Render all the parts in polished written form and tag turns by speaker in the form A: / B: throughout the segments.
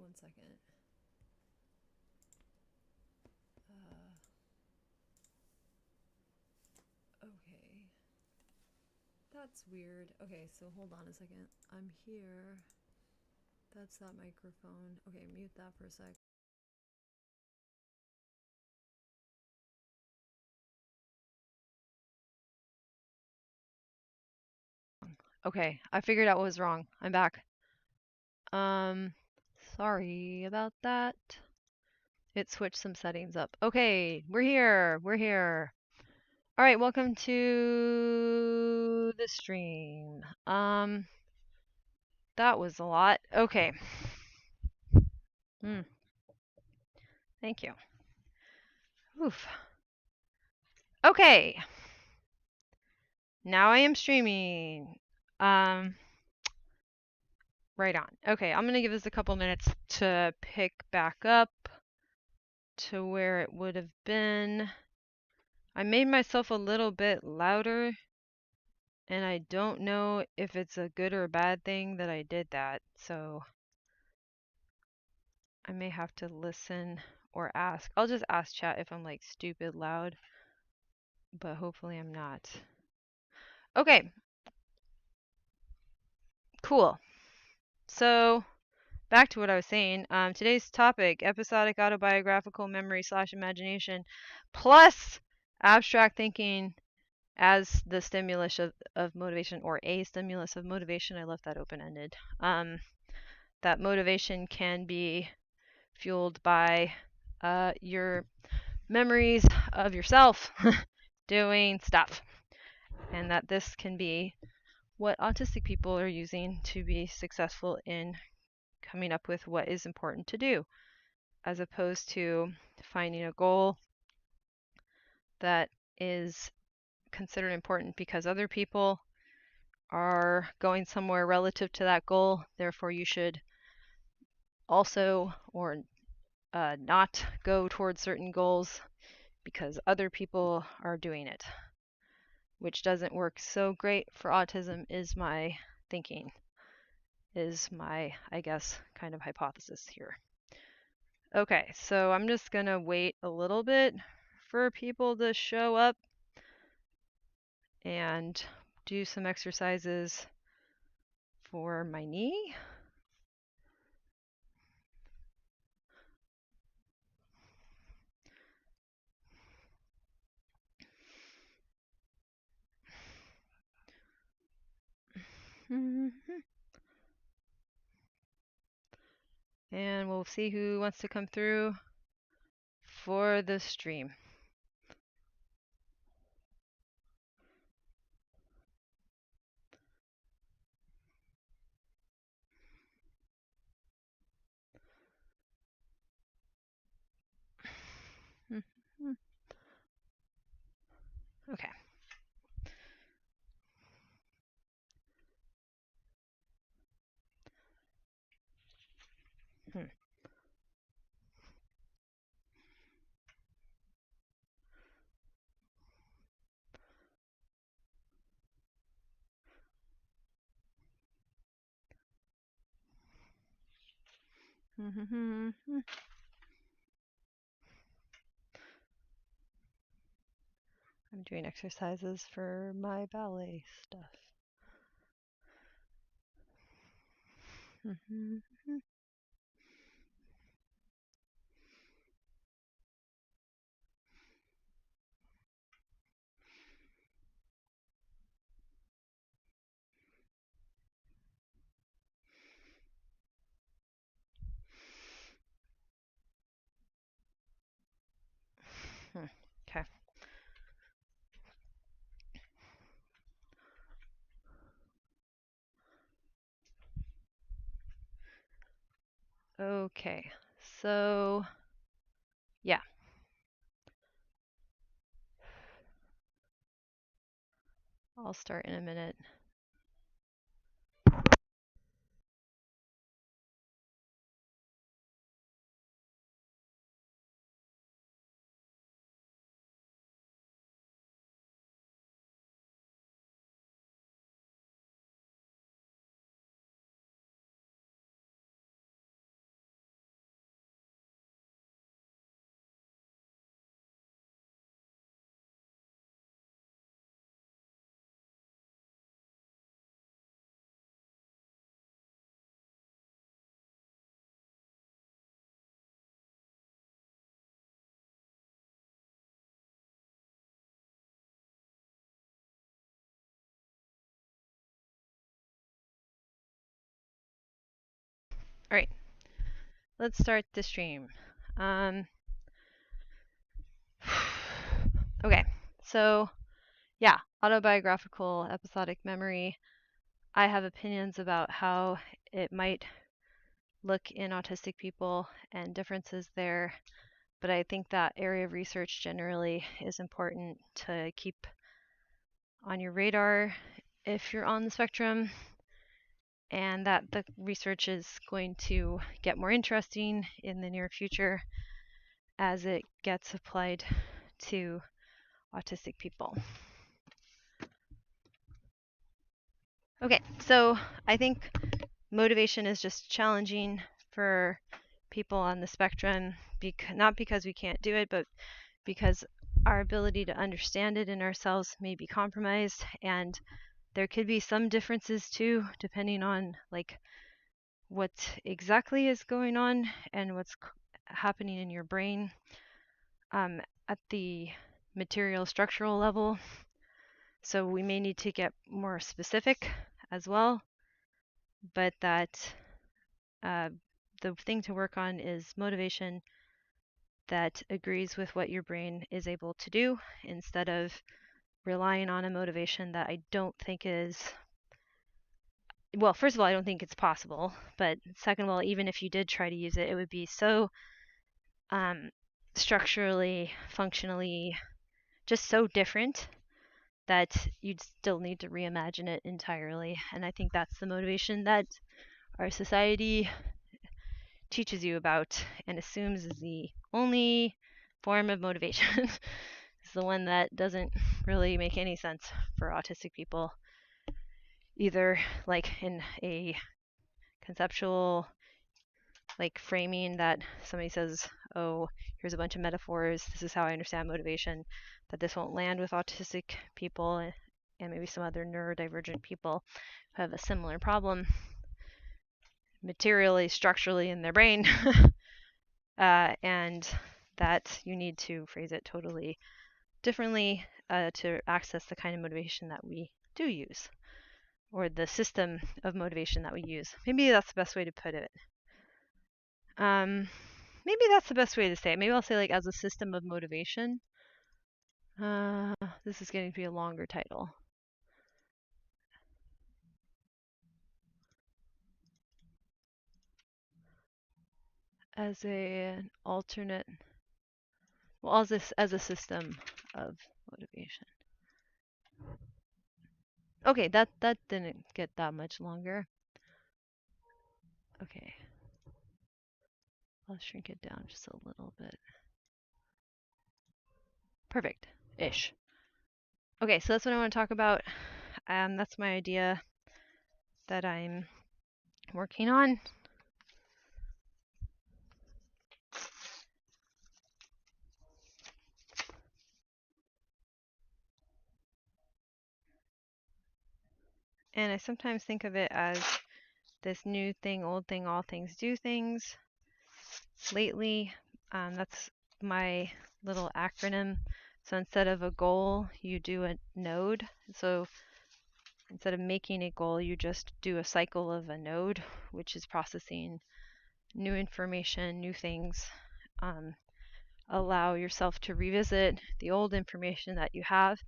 A: 1 second. Okay. That's weird. Okay, so hold on a second. I'm here. That's that microphone. Okay, mute that for a sec. Okay, I figured out what was wrong. I'm back. Sorry about that. It switched some settings up. Okay, we're here. We're here. All right, welcome to the stream. That was a lot. Okay. Thank you. Oof. Okay. Now I am streaming. Right on. Okay, I'm gonna give this a couple minutes to pick back up to where it would have been. I made myself a little bit louder, and I don't know if it's a good or a bad thing that I did that, so I may have to listen or ask. I'll just ask chat if I'm like stupid loud, but hopefully I'm not. Okay. Cool. So back to what I was saying. Today's topic, episodic autobiographical memory / imagination plus abstract thinking as the stimulus of motivation, or a stimulus of motivation. I left that open-ended. That motivation can be fueled by your memories of yourself doing stuff, and that this can be what autistic people are using to be successful in coming up with what is important to do, as opposed to finding a goal that is considered important because other people are going somewhere relative to that goal. Therefore, you should also or not go towards certain goals because other people are doing it, which doesn't work so great for autism, is my thinking, is my, I guess, kind of hypothesis here. Okay, so I'm just gonna wait a little bit for people to show up and do some exercises for my knee. And we'll see who wants to come through for the stream. Okay. I'm doing exercises for my ballet stuff. Okay. Okay, so yeah. I'll start in a minute. All right, let's start the stream. Okay, so yeah, autobiographical episodic memory. I have opinions about how it might look in autistic people and differences there, but I think that area of research generally is important to keep on your radar if you're on the spectrum, and that the research is going to get more interesting in the near future as it gets applied to autistic people. Okay, so I think motivation is just challenging for people on the spectrum, not because we can't do it, but because our ability to understand it in ourselves may be compromised, and there could be some differences too, depending on like what exactly is going on and what's happening in your brain at the material structural level. So we may need to get more specific as well, but that the thing to work on is motivation that agrees with what your brain is able to do instead of relying on a motivation that I don't think is, well, first of all, I don't think it's possible, but second of all, even if you did try to use it, it would be so structurally, functionally, just so different that you'd still need to reimagine it entirely. And I think that's the motivation that our society teaches you about and assumes is the only form of motivation. It's the one that doesn't really make any sense for autistic people, either like in a conceptual like framing that somebody says, oh, here's a bunch of metaphors, this is how I understand motivation, that this won't land with autistic people and maybe some other neurodivergent people who have a similar problem materially, structurally in their brain, and that you need to phrase it totally differently to access the kind of motivation that we do use, or the system of motivation that we use. Maybe that's the best way to put it. Maybe that's the best way to say it. Maybe I'll say like as a system of motivation. This is getting to be a longer title. As an alternate, well, as a system of motivation. Okay, that didn't get that much longer. Okay, I'll shrink it down just a little bit. Perfect-ish. Okay, so that's what I want to talk about. That's my idea that I'm working on. And I sometimes think of it as this new thing, old thing, all things do things. Lately, that's my little acronym. So instead of a goal, you do a node. So instead of making a goal, you just do a cycle of a node, which is processing new information, new things. Allow yourself to revisit the old information that you have,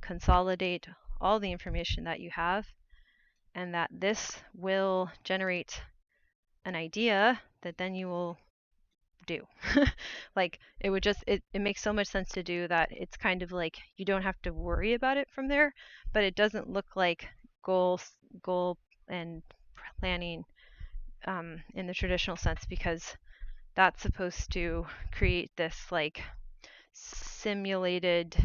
A: consolidate all the information that you have, and that this will generate an idea that then you will do. Like it would just it makes so much sense to do that it's kind of like you don't have to worry about it from there, but it doesn't look like goal and planning in the traditional sense, because that's supposed to create this like simulated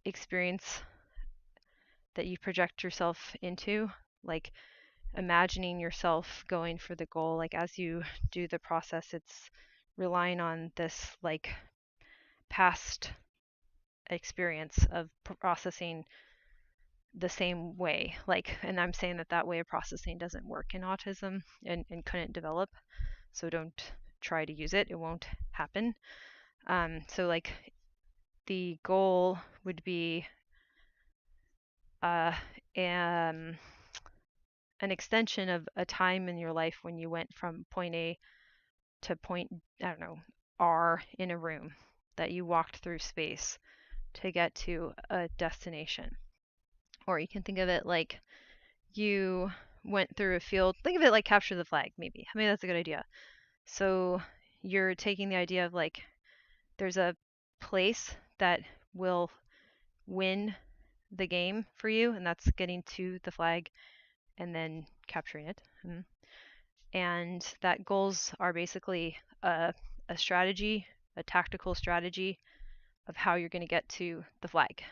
A: experience that you project yourself into, like imagining yourself going for the goal. Like as you do the process, it's relying on this like past experience of processing the same way. Like, and I'm saying that that way of processing doesn't work in autism and couldn't develop. So don't try to use it. It won't happen. So like the goal would be an extension of a time in your life when you went from point A to point, I don't know, R in a room, that you walked through space to get to a destination. Or you can think of it like you went through a field. Think of it like capture the flag, maybe. Maybe that's a good idea. So you're taking the idea of like there's a place that will win the game for you, and that's getting to the flag and then capturing it. And that goals are basically a strategy, a tactical strategy of how you're going to get to the flag.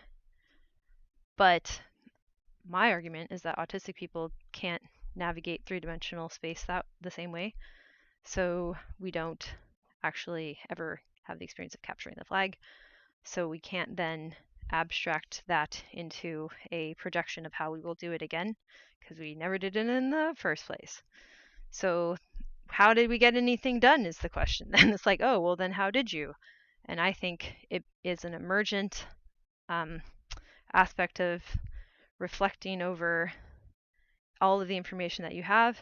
A: But my argument is that autistic people can't navigate three-dimensional space the same way. So we don't actually ever have the experience of capturing the flag. So we can't then abstract that into a projection of how we will do it again, because we never did it in the first place. So how did we get anything done is the question. And it's like, oh, well, then how did you? And I think it is an emergent aspect of reflecting over all of the information that you have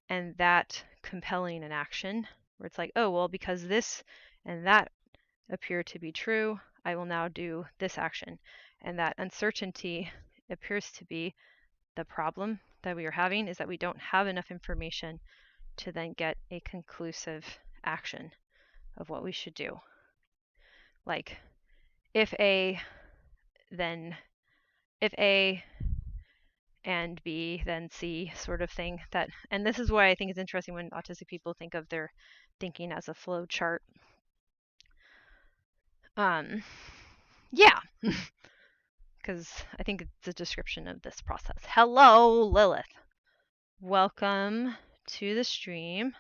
A: and that compelling an action where it's like, oh, well, because this and that appear to be true, I will now do this action. And that uncertainty appears to be the problem that we are having, is that we don't have enough information to then get a conclusive action of what we should do. Like if A and B then C sort of thing. That, and this is why I think it's interesting when autistic people think of their thinking as a flow chart. Yeah, because I think it's a description of this process. Hello, Lilith. Welcome to the stream.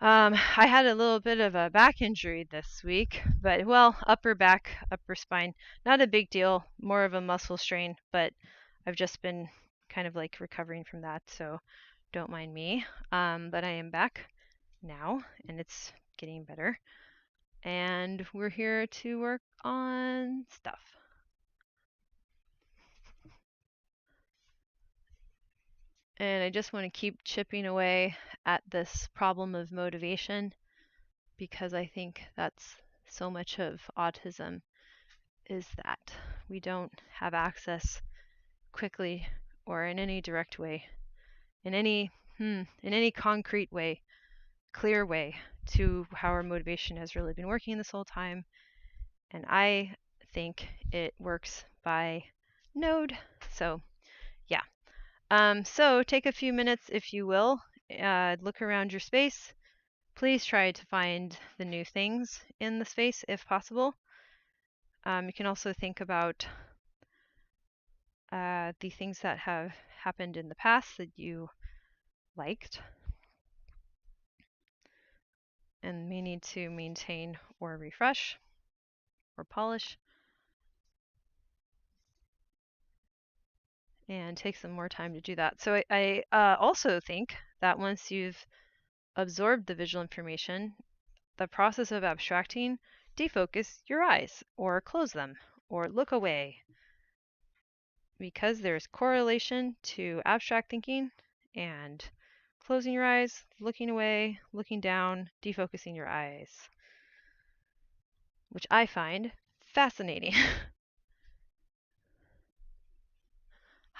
A: I had a little bit of a back injury this week, but well, upper back, upper spine, not a big deal, more of a muscle strain, but I've just been kind of like recovering from that, so don't mind me. But I am back now, and it's getting better, and we're here to work on stuff. And I just want to keep chipping away at this problem of motivation, because I think that's so much of autism, is that we don't have access quickly or in any direct way, in any concrete way, clear way, to how our motivation has really been working this whole time. And I think it works by node. So yeah. So take a few minutes, if you will, look around your space. Please try to find the new things in the space if possible. You can also think about the things that have happened in the past that you liked and may need to maintain or refresh or polish. And take some more time to do that. So I also think that once you've absorbed the visual information, the process of abstracting, defocus your eyes or close them or look away, because there's correlation to abstract thinking and closing your eyes, looking away, looking down, defocusing your eyes, which I find fascinating.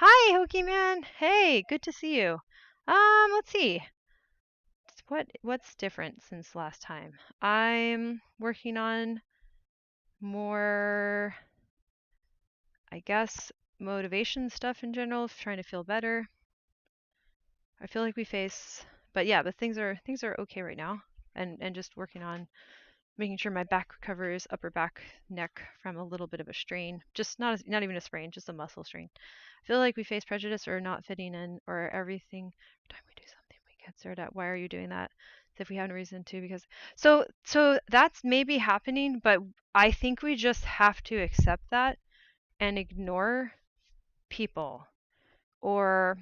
A: Hi, Hokey Man. Hey, good to see you. Let's see. What's different since last time? I'm working on more, I guess, motivation stuff in general, trying to feel better. I feel like we face, but yeah, but things are okay right now, and just working on making sure my back recovers, upper back, neck, from a little bit of a strain, just not even a sprain, just a muscle strain. I feel like we face prejudice or not fitting in, or everything. Every time we do something, we get stared at. Why are you doing that? As if we have no reason to, because so that's maybe happening, but I think we just have to accept that and ignore people. Or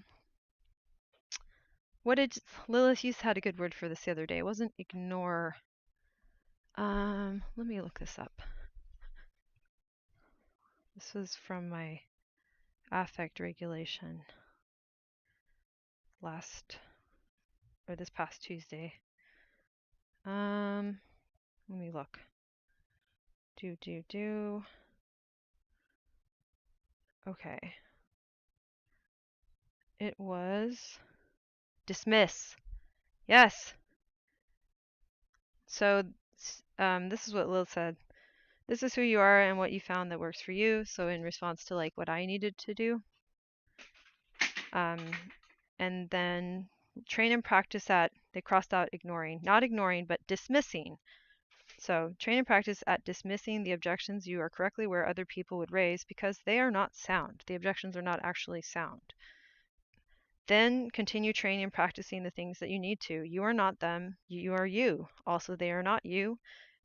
A: what did Lilith used had a good word for this the other day? It wasn't ignore. Let me look this up. This was from my affect regulation. this past Tuesday. Let me look. Okay. It was dismiss. Yes. So this is what Lil said. This is who you are and what you found that works for you. So in response to like what I needed to do. And then train and practice at, they crossed out ignoring. Not ignoring, but dismissing. So train and practice at dismissing the objections you are correctly where other people would raise because they are not sound. The objections are not actually sound. Then continue training and practicing the things that you need to. You are not them, you are you. Also, they are not you,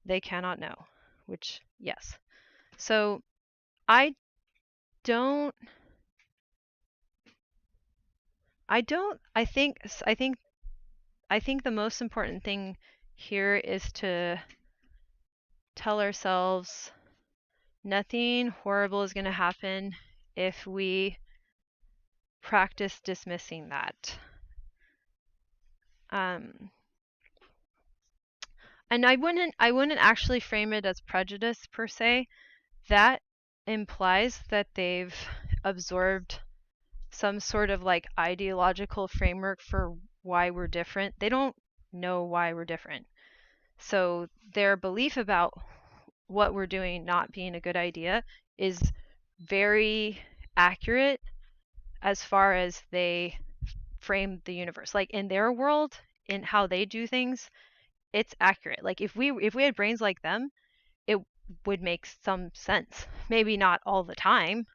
A: they cannot know. Which, yes. So I think the most important thing here is to tell ourselves nothing horrible is going to happen if we practice dismissing that. And I wouldn't actually frame it as prejudice per se. That implies that they've absorbed some sort of like ideological framework for why we're different. They don't know why we're different. So their belief about what we're doing not being a good idea is very accurate as far as they frame the universe. Like in their world, in how they do things, it's accurate. Like if we had brains like them, it would make some sense. Maybe not all the time.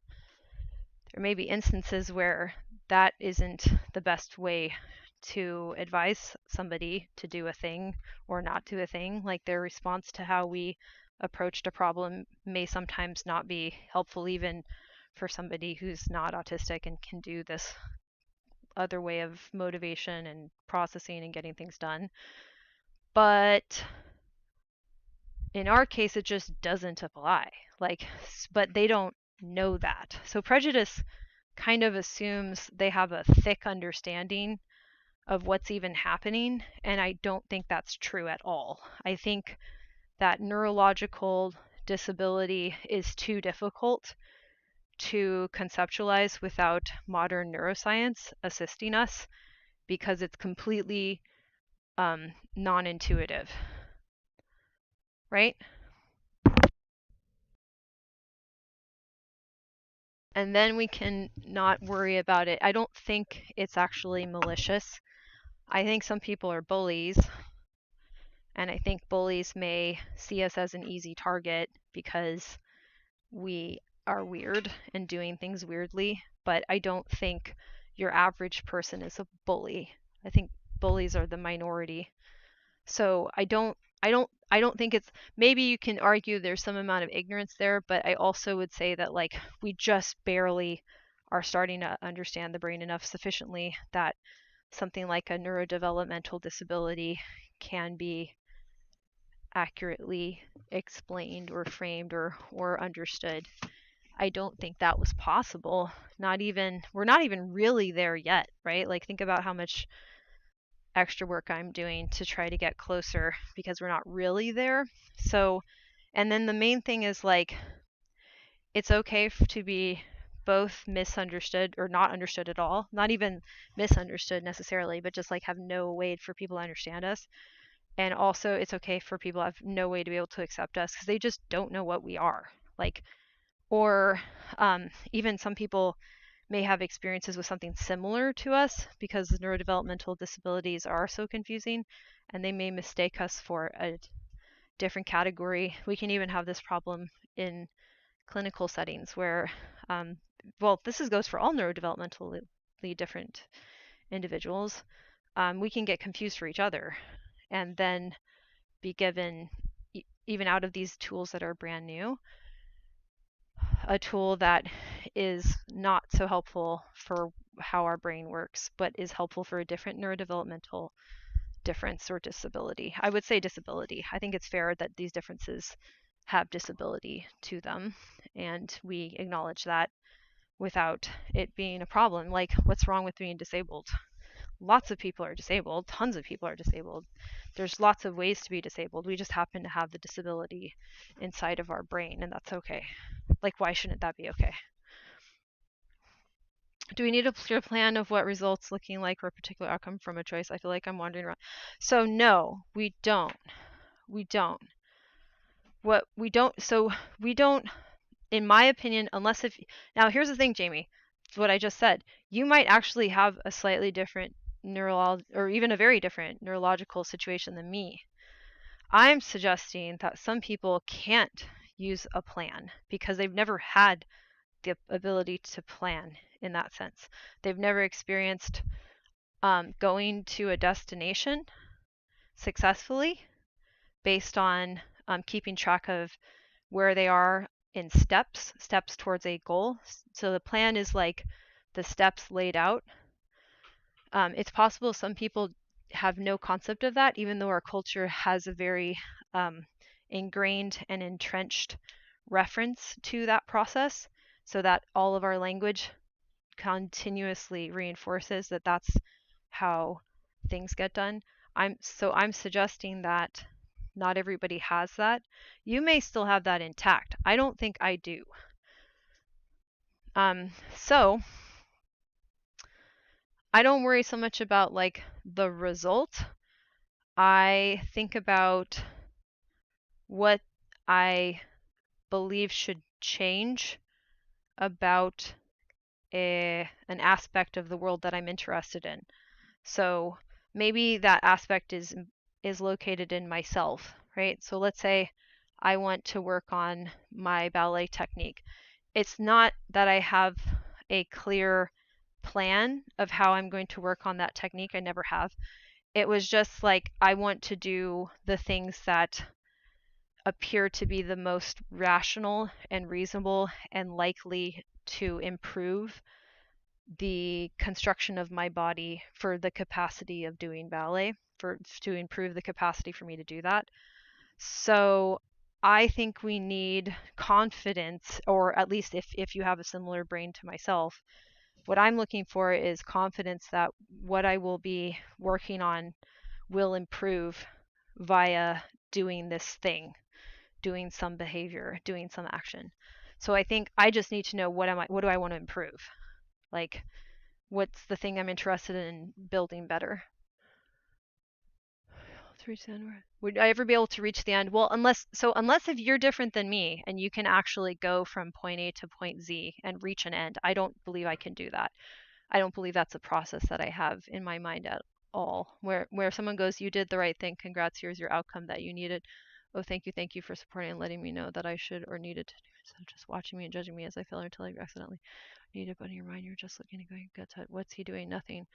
A: There may be instances where that isn't the best way to advise somebody to do a thing or not do a thing. Like their response to how we approached a problem may sometimes not be helpful even for somebody who's not autistic and can do this other way of motivation and processing and getting things done. But in our case, it just doesn't apply. Like, but they don't know that. So prejudice kind of assumes they have a thick understanding of what's even happening, and I don't think that's true at all. I think that neurological disability is too difficult to conceptualize without modern neuroscience assisting us because it's completely non-intuitive, right? And then we can not worry about it. I don't think it's actually malicious. I think some people are bullies, and I think bullies may see us as an easy target because we are weird and doing things weirdly, but I don't think your average person is a bully. I think bullies are the minority. So I don't think it's, maybe you can argue there's some amount of ignorance there, but I also would say that like we just barely are starting to understand the brain enough sufficiently that something like a neurodevelopmental disability can be accurately explained or framed or understood. I don't think that was possible. We're not even really there yet, right? Like think about how much extra work I'm doing to try to get closer because we're not really there. So, and then the main thing is like, it's okay to be both misunderstood or not understood at all, not even misunderstood necessarily, but just like have no way for people to understand us. And also it's okay for people to have no way to be able to accept us because they just don't know what we are. Like, or even some people may have experiences with something similar to us because the neurodevelopmental disabilities are so confusing and they may mistake us for a different category. We can even have this problem in clinical settings where, well, this goes for all neurodevelopmentally different individuals. We can get confused for each other and then be given, even out of these tools that are brand new, a tool that is not so helpful for how our brain works, but is helpful for a different neurodevelopmental difference or disability. I would say disability. I think it's fair that these differences have disability to them, and we acknowledge that without it being a problem. Like, what's wrong with being disabled? Lots of people are disabled. Tons of people are disabled. There's lots of ways to be disabled. We just happen to have the disability inside of our brain, and that's okay. Like, why shouldn't that be okay? Do we need a clear plan of what results looking like for a particular outcome from a choice? I feel like I'm wandering around. So no, we don't. We don't. We don't, in my opinion, unless if, now here's the thing, Jamie, what I just said, you might actually have a slightly different or even a very different neurological situation than me. I'm suggesting that some people can't use a plan because they've never had the ability to plan in that sense. They've never experienced going to a destination successfully based on keeping track of where they are in steps towards a goal. So the plan is like the steps laid out. It's possible some people have no concept of that, even though our culture has a very ingrained and entrenched reference to that process, so that all of our language continuously reinforces that that's how things get done. I'm suggesting that not everybody has that. You may still have that intact. I don't think I do. So I don't worry so much about like the result. I think about what I believe should change about an aspect of the world that I'm interested in. So maybe that aspect is located in myself, right? So let's say I want to work on my ballet technique. It's not that I have a clear plan of how I'm going to work on that technique. I never have. It was just like I want to do the things that appear to be the most rational and reasonable and likely to improve the construction of my body for the capacity of doing ballet, to improve the capacity for me to do that. So I think we need confidence, or at least if you have a similar brain to myself, what I'm looking for is confidence that what I will be working on will improve via doing this thing, doing some behavior, doing some action. So I think I just need to know what do I want to improve? Like, what's the thing I'm interested in building better? To reach the end. Would I ever be able to reach the end? Well, unless if you're different than me and you can actually go from point A to point Z and reach an end, I don't believe I can do that. I don't believe that's a process that I have in my mind at all. Where someone goes, you did the right thing, congrats, here's your outcome that you needed. Oh, thank you for supporting and letting me know that I should or needed to do instead of just watching me and judging me as I fail until I accidentally need it. But in your mind, you're just looking and going, guts out. What's he doing? Nothing.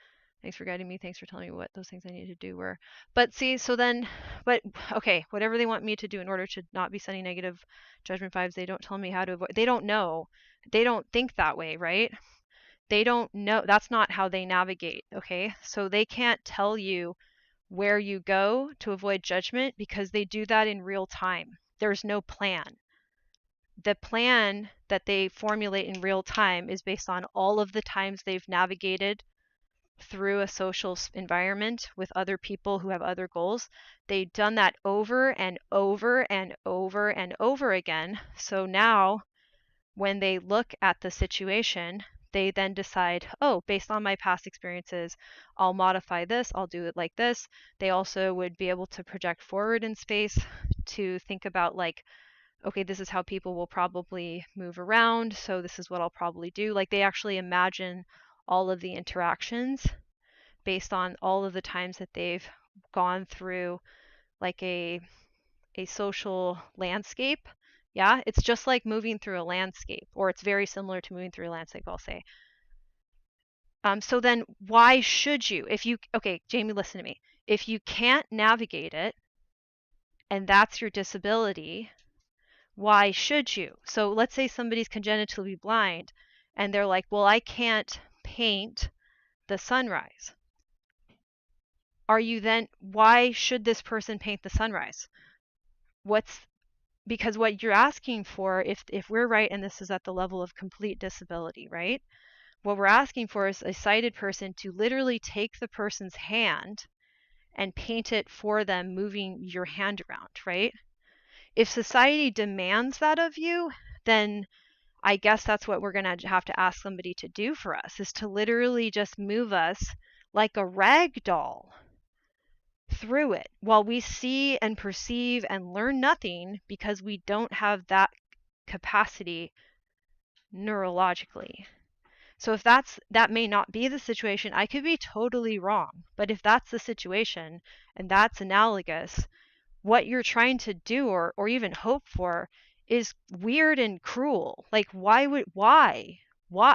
A: Thanks for guiding me. Thanks for telling me what those things I need to do were. But see, so then, but okay, whatever they want me to do in order to not be sending negative judgment vibes, they don't tell me how to avoid. They don't know. They don't think that way, right? They don't know. That's not how they navigate, okay? So they can't tell you where you go to avoid judgment because they do that in real time. There's no plan. The plan that they formulate in real time is based on all of the times they've navigated through a social environment with other people who have other goals. They've done that over and over and over and over again. So now when they look at the situation, they then decide, oh, based on my past experiences, I'll modify this, I'll do it like this. They also would be able to project forward in space to think about like, okay, this is how people will probably move around, so this is what I'll probably do. Like they actually imagine all of the interactions based on all of the times that they've gone through like a social landscape. Yeah, it's just like moving through a landscape, or it's very similar to moving through a landscape, I'll say. So then why should you, okay, Jamie, listen to me. If you can't navigate it, and that's your disability, why should you? So let's say somebody's congenitally blind, and they're like, well, I can't paint the sunrise. Why should this person paint the sunrise? Because what you're asking for, if we're right, and this is at the level of complete disability, right? what we're asking for is a sighted person to literally take the person's hand and paint it for them, moving your hand around, right? If society demands that of you, then I guess that's what we're going to have to ask somebody to do for us, is to literally just move us like a rag doll through it while we see and perceive and learn nothing, because we don't have that capacity neurologically. So if that may not be the situation, I could be totally wrong, but if that's the situation and that's analogous, what you're trying to do or even hope for is weird and cruel. Like why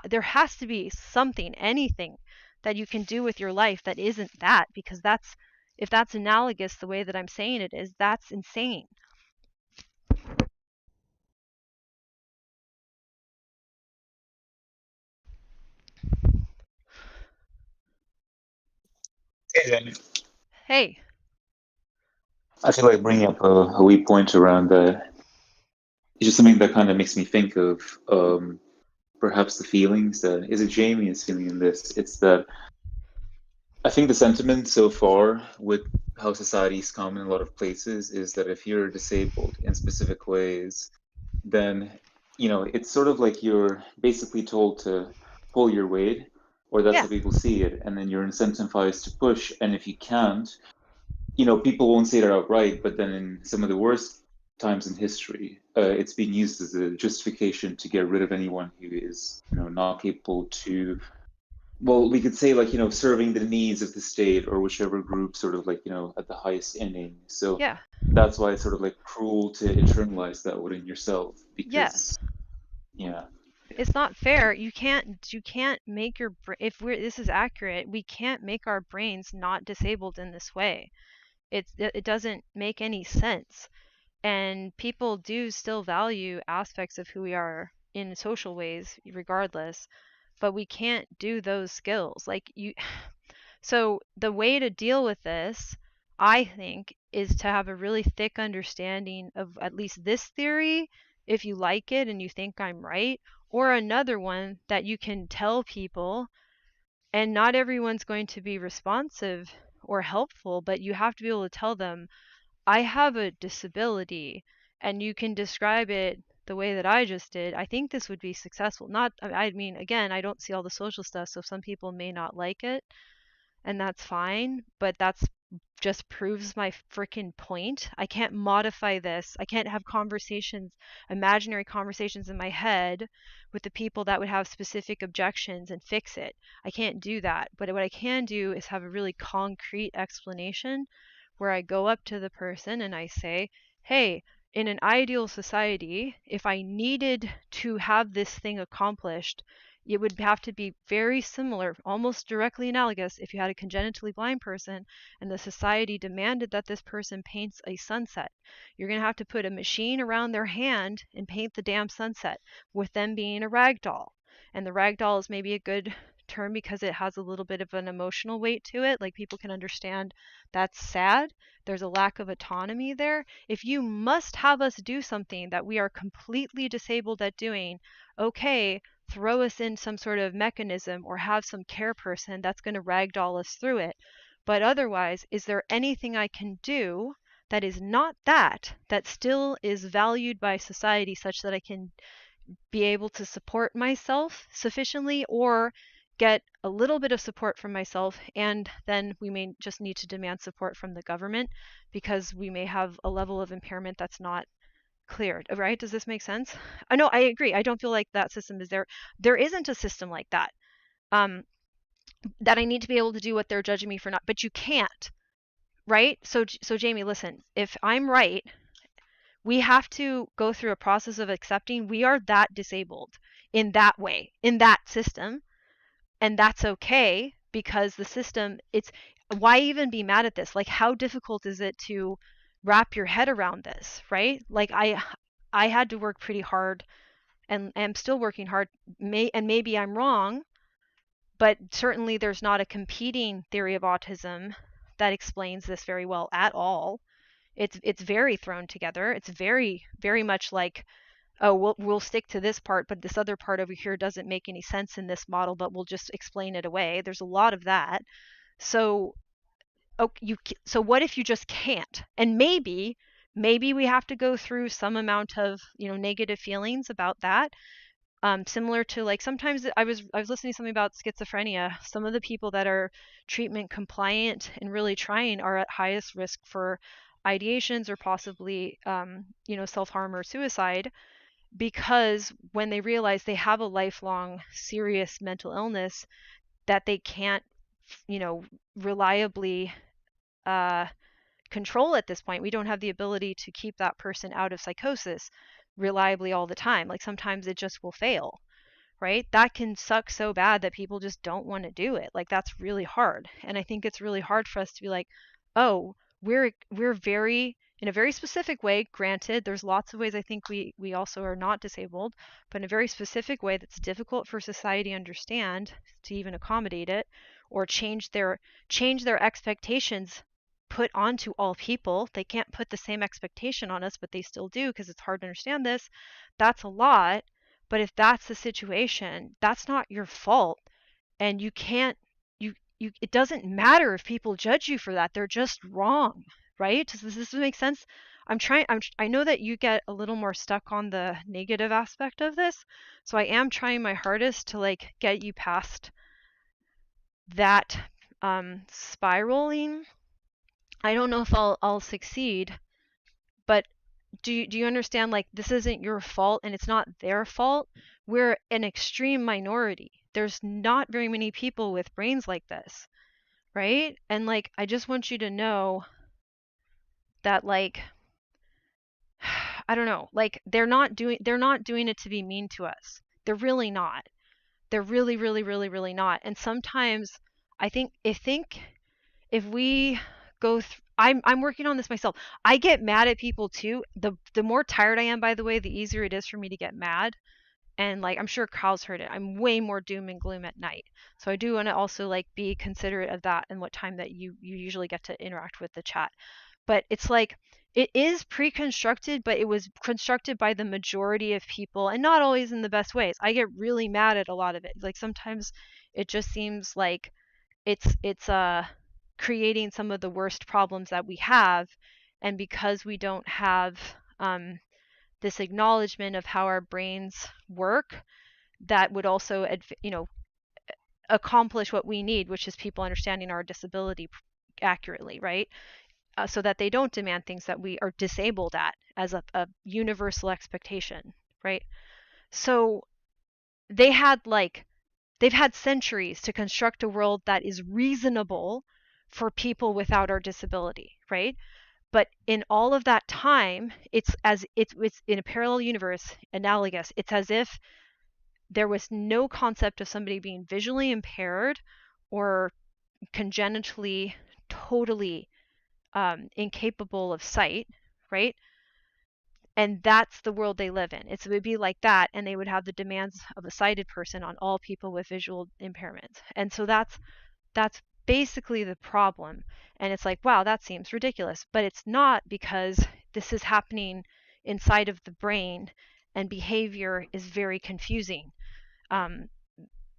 A: there has to be something, anything that you can do with your life that isn't that, because that's, if that's analogous the way that I'm saying it is, that's insane.
B: Okay, then.
A: Hey.
B: I feel like bringing up a wee point around that. It's just something that kind of makes me think of perhaps the feelings that is it Jamie is feeling in this. It's that I think the sentiment so far with how society's come in a lot of places is that if you're disabled in specific ways, then it's sort of like you're basically told to pull your weight, or that's
A: Yeah.
B: how people see it, and then you're incentivized to push, and if you can't, people won't say that outright, but then in some of the worst times in history, it's being used as a justification to get rid of anyone who is, not capable to, well, we could say like, serving the needs of the state or whichever group sort of like, at the highest inning. So
A: Yeah.
B: that's why it's sort of like cruel to internalize that within yourself
A: Yes.
B: because, yeah.
A: It's not fair. You can't make your if we're this is accurate, we can't make our brains not disabled in this way. It doesn't make any sense. And people do still value aspects of who we are in social ways regardless, but we can't do those skills. Like you So the way to deal with this, I think, is to have a really thick understanding of at least this theory, if you like it and you think I'm right, or another one that you can tell people, and not everyone's going to be responsive or helpful, but you have to be able to tell them, I have a disability, and you can describe it the way that I just did. I think this would be successful. Not, I mean, again, I don't see all the social stuff, so some people may not like it, and that's fine, but that's just proves my freaking point. I can't modify this. I can't have conversations, imaginary conversations in my head with the people that would have specific objections and fix it. I can't do that. But what I can do is have a really concrete explanation where I go up to the person and I say, hey, in an ideal society, if I needed to have this thing accomplished, it would have to be very similar, almost directly analogous, if you had a congenitally blind person and the society demanded that this person paints a sunset. You're going to have to put a machine around their hand and paint the damn sunset, with them being a rag doll. And the rag doll is maybe a good term because it has a little bit of an emotional weight to it. Like people can understand that's sad. There's a lack of autonomy there. If you must have us do something that we are completely disabled at doing, okay, throw us in some sort of mechanism or have some care person that's going to ragdoll us through it. But otherwise, is there anything I can do that is not that still is valued by society such that I can be able to support myself sufficiently or get a little bit of support from myself, and then we may just need to demand support from the government because we may have a level of impairment that's not cleared, right? Does this make sense? I know, I agree. I don't feel like that system is there. There isn't a system like that. Um, that I need to be able to do what they're judging me for not, but you can't, right? So Jamie, listen, if I'm right, we have to go through a process of accepting we are that disabled in that way, in that system, and that's okay because the system, it's why even be mad at this? Like how difficult is it to wrap your head around this, right? Like I had to work pretty hard and am still working hard, and maybe I'm wrong, but certainly there's not a competing theory of autism that explains this very well at all. It's very thrown together. It's very much like oh, we'll stick to this part, but this other part over here doesn't make any sense in this model, but we'll just explain it away. There's a lot of that. So so what if you just can't? And maybe we have to go through some amount of, negative feelings about that. Similar to, like, sometimes I was listening to something about schizophrenia. Some of the people that are treatment compliant and really trying are at highest risk for ideations or possibly self-harm or suicide, because when they realize they have a lifelong serious mental illness that they can't reliably uh, control at this point. We don't have the ability to keep that person out of psychosis reliably all the time. Like, sometimes it just will fail, right? That can suck so bad that people just don't want to do it. Like, that's really hard. And I think it's really hard for us to be like, oh, we're very in a very specific way. Granted, there's lots of ways I think we also are not disabled, but in a very specific way that's difficult for society to understand, to even accommodate it, or change their expectations put onto all people. They can't put the same expectation on us, but they still do because it's hard to understand this. That's a lot. But if that's the situation, that's not your fault. And you can't, it doesn't matter if people judge you for that. They're just wrong, right? Does this make sense? I know that you get a little more stuck on the negative aspect of this. So I am trying my hardest to, like, get you past that spiraling. I don't know if I'll succeed, but do you understand, like, this isn't your fault and it's not their fault. We're an extreme minority. There's not very many people with brains like this, right? And, like, I just want you to know that, like, I don't know, like, they're not doing it to be mean to us. They're really not. They're really, really, really, really not. And sometimes I think if we go through, I'm working on this myself. I get mad at people too. The more tired I am, by the way, the easier it is for me to get mad. And, like, I'm sure Kyle's heard it. I'm way more doom and gloom at night. So I do want to also, like, be considerate of that and what time that you usually get to interact with the chat. But it's like, it is pre-constructed, but it was constructed by the majority of people and not always in the best ways. I get really mad at a lot of it. Like, sometimes it just seems like it's creating some of the worst problems that we have. And because we don't have this acknowledgement of how our brains work, that would also accomplish what we need, which is people understanding our disability accurately, right? So that they don't demand things that we are disabled at as a universal expectation, right? So they had like they've had centuries to construct a world that is reasonable for people without our disability, right? But in all of that time, it's in a parallel universe, analogous. It's as if there was no concept of somebody being visually impaired or congenitally totally incapable of sight, right? And that's the world they live in. It would be like that, and they would have the demands of a sighted person on all people with visual impairments. And so that's basically the problem. And it's like, wow, that seems ridiculous. But it's not, because this is happening inside of the brain, and behavior is very confusing um,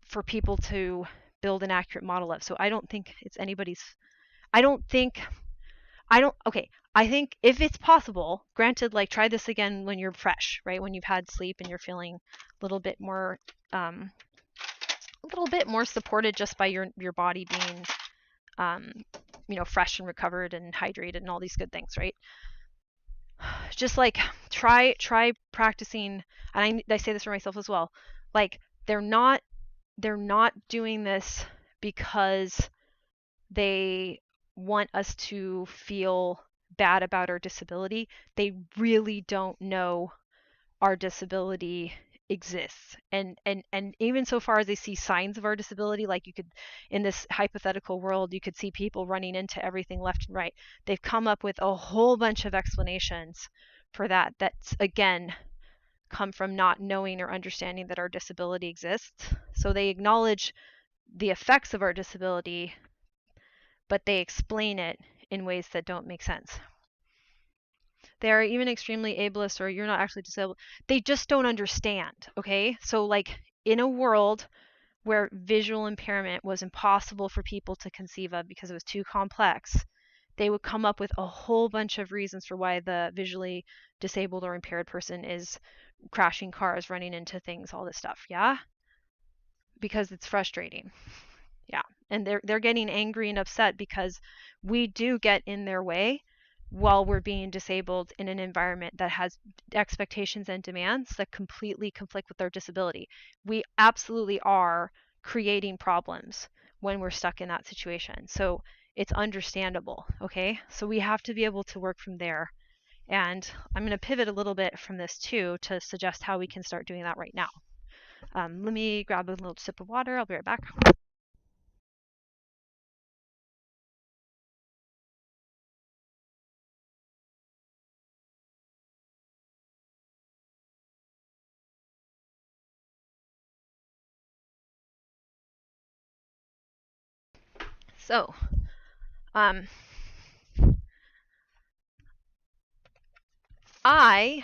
A: for people to build an accurate model of. So I don't think it's anybody's. I don't think. I don't. Okay. I think if it's possible, granted, like, try this again when you're fresh, right? When you've had sleep and you're feeling a little bit more um, supported just by your body being um, fresh and recovered and hydrated and all these good things, right? Just, like, try practicing. And I say this for myself as well. Like, they're not doing this because they want us to feel bad about our disability. They really don't know our disability exists. And even so far as they see signs of our disability, like, you could, in this hypothetical world, you could see people running into everything left and right. They've come up with a whole bunch of explanations for that. That's, again, come from not knowing or understanding that our disability exists. So they acknowledge the effects of our disability, but they explain it in ways that don't make sense. They're even extremely ableist, or you're not actually disabled. They just don't understand, okay? So like in a world where visual impairment was impossible for people to conceive of because it was too complex, they would come up with a whole bunch of reasons for why the visually disabled or impaired person is crashing cars, running into things, all this stuff. Yeah? Because it's frustrating. Yeah. And they're getting angry and upset because we do get in their way while we're being disabled in an environment that has expectations and demands that completely conflict with their disability. We absolutely are creating problems when we're stuck in that situation. So it's understandable, okay? So we have to be able to work from there. And I'm going to pivot a little bit from this too to suggest how we can start doing that right now. Let me grab a little sip of water. I'll be right back. So, um, I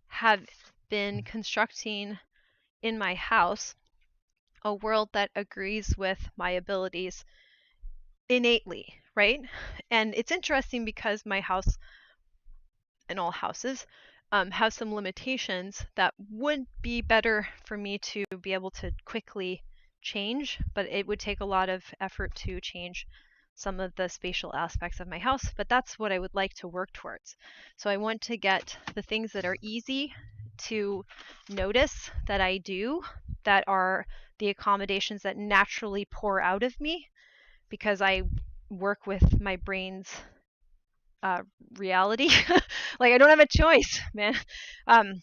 A: have been constructing in my house a world that agrees with my abilities innately, right? And it's interesting because my house and all houses have some limitations that would be better for me to be able to quickly change, but it would take a lot of effort to change some of the spatial aspects of my house, but that's what I would like to work towards. So I want to get the things that are easy to notice that I do, that are the accommodations that naturally pour out of me because I work with my brain's uh, reality. Like I don't have a choice, man. Um,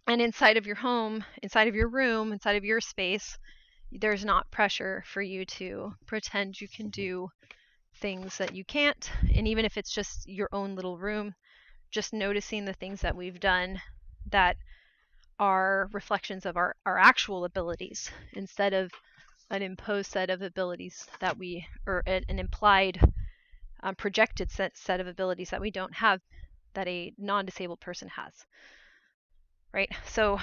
A: and inside of your home, inside of your room, inside of your space, there's not pressure for you to pretend you can do things that you can't. And even if it's just your own little room, just noticing the things that we've done that are reflections of our actual abilities instead of an imposed set of abilities that we, or an implied projected set of abilities that we don't have, that a non-disabled person has, right? So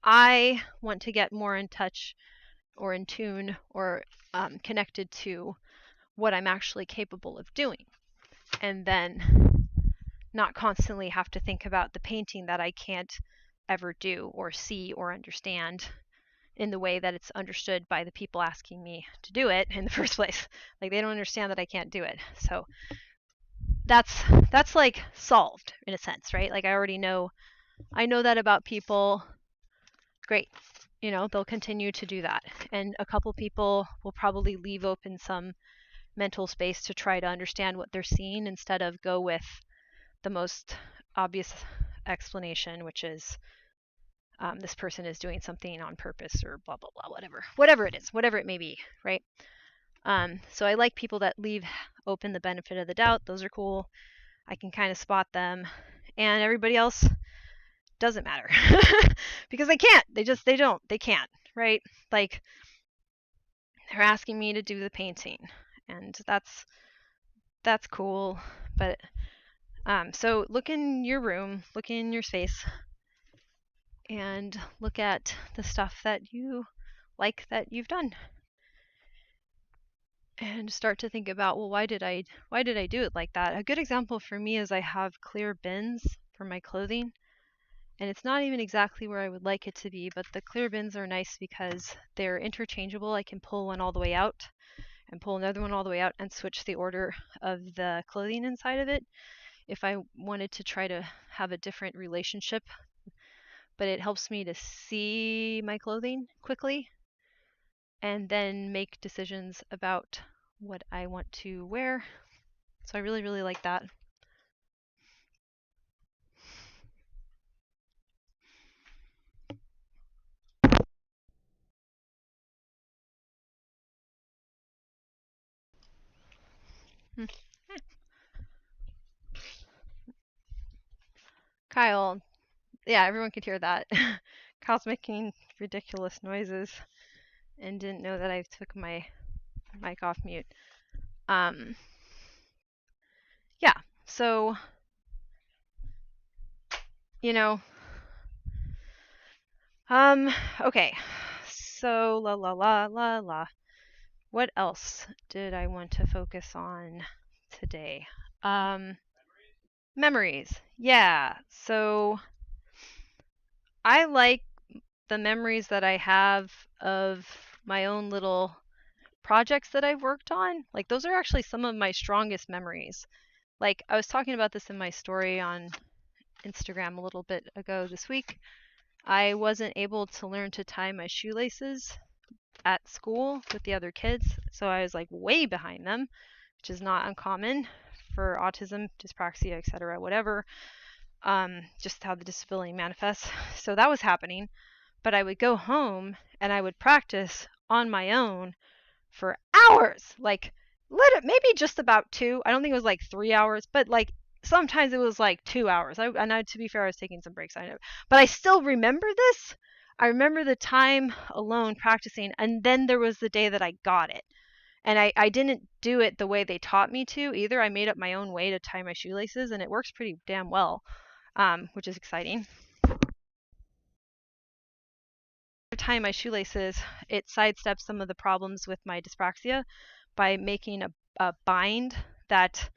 A: I want to get more in touch or in tune or connected to what I'm actually capable of doing, and then not constantly have to think about the painting that I can't ever do or see or understand in the way that it's understood by the people asking me to do it in the first place. Like they don't understand that I can't do it. So that's like solved in a sense, right? Like I know that about people. Great. You know, they'll continue to do that. And a couple people will probably leave open some mental space to try to understand what they're seeing instead of go with the most obvious explanation, which is this person is doing something on purpose or blah, blah, blah, whatever it is, whatever it may be, right? So I like people that leave open the benefit of the doubt. Those are cool. I can kind of spot them. And everybody else doesn't matter because they can't. They can't, right? Like they're asking me to do the painting, and that's cool. But so look in your room, look in your space, and look at the stuff that you like that you've done, and start to think about, well, why did I do it like that? A good example for me is I have clear bins for my clothing, and it's not even exactly where I would like it to be, but the clear bins are nice because they're interchangeable. I can pull one all the way out and pull another one all the way out and switch the order of the clothing inside of it if I wanted to try to have a different relationship. But it helps me to see my clothing quickly and then make decisions about what I want to wear. So I really, really like that. Hmm. Kyle, yeah, everyone could hear that. Kyle's making ridiculous noises and didn't know that I took my mic off mute. Um, yeah, so you know, um, okay. So, la la la la la. What else did I want to focus on today? Um, Memories. Yeah. So, I like the memories that I have of my own little projects that I've worked on. Like, those are actually some of my strongest memories. Like, I was talking about this in my story on Instagram a little bit ago this week. I wasn't able to learn to tie my shoelaces at school with the other kids, so I was like way behind them, which is not uncommon for autism, dyspraxia, etc., whatever. Just how the disability manifests. So that was happening, but I would go home and I would practice on my own for hours, like maybe just about 2. I don't think it was like 3 hours, but like sometimes it was like 2 hours. To be fair, I was taking some breaks. I know, but I still remember this. I remember the time alone practicing, and then there was the day that I got it. And I didn't do it the way they taught me to either. I made up my own way to tie my shoelaces, and it works pretty damn well, which is exciting. Tying my shoelaces, it sidesteps some of the problems with my dyspraxia by making a bind that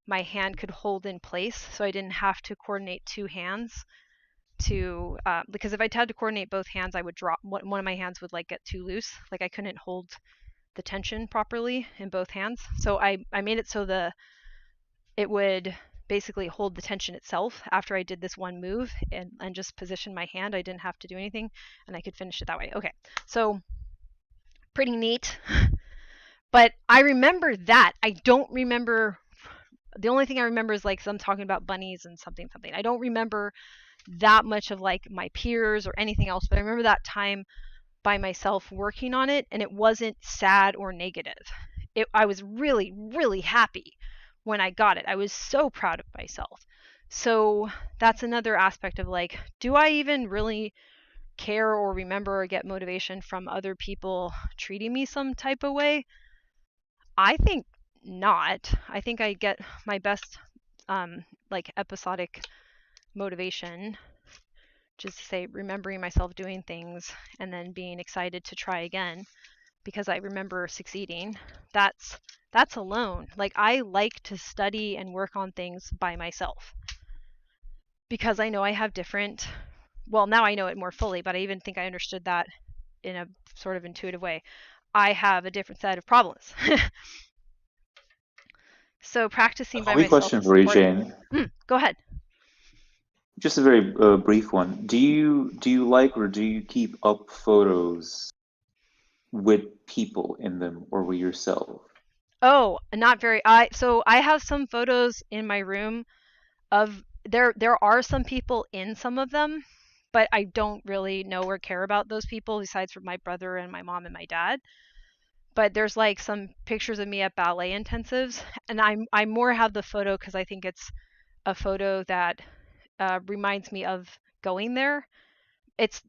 A: my hand could hold in place, so I didn't have to coordinate two hands to because if I tried to coordinate both hands, I would drop one of my hands would like get too loose, like I couldn't hold the tension properly in both hands. So I made it so it would basically hold the tension itself after I did this one move and just position my hand. I didn't have to do anything and I could finish it that way. Okay, so pretty neat. But I remember that. I don't remember. The only thing I remember is like them talking about bunnies and something something. I don't remember that much of like my peers or anything else, but I remember that time by myself working on it, and it wasn't sad or negative. I was really, really happy when I got it. I was so proud of myself. So that's another aspect of like, do I even really care or remember or get motivation from other people treating me some type of way? I think not. I think I get my best like episodic motivation, just to say remembering myself doing things and then being excited to try again because I remember succeeding. That's alone. Like I like to study and work on things by myself because I know I have different, well, now I know it more fully, but I even think I understood that in a sort of intuitive way. I have a different set of problems. So practicing by
B: A wee
A: myself
B: question
A: is
B: for you,
A: important.
B: Jane.
A: Go ahead.
B: Just a very brief one. Do you like or do you keep up photos with people in them or with yourself?
A: Oh, not very. I have some photos in my room of there are some people in some of them, but I don't really know or care about those people besides for my brother and my mom and my dad. But there's like some pictures of me at ballet intensives, and I more have the photo because I think it's a photo that reminds me of going there. It's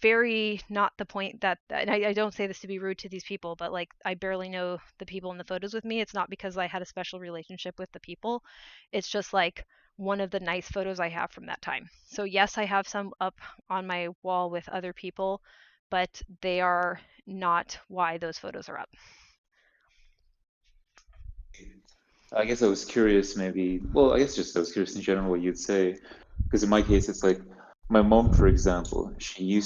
A: very not the point that, and I don't say this to be rude to these people, but like I barely know the people in the photos with me. It's not because I had a special relationship with the people. It's just like one of the nice photos I have from that time. So yes, I have some up on my wall with other people, but they are not why those photos are up.
B: I guess I was curious, maybe. Well, I guess just I was curious in general what you'd say, because in my case, it's like my mom, for example, she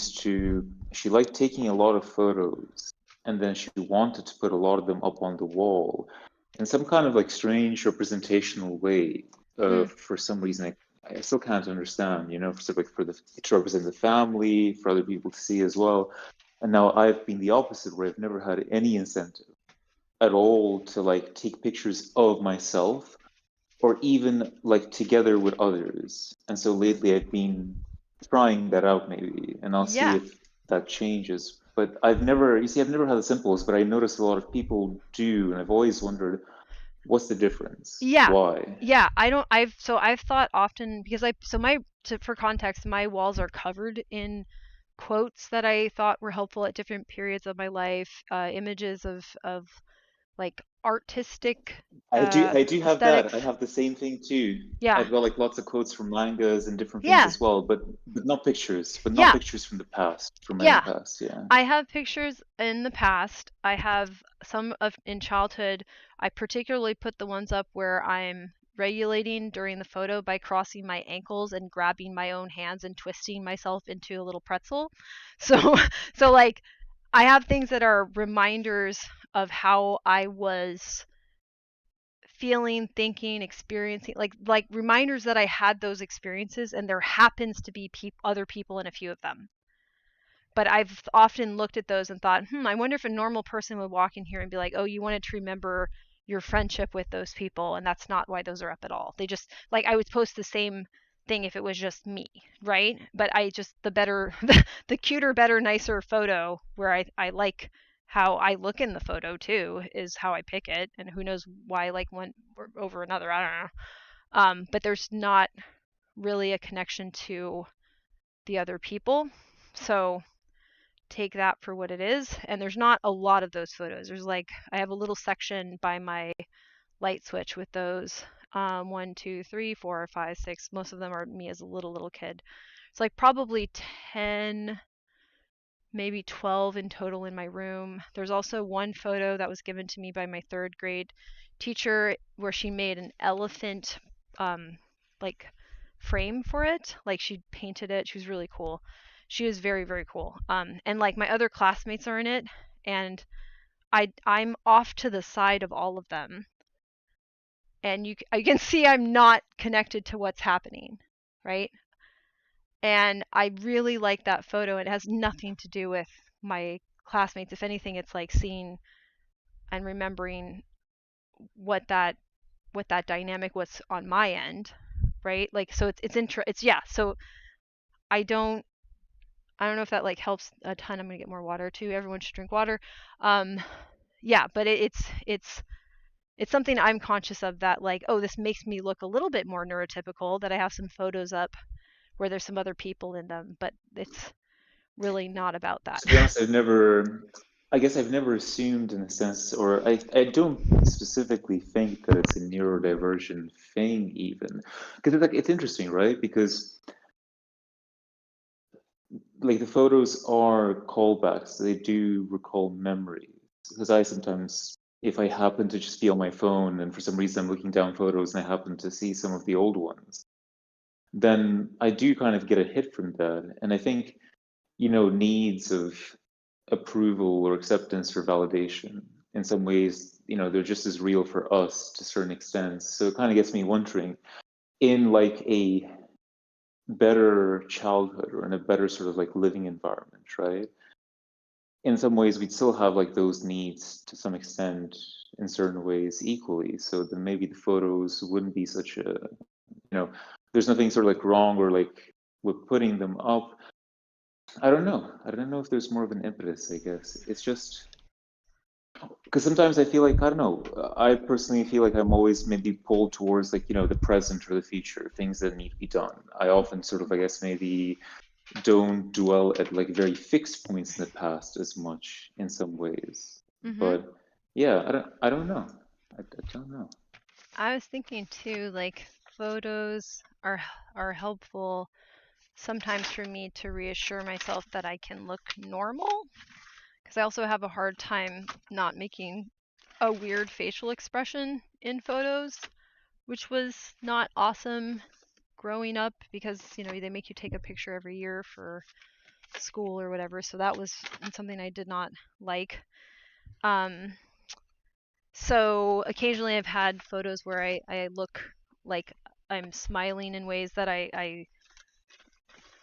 B: liked taking a lot of photos, and then she wanted to put a lot of them up on the wall in some kind of like strange representational way.
A: Hmm.
B: For some reason, I still can't understand, for the to represent the family, for other people to see as well. And now I've been the opposite, where I've never had any incentive at all to like take pictures of myself or even like together with others. And so lately I've been trying that out maybe, and I'll see
A: Yeah.
B: if that changes. But I've never had the impulse, but I notice a lot of people do, and I've always wondered what's the difference?
A: Yeah.
B: Why?
A: Yeah, I've thought often because for context, my walls are covered in quotes that I thought were helpful at different periods of my life, images of like artistic
B: I do have that. I
A: aesthetics.
B: have the same thing too.
A: Yeah.
B: I've got like lots of quotes from mangas and different things
A: Yeah.
B: as well, but not pictures, but not
A: Yeah.
B: pictures from the past, from my own
A: Yeah.
B: past. Yeah.
A: I have pictures in the past. I have some of in childhood. I particularly put the ones up where I'm regulating during the photo by crossing my ankles and grabbing my own hands and twisting myself into a little pretzel. So so like I have things that are reminders of how I was feeling, thinking, experiencing, like reminders that I had those experiences, and there happens to be other people in a few of them. But I've often looked at those and thought, I wonder if a normal person would walk in here and be like, oh, you wanted to remember your friendship with those people, and that's not why those are up at all. They just, like, I would post the same thing if it was just me, right? But I just, the better, the cuter, better, nicer photo where I like how I look in the photo too is how I pick it. And who knows why I like one over another. I don't know. But there's not really a connection to the other people. So take that for what it is. And there's not a lot of those photos. There's like, I have a little section by my light switch with those. 1, 2, 3, 4, 5, 6. Most of them are me as a little kid. It's like probably 10, maybe 12 in total in my room. There's also one photo that was given to me by my third grade teacher where she made an elephant like frame for it. Like she painted it. She was really cool. She was very, very cool. And like my other classmates are in it, and I'm off to the side of all of them, and you can see I'm not connected to what's happening, right? And I really like that photo. It has nothing to do with my classmates. If anything, it's like seeing and remembering what that what that dynamic was on my end, right? Like so it's yeah. So I don't I don't know if that like helps a ton. I'm gonna get more water too. Everyone should drink water. Um, yeah, but it's something I'm conscious of that like, oh, this makes me look a little bit more neurotypical that I have some photos up where there's some other people in them, but it's really not about that.
B: To be honest, I guess I've never assumed in a sense, or I don't specifically think that it's a neurodivergent thing even. Because it's interesting, right? Because like the photos are callbacks. They do recall memories. Because I sometimes, if I happen to just be on my phone and for some reason I'm looking down photos and I happen to see some of the old ones, then I do kind of get a hit from that. And I think, needs of approval or acceptance or validation in some ways, they're just as real for us to certain extents. So it kind of gets me wondering, in like a better childhood or in a better sort of like living environment, right? In some ways, we'd still have like those needs to some extent in certain ways equally. So then maybe the photos wouldn't be such a, there's nothing sort of like wrong or like with putting them up. I don't know. I don't know if there's more of an impetus, I guess. It's just because sometimes I feel like, I don't know, I personally feel like I'm always maybe pulled towards like, the present or the future, things that need to be done. I often sort of, I guess, maybe don't dwell at like very fixed points in the past as much in some ways.
A: Mhm.
B: But yeah, I don't know. I don't know.
A: I was thinking too, like photos are helpful sometimes for me to reassure myself that I can look normal because I also have a hard time not making a weird facial expression in photos, which was not awesome growing up because, they make you take a picture every year for school or whatever. So that was something I did not like. Um, so occasionally I've had photos where I look like I'm smiling in ways that I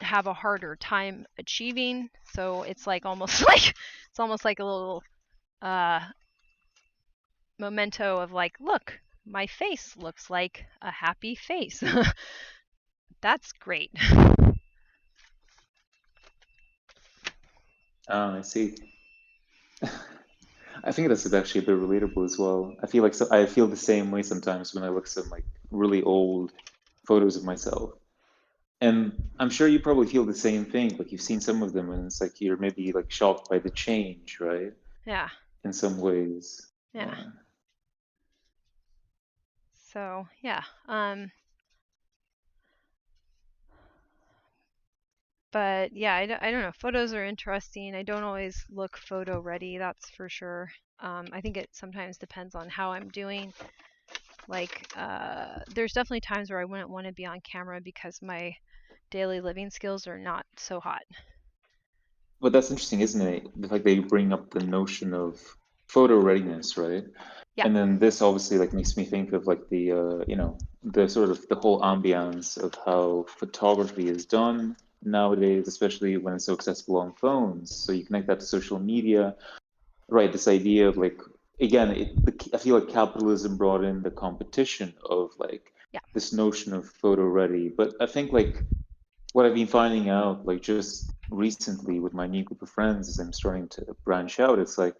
A: have a harder time achieving. So it's like almost like it's almost like a little uh, memento of like, look, my face looks like a happy face. That's great.
B: I see. I think that's actually a bit relatable as well. I feel like I feel the same way sometimes when I look at some like really old photos of myself. And I'm sure you probably feel the same thing. Like you've seen some of them and it's like you're maybe like shocked by the change, right?
A: Yeah.
B: In some ways.
A: Yeah.
B: Yeah.
A: So yeah. But yeah, I don't know. Photos are interesting. I don't always look photo ready, that's for sure. I think it sometimes depends on how I'm doing. Like, there's definitely times where I wouldn't want to be on camera because my daily living skills are not so hot.
B: But that's interesting, isn't it? The fact that you bring up the notion of photo readiness, right?
A: Yeah.
B: And then this obviously like makes me think of like the the sort of the whole ambiance of how photography is done nowadays, especially when it's so accessible on phones. So you connect that to social media, right? This idea of like again, I feel like capitalism brought in the competition of like
A: Yeah.
B: this notion of photo ready. But I think like what I've been finding out, like just recently with my new group of friends, as I'm starting to branch out, it's like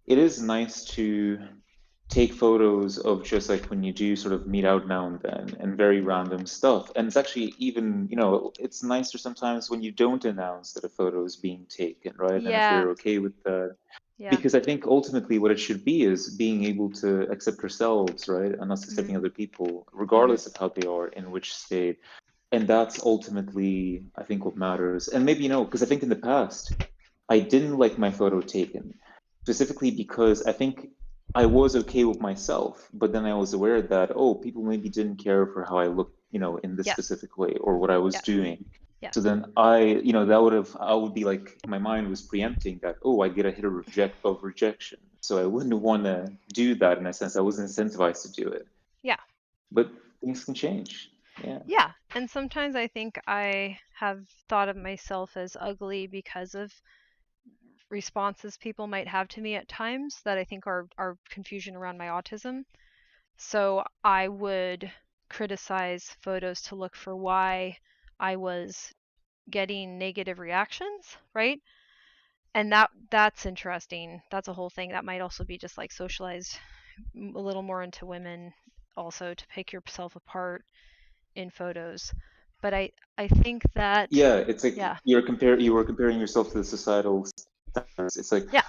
B: it is nice to take photos of just like when you do sort of meet out now and then and very random stuff. And it's actually even, it's nicer sometimes when you don't announce that a photo is being taken, right? And if
A: Yeah.
B: you're okay with that,
A: Yeah.
B: because I think ultimately what it should be is being able to accept ourselves, right? And us
A: Mhm.
B: accepting other people,
A: Mhm.
B: regardless of how they are, in which state. And that's ultimately, I think, what matters. And maybe, because I think in the past, I didn't like my photo taken, specifically because I think I was okay with myself, but then I was aware that, oh, people maybe didn't care for how I looked, in this
A: Yes.
B: specific way or what I was
A: Yes.
B: doing. So
A: Yes.
B: then I would be like, my mind was preempting that, oh, I get a hit of rejection. So I wouldn't want to do that in a sense. I wasn't incentivized to do it.
A: Yeah.
B: But things can change. Yeah.
A: Yeah. And sometimes I think I have thought of myself as ugly because of responses people might have to me at times that I think are confusion around my autism. So I would criticize photos to look for why I was getting negative reactions, right? And that's interesting. That's a whole thing that might also be just like socialized a little more into women also to pick yourself apart in photos. But I think that
B: Yeah, it's like
A: yeah.
B: you were comparing yourself to the societal standards. It's like
A: Yeah,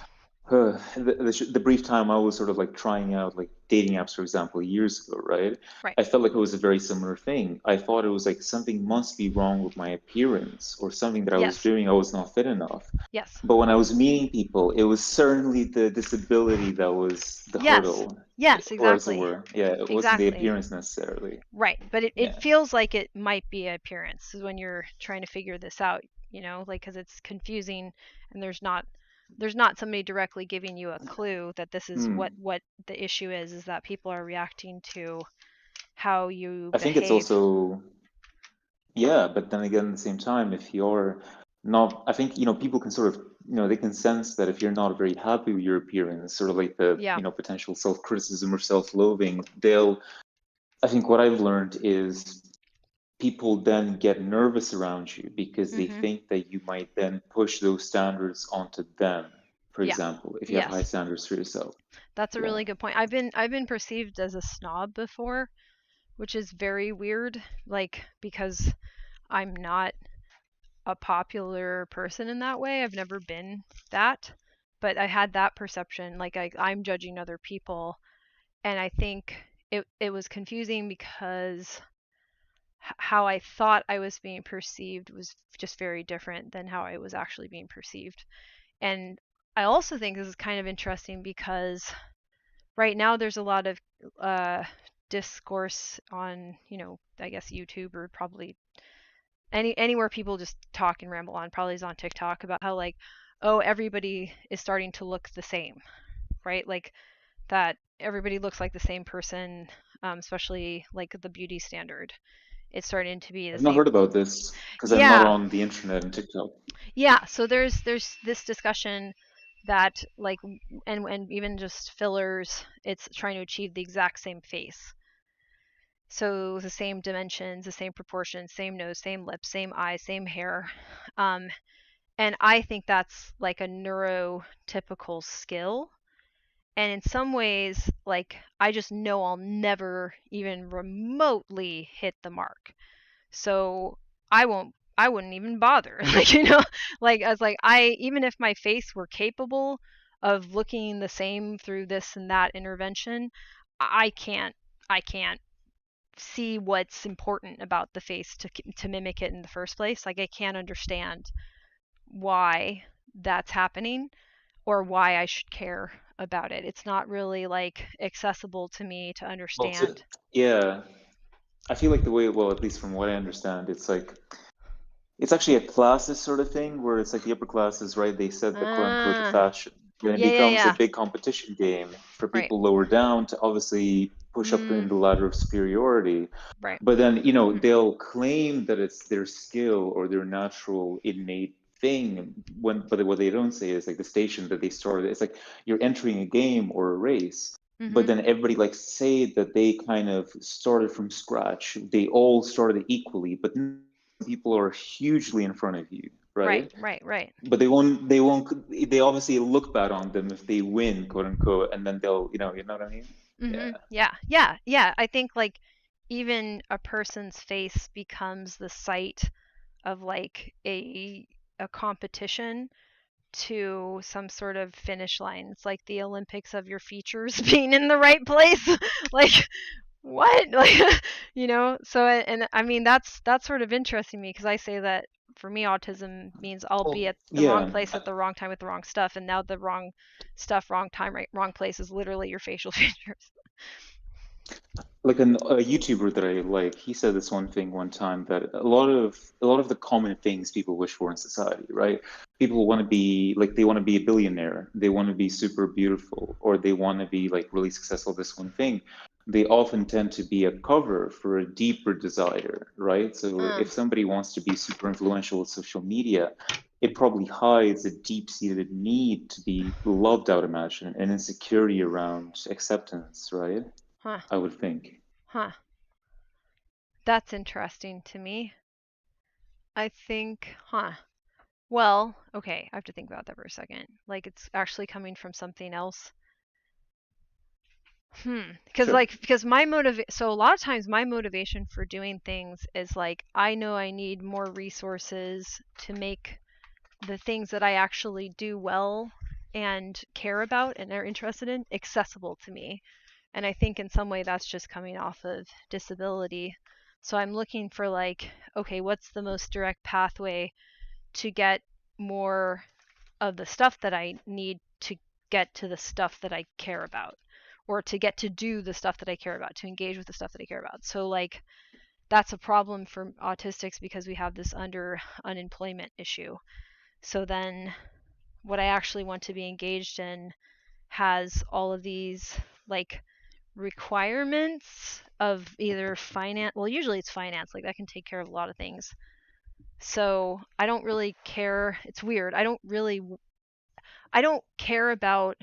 B: the brief time I was sort of like trying out like dating apps, for example, years ago, right?
A: right.
B: I felt like it was a very similar thing. I thought it was like something must be wrong with my appearance or something that I was
A: Yes.
B: doing I was not fit enough.
A: Yes.
B: But when I was meeting people, it was certainly the disability that was the
A: Yes.
B: hurdle,
A: Yes,
B: or as it
A: exactly.
B: were. Yeah, it wasn't the
A: Exactly.
B: appearance necessarily.
A: Right. But it
B: Yeah.
A: feels like it might be appearance when you're trying to figure this out, like because it's confusing and there's not somebody directly giving you a clue that this is
B: Hmm.
A: what the issue is that people are reacting to how you
B: I think it's
A: behave.
B: also Yeah, but then again, at the same time, if you're not, I think, people can sort of, they can sense that if you're not very happy with your appearance, sort of like the,
A: Yeah.
B: potential self-criticism or self-loathing, I think what I've learned is people then get nervous around you because they
A: Mhm.
B: think that you might then push those standards onto them, for
A: Yeah.
B: example, if you have high
A: Yes.
B: standards for yourself.
A: That's a
B: Yeah.
A: really good point. I've been perceived as a snob before, which is very weird, like because I'm not a popular person in that way. I've never been that, but I had that perception like I'm judging other people, and I think it was confusing because how I thought I was being perceived was just very different than how I was actually being perceived. And I also think this is kind of interesting because right now there's a lot of uh, discourse on, I guess YouTube or probably anywhere people just talk and ramble on, probably is on TikTok about how like, oh, everybody is starting to look the same, right? Like that everybody looks like the same person, especially like the beauty standard. It's starting to be the
B: I've not
A: same.
B: heard about this because I'm not
A: Yeah,
B: on the internet and TikTok.
A: yeah. So there's this discussion that like and even just fillers, it's trying to achieve the exact same face. So the same dimensions, the same proportions, same nose, same lips, same eyes, same hair. Um, and I think that's like a neurotypical skill. And in some ways, like I just know I'll never even remotely hit the mark. So I wouldn't even bother. Like, like I was like, even if my face were capable of looking the same through this and that intervention, I can't I can't see what's important about the face to mimic it in the first place. Like I can't understand why that's happening or why I should care about it. It's not really like accessible to me to
B: Well,
A: understand.
B: yeah, I feel like the way, well, at least from what I understand, it's like it's actually a classes sort of thing where it's like the upper classes, right? They set the quote unquote the
A: Ah,
B: fashion. Then it
A: yeah, yeah,
B: becomes a
A: yeah.
B: big competition game for
A: Right.
B: people lower down to obviously push up in
A: Mm,
B: the ladder of superiority.
A: right.
B: But then,
A: Mhm.
B: they'll claim that it's their skill or their natural innate thing but what they don't say is like the station that they started. It's like you're entering a game or a race, but
A: Mhm.
B: then everybody like say that they kind of started from scratch. They all started equally, but people are hugely in front of you,
A: Right,
B: right?
A: right, right.
B: But they obviously look bad on them if they win, quote unquote, and then they'll, you know what I mean? Yeah.
A: Yeah, yeah, yeah. I think like even a person's face becomes the site of like a competition to some sort of finish line. It's like the Olympics of your features being in the right place. Like what? Like so and I mean that's sort of interesting to me because I say that for me autism means I'll be
B: Well,
A: at the wrong
B: yeah.
A: place at the wrong time with the wrong stuff, and now the wrong stuff, wrong time, right, wrong place is literally your facial features.
B: Like a YouTuber that I like, he said this one thing one time that a lot of the common things people wish for in society, right? People want to be like they want to be a billionaire, they want to be super beautiful, or they want to be like really successful at this one thing. They often tend to be a cover for a deeper desire, right? So
A: Uh,
B: if somebody wants to be super influential with social media, it probably hides a deep-seated need to be loved, I would imagine, and insecurity around acceptance, right?
A: huh,
B: I would think.
A: huh. That's interesting to me. I think, huh. Well, okay, I have to think about that for a second. Like it's actually coming from something else. Because
B: Sure.
A: because my motive so a lot of times my motivation for doing things is like I know I need more resources to make the things that I actually do well and care about and are interested in accessible to me. And I think in some way that's just coming off of disability. So I'm looking for like, okay, what's the most direct pathway to get more of the stuff that I need to get to the stuff that I care about, or to get to do the stuff that I care about, to engage with the stuff that I care about. So like that's a problem for autistics because we have this unemployment issue. So then what I actually want to be engaged in has all of these like requirements of either finance, well usually it's finance, like that can take care of a lot of things. So I don't really care. It's weird. I don't care about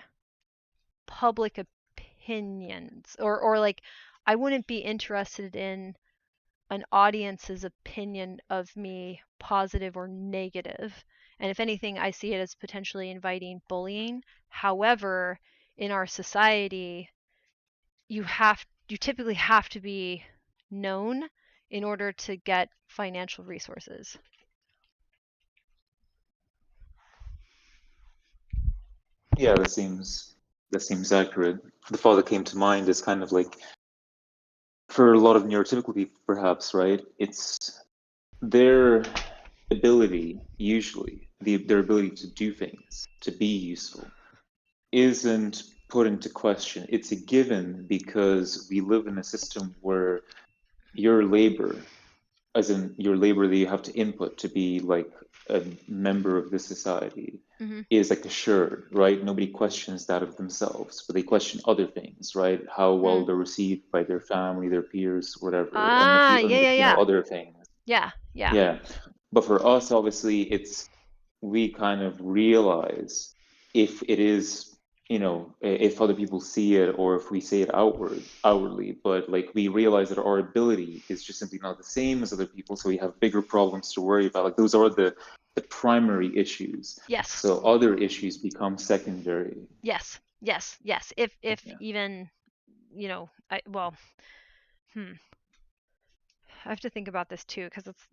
A: public opinions, or like I wouldn't be interested in an audience's opinion of me, positive or negative. And if anything, I see it as potentially inviting bullying. However, in our society, you typically have to be known in order to get financial resources.
B: Yeah, that seems accurate. The thought that came to mind is kind of like for a lot of neurotypical people, perhaps, right? It's their ability, usually, their ability to do things, to be useful, isn't put into question. It's a given because we live in a system where your labor, as in your labor that you have to input to be like a member of this society,
A: Mm-hmm.
B: is like assured, right? Nobody questions that of themselves, but they question other things, right? How well
A: Mm.
B: they're received by their family, their peers, whatever, and a
A: Ah,
B: few,
A: yeah, yeah, yeah.
B: other things.
A: Yeah, yeah.
B: Yeah. But for us, obviously, we kind of realize if it is, if other people see it or if we say it outwardly, but like we realize that our ability is just simply not the same as other people, so we have bigger problems to worry about. Like those are the primary issues.
A: Yes.
B: So other issues become secondary.
A: Yes. Yes. Yes. If
B: Yeah.
A: even, I well, hmm. I have to think about this too because it's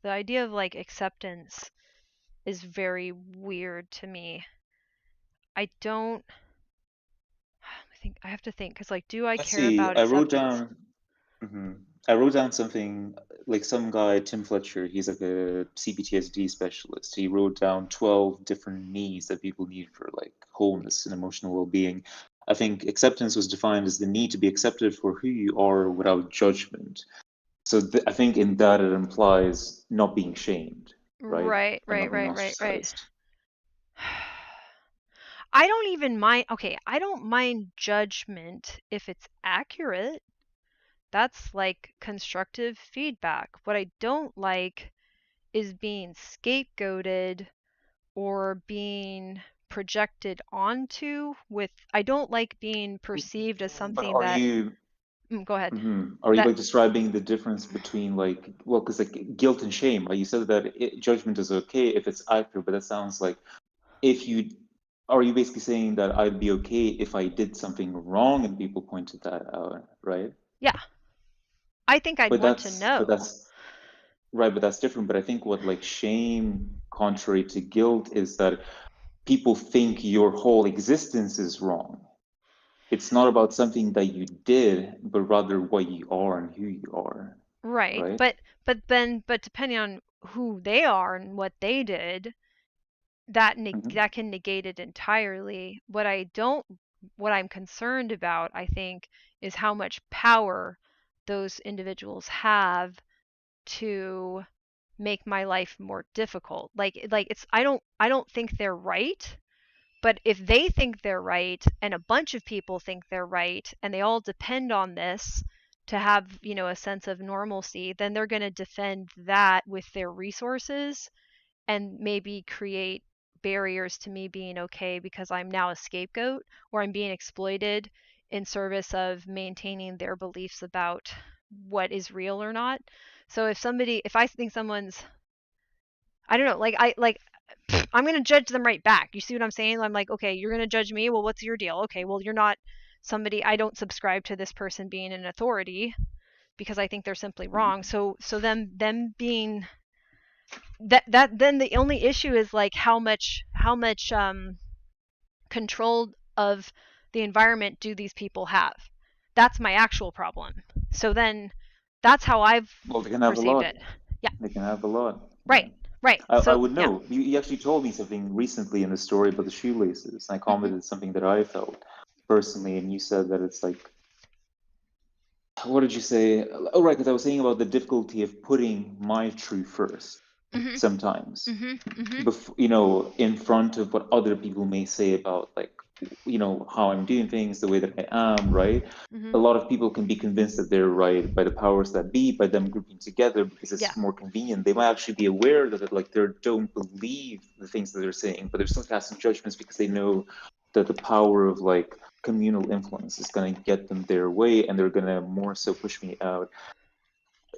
A: the idea of like acceptance is very weird to me. I don't. I have to think because like, do I
B: Let's
A: care
B: see.
A: about acceptance?
B: I wrote down something like some guy, Tim Fletcher. He's like a CPTSD specialist. He wrote down 12 different needs that people need for like wholeness and emotional well-being. I think acceptance was defined as the need to be accepted for who you are without judgment. So I think in that it implies not being shamed, right?
A: Right,
B: And
A: right,
B: not being
A: right, right, right.
B: ostracized.
A: I don't even mind. Okay, I don't mind judgment if it's accurate. That's like constructive feedback. What I don't like is being scapegoated or being projected onto with. I don't like being perceived as
B: But
A: something
B: are
A: that.
B: you
A: Go ahead.
B: Are you
A: That.
B: like describing the difference between like, well, because like guilt and shame, right? You said that judgment is okay if it's accurate, but that sounds like if you are you basically saying that I'd be okay if I did something wrong and people pointed that out, right?
A: Yeah, I think I'd
B: But
A: want to
B: that's but
A: know.
B: that's right, but that's different. But I think what like shame, contrary to guilt, is that people think your whole existence is wrong. It's not about something that you did, but rather what you are and who you are,
A: Right,
B: right?
A: but depending on who they are and what they did, that can negate it entirely. What I'm concerned about, I think, is how much power those individuals have to make my life more difficult. Like it's I don't think they're right, but if they think they're right and a bunch of people think they're right and they all depend on this to have, a sense of normalcy, then they're going to defend that with their resources and maybe create barriers to me being okay because I'm now a scapegoat or I'm being exploited in service of maintaining their beliefs about what is real or not. So if I think someone's, I don't know, I'm going to judge them right back. You see what I'm saying? I'm like, okay, you're going to judge me. Well, what's your deal? Okay, well, you're not somebody, I don't subscribe to this person being an authority because I think they're simply wrong. So them being that then the only issue is like how much control of the environment do these people have? That's my actual problem. So then that's how I've
B: Well, they can have a
A: perceived
B: lot.
A: it. Yeah.
B: They can have a lot. Yeah.
A: Right. Right.
B: I
A: So
B: would
A: yeah.
B: know. You actually told me something recently in the story about the shoelaces. I
A: Mhm.
B: commented something that I felt personally, and you said that it's like, what did you say? Oh, right, because I was saying about the difficulty of putting my truth first
A: Mhm.
B: sometimes,
A: Mhm. Mhm.
B: in front of what other people may say about like, how I'm doing things, the way that I am, right? A
A: Mhm.
B: lot of people can be convinced that they're right by the powers that be, by them grouping together because
A: Yeah.
B: it's more convenient. They might actually be aware that like they don't believe the things that they're saying, but they're still casting judgments because they know that the power of like communal influence is going to get them their way, and they're going to more so push me out.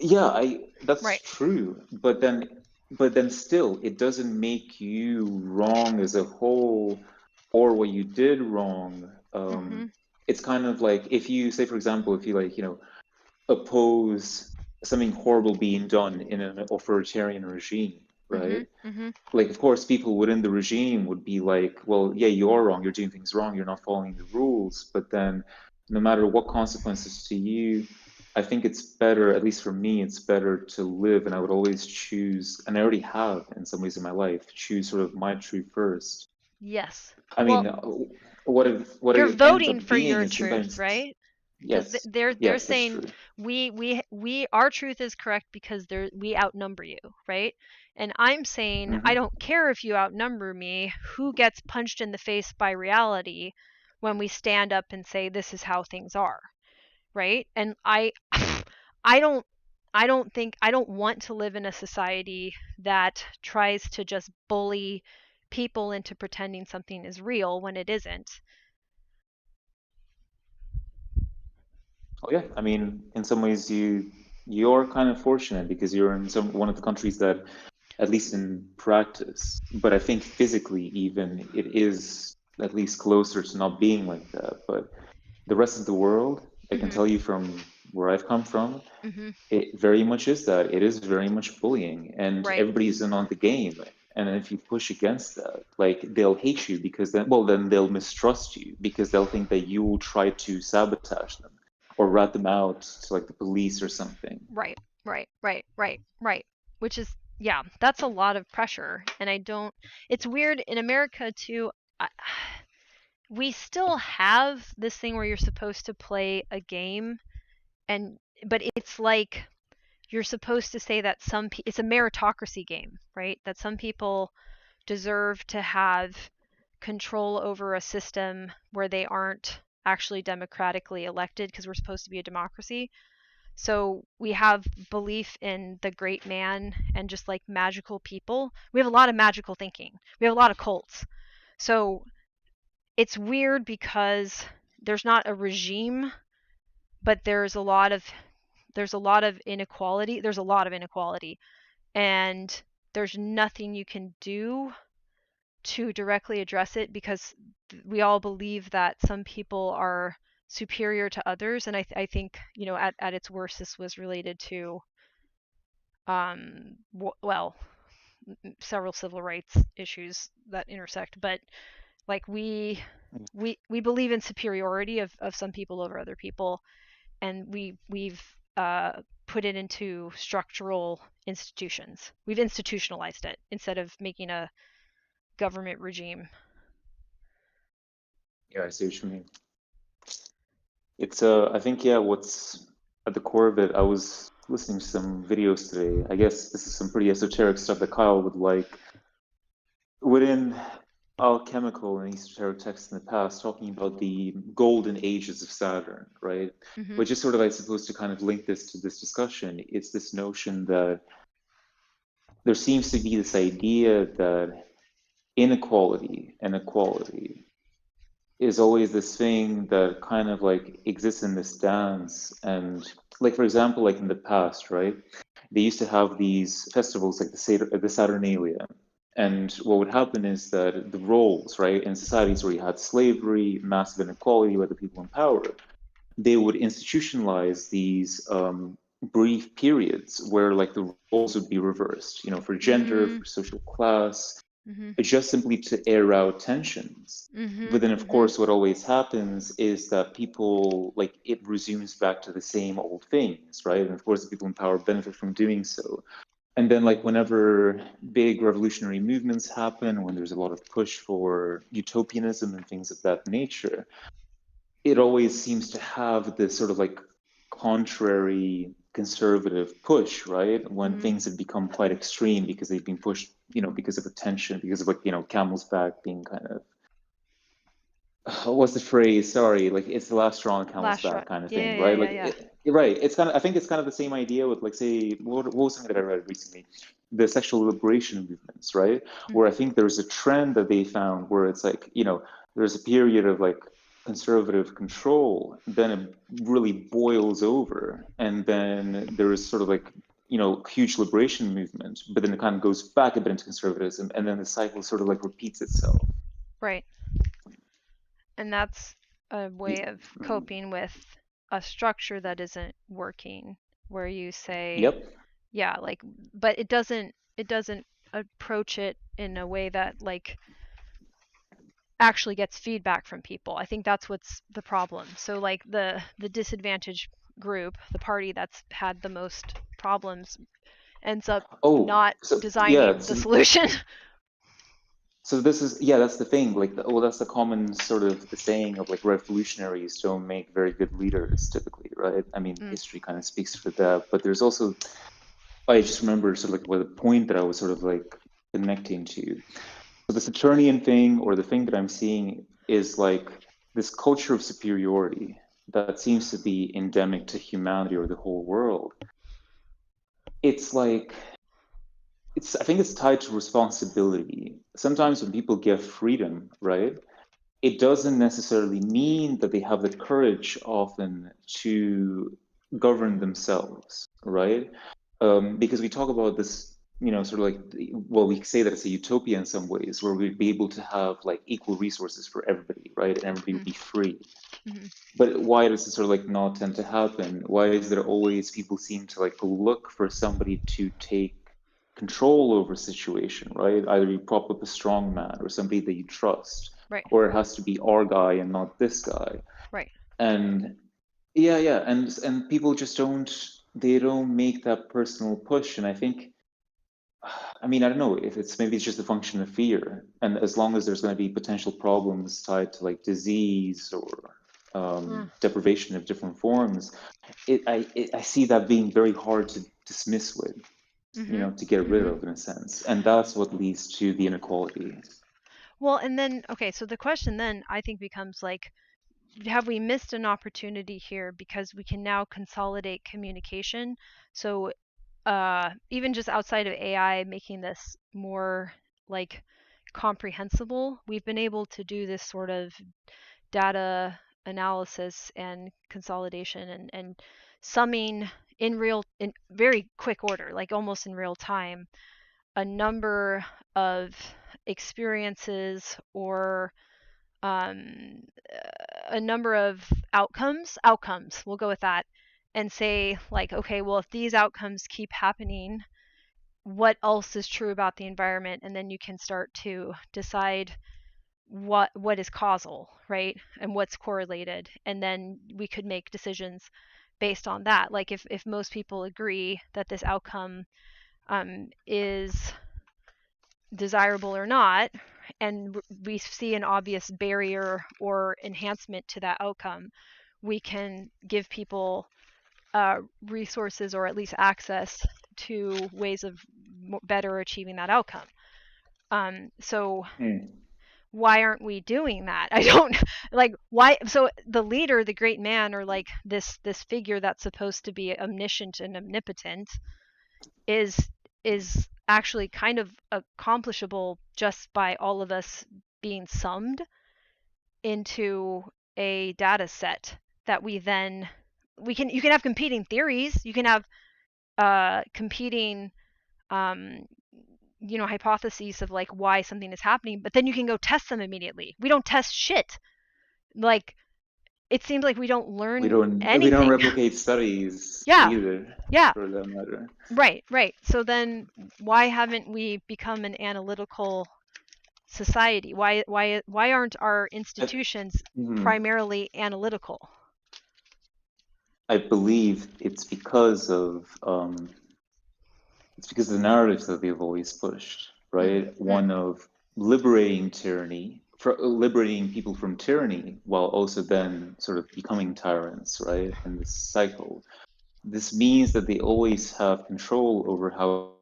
B: Yeah, I that's
A: Right.
B: true, but then still it doesn't make you wrong as a whole or what you did wrong.
A: Mhm.
B: It's kind of like if you say, for example, if you like, oppose something horrible being done in an authoritarian regime, right?
A: Mhm. Mhm.
B: Like, of course, people within the regime would be like, well, yeah, you are wrong, you're doing things wrong, you're not following the rules. But then, no matter what consequences to you, I think it's better, at least for me, it's better to live. And I would always choose, and I already have in some ways in my life, choose sort of my truth first.
A: Yes.
B: I mean,
A: Well,
B: what
A: you're
B: it ends
A: voting
B: up
A: for
B: being
A: your
B: is
A: truth,
B: sometimes,
A: right? Because
B: yes,
A: they're
B: yes, that's
A: saying
B: true.
A: we our truth is correct because we outnumber you, right? And I'm saying I
B: Hmm.
A: don't care if you outnumber me. Who gets punched in the face by reality when we stand up and say this is how things are, right? And I don't I don't want to live in a society that tries to just bully people into pretending something is real when it isn't.
B: Oh yeah, I mean, in some ways, you're kind of fortunate because you're in some one of the countries that, at least in practice, but I think physically even it is at least closer to not being like that. But the rest of the world, I can
A: Mhm.
B: tell you from where I've come from,
A: Mhm.
B: it very much is that. It is very much bullying, and
A: Right.
B: everybody's in on the game. And if you push against that, like they'll hate you because then they'll mistrust you because they'll think that you will try to sabotage them or rat them out to like the police or something.
A: Right, right. Which is, yeah, that's a lot of pressure. And I don't, it's weird in America too. We still have this thing where you're supposed to play a game, and but it's like you're supposed to say that it's a meritocracy game, right? That some people deserve to have control over a system where they aren't actually democratically elected, because we're supposed to be a democracy. So we have belief in the great man and just like magical people. We have a lot of magical thinking. We have a lot of cults. So it's weird because there's not a regime, but there's a lot of inequality. There's a lot of inequality, and there's nothing you can do to directly address it, because we all believe that some people are superior to others. And I think, at its worst, this was related to well, several civil rights issues that intersect. But like we believe in superiority of some people over other people, and we've put it into structural institutions. We've institutionalized it instead of making a government regime.
B: Yeah, I see what you mean. It's I think yeah, what's at the core of it, I was listening to some videos today. I guess this is some pretty esoteric stuff that Kyle would like. Within alchemical and esoteric texts in the past, talking about the golden ages of Saturn, right?
A: Hmm.
B: Which is sort of, I suppose, to kind of link this to this discussion. It's this notion that there seems to be this idea that inequality and equality is always this thing that kind of like exists in this dance. And like, for example, like in the past, right? They used to have these festivals like the Saturnalia. And what would happen is that the roles, right, in societies where you had slavery, massive inequality by the people in power, they would institutionalize these brief periods where like the roles would be reversed, for gender,
A: Mhm.
B: for social class,
A: Mhm.
B: just simply to air out tensions. But
A: Mhm.
B: then, of
A: Mhm.
B: course, what always happens is that people, like, it resumes back to the same old things, right? And of course, the people in power benefit from doing so. And then, like, whenever big revolutionary movements happen, when there's a lot of push for utopianism and things of that nature, it always seems to have this sort of like contrary conservative push, right? When
A: Mhm.
B: things have become quite extreme because they've been pushed, because of attention, because of like, camel's back being kind of, what's the phrase? Sorry, like it's the last straw on camel's
A: Last
B: back
A: shot.
B: kind of
A: Yeah,
B: thing,
A: yeah,
B: right?
A: yeah,
B: Like,
A: yeah.
B: you're right. It's kind of, I think it's kind of the same idea with like, say, what was something that I read recently? The sexual liberation movements, right?
A: Mm.
B: Where I think there's a trend that they found where it's like, there's a period of like conservative control, then it really boils over, and then there is sort of like, huge liberation movement, but then it kind of goes back a bit into conservatism, and then the cycle sort of like repeats itself.
A: Right. And that's a way of coping with a structure that isn't working, where you say,
B: Yep.
A: yeah, like, but it doesn't approach it in a way that like actually gets feedback from people. I think that's what's the problem. So like the disadvantaged group, the party that's had the most problems, ends up
B: Oh,
A: not
B: so yeah,
A: designing the solution.
B: so this is, yeah, that's the thing. Like, well, that's the common sort of the saying of like revolutionaries don't make very good leaders typically, right? I mean,
A: Mm.
B: history kind of speaks for that, but there's also, I just remember sort of like what the point that I was sort of like connecting to. So the Saturnian thing, or the thing that I'm seeing, is like this culture of superiority that seems to be endemic to humanity or the whole world. It's like, I think it's tied to responsibility. Sometimes when people get freedom, right, it doesn't necessarily mean that they have the courage often to govern themselves, right? Because we talk about this, sort of like, well, we say that it's a utopia in some ways, where we'd be able to have like equal resources for everybody, right? And everybody would
A: Mm.
B: be free.
A: Mhm.
B: But why does it sort of like not tend to happen? Why is there always people seem to like look for somebody to take control over a situation, right? Either you prop up a strong man or somebody that you trust,
A: Right.
B: or it has to be our guy and not this guy.
A: Right.
B: And yeah, and people just don't make that personal push. And I think, I mean, I don't know if maybe it's just a function of fear. And as long as there's going to be potential problems tied to like disease or deprivation of different forms, I see that being very hard to dismiss with, to get rid of in a sense. And that's what leads to the inequality.
A: Well, and then, okay, so the question then I think becomes like, have we missed an opportunity here because we can now consolidate communication? So even just outside of AI making this more like comprehensible, we've been able to do this sort of data analysis and consolidation and summing in very quick order, like almost in real time, a number of experiences or um, a number of outcomes, we'll go with that, and say like, okay, well, if these outcomes keep happening, what else is true about the environment? And then you can start to decide what is causal, right? And what's correlated. And then we could make decisions based on that. Like if most people agree that this outcome is desirable or not, and we see an obvious barrier or enhancement to that outcome, we can give people resources or at least access to ways of better achieving that outcome. So why aren't we doing that? I don't like why. So the leader, the great man, or like this figure that's supposed to be omniscient and omnipotent, is actually kind of accomplishable just by all of us being summed into a data set that we then you can have competing theories, you can have competing hypotheses of like why something is happening, but then you can go test them immediately. We don't test shit. Like it seems like we don't learn
B: We don't
A: anything.
B: replicate studies
A: Yeah.
B: either,
A: Yeah.
B: for that matter.
A: Right. So then why haven't we become an analytical society? Why aren't our institutions primarily analytical?
B: I believe it's because of the narratives that they've always pushed, right? One of liberating tyranny, liberating people from tyranny, while also then sort of becoming tyrants, right? And this cycle. This means that they always have control over how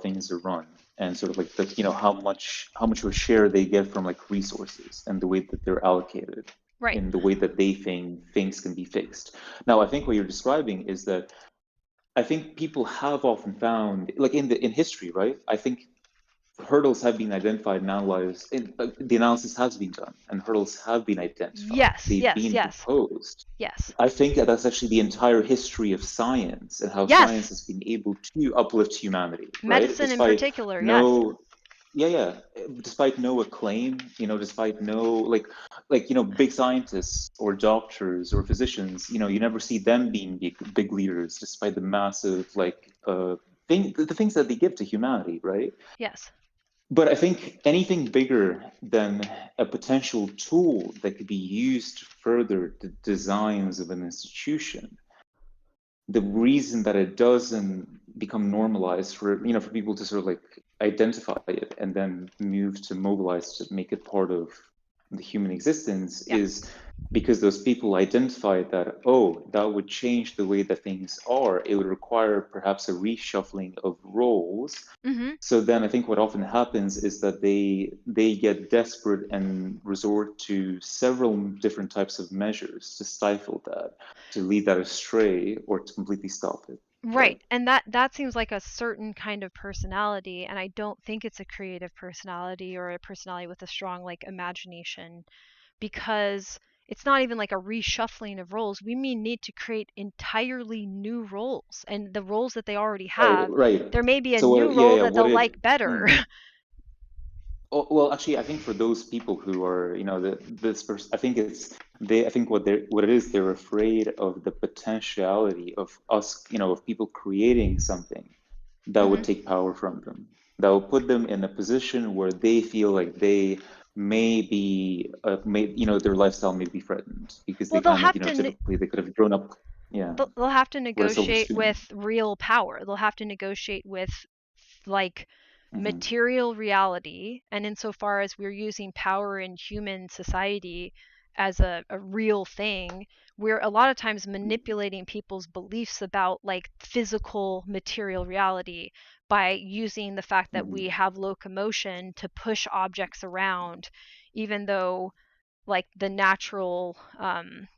B: things are run, and sort of like how much of a share they get from like resources and the way that they're allocated,
A: Right.
B: in the way that they think things can be fixed. Now, I think what you're describing is that I think people have often found, like in history, right? I think hurdles have been identified and analyzed. The analysis has been done, and hurdles have been identified. They've been proposed.
A: Yes.
B: I think that that's actually the entire history of science and how
A: Yes.
B: science has been able to uplift humanity,
A: Medicine
B: right?
A: in particular, yes.
B: Despite no acclaim, despite no big scientists or doctors or physicians, you never see them being big leaders, despite the massive the things that they give to humanity, right?
A: Yes.
B: But I think anything bigger than a potential tool that could be used to further the designs of an institution, the reason that it doesn't become normalized for people to sort of like identify it and then move to mobilize to make it part of the human existence is because those people identified that, that would change the way that things are. It would require perhaps a reshuffling of roles. So then I think what often happens is that they get desperate and resort to several different types of measures to stifle that, to lead that astray, or to completely stop it.
A: Right. And that seems like a certain kind of personality, and I don't think it's a creative personality or a personality with a strong like imagination, because it's not even like a reshuffling of roles. We need to create entirely new roles, and the roles that they already have,
B: right.
A: there may be a
B: So
A: new role that they'll like better.
B: Well, actually, I think for those people who are, this person, I think I think what it is, they're afraid of the potentiality of us, of people creating something that would take power from them. that will put them in a position where they feel like they may be, their lifestyle may be threatened because they
A: Well, they'll
B: kind of,
A: have to
B: typically they could have grown up, yeah,
A: they'll have to
B: with a silver
A: negotiate
B: spoon.
A: with real power. They'll have to negotiate with like
B: Hmm.
A: material reality, and insofar as we're using power in human society as a real thing, we're a lot of times manipulating people's beliefs about like physical material reality by using the fact that we
B: Hmm.
A: have locomotion to push objects around, even though like the natural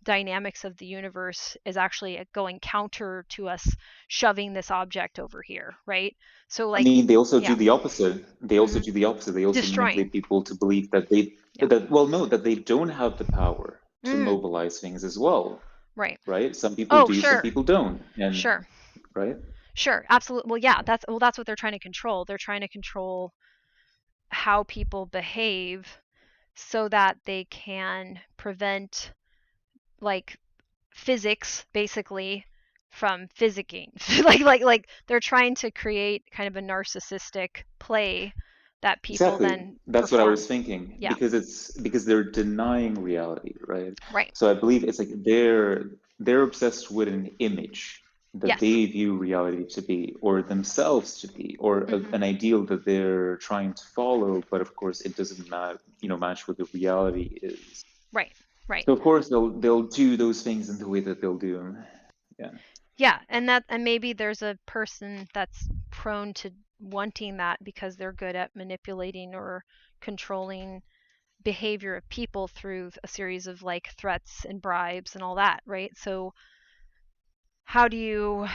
A: dynamics of the universe is actually going counter to us shoving this object over here, right? So
B: I
A: like,
B: mean, they also do
A: yeah,
B: the opposite. They also
A: hmm
B: do the opposite. They also
A: destroying,
B: manipulate people to believe that they,
A: yeah,
B: that, well, no, that they don't have the power to
A: mm,
B: mobilize things as well,
A: right.
B: right? Some people
A: Oh,
B: do, some
A: sure,
B: people don't, and
A: sure,
B: right.
A: sure, absolutely. Well, yeah, that's what they're trying to control. They're trying to control how people behave so that they can prevent like physics basically from physicking. Like they're trying to create kind of a narcissistic play that people
B: Exactly.
A: then
B: That's what I
A: perform.
B: was thinking
A: Yeah,
B: because they're denying reality, right?
A: right.
B: So I believe it's like they're obsessed with an image that
A: Yes.
B: they view reality to be, or themselves to be, or
A: Mhm.
B: an ideal that they're trying to follow, but of course it doesn't match what the reality is.
A: Right. Right.
B: So of course they'll do those things in the way that they'll do them. Yeah.
A: Yeah, and maybe there's a person that's prone to wanting that because they're good at manipulating or controlling behavior of people through a series of like threats and bribes and all that, right? So how do you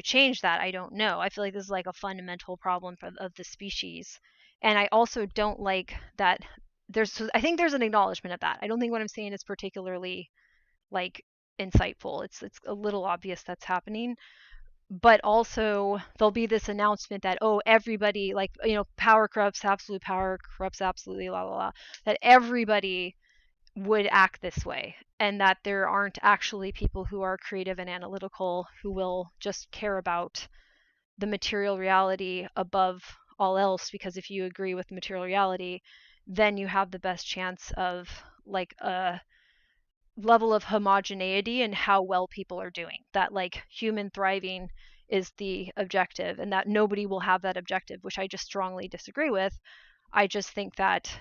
A: change that? I don't know. I feel like this is like a fundamental problem of the species, and I also don't like that I think there's an acknowledgement of that. I don't think what I'm saying is particularly like insightful. It's a little obvious that's happening, but also there'll be this announcement that, oh, everybody, like, power corrupts, absolute power corrupts absolutely, la la la, that everybody would act this way, and that there aren't actually people who are creative and analytical who will just care about the material reality above all else, because if you agree with the material reality, then you have the best chance of like a level of homogeneity in how well people are doing, that like human thriving is the objective, and that nobody will have that objective, which I just strongly disagree with. I just think that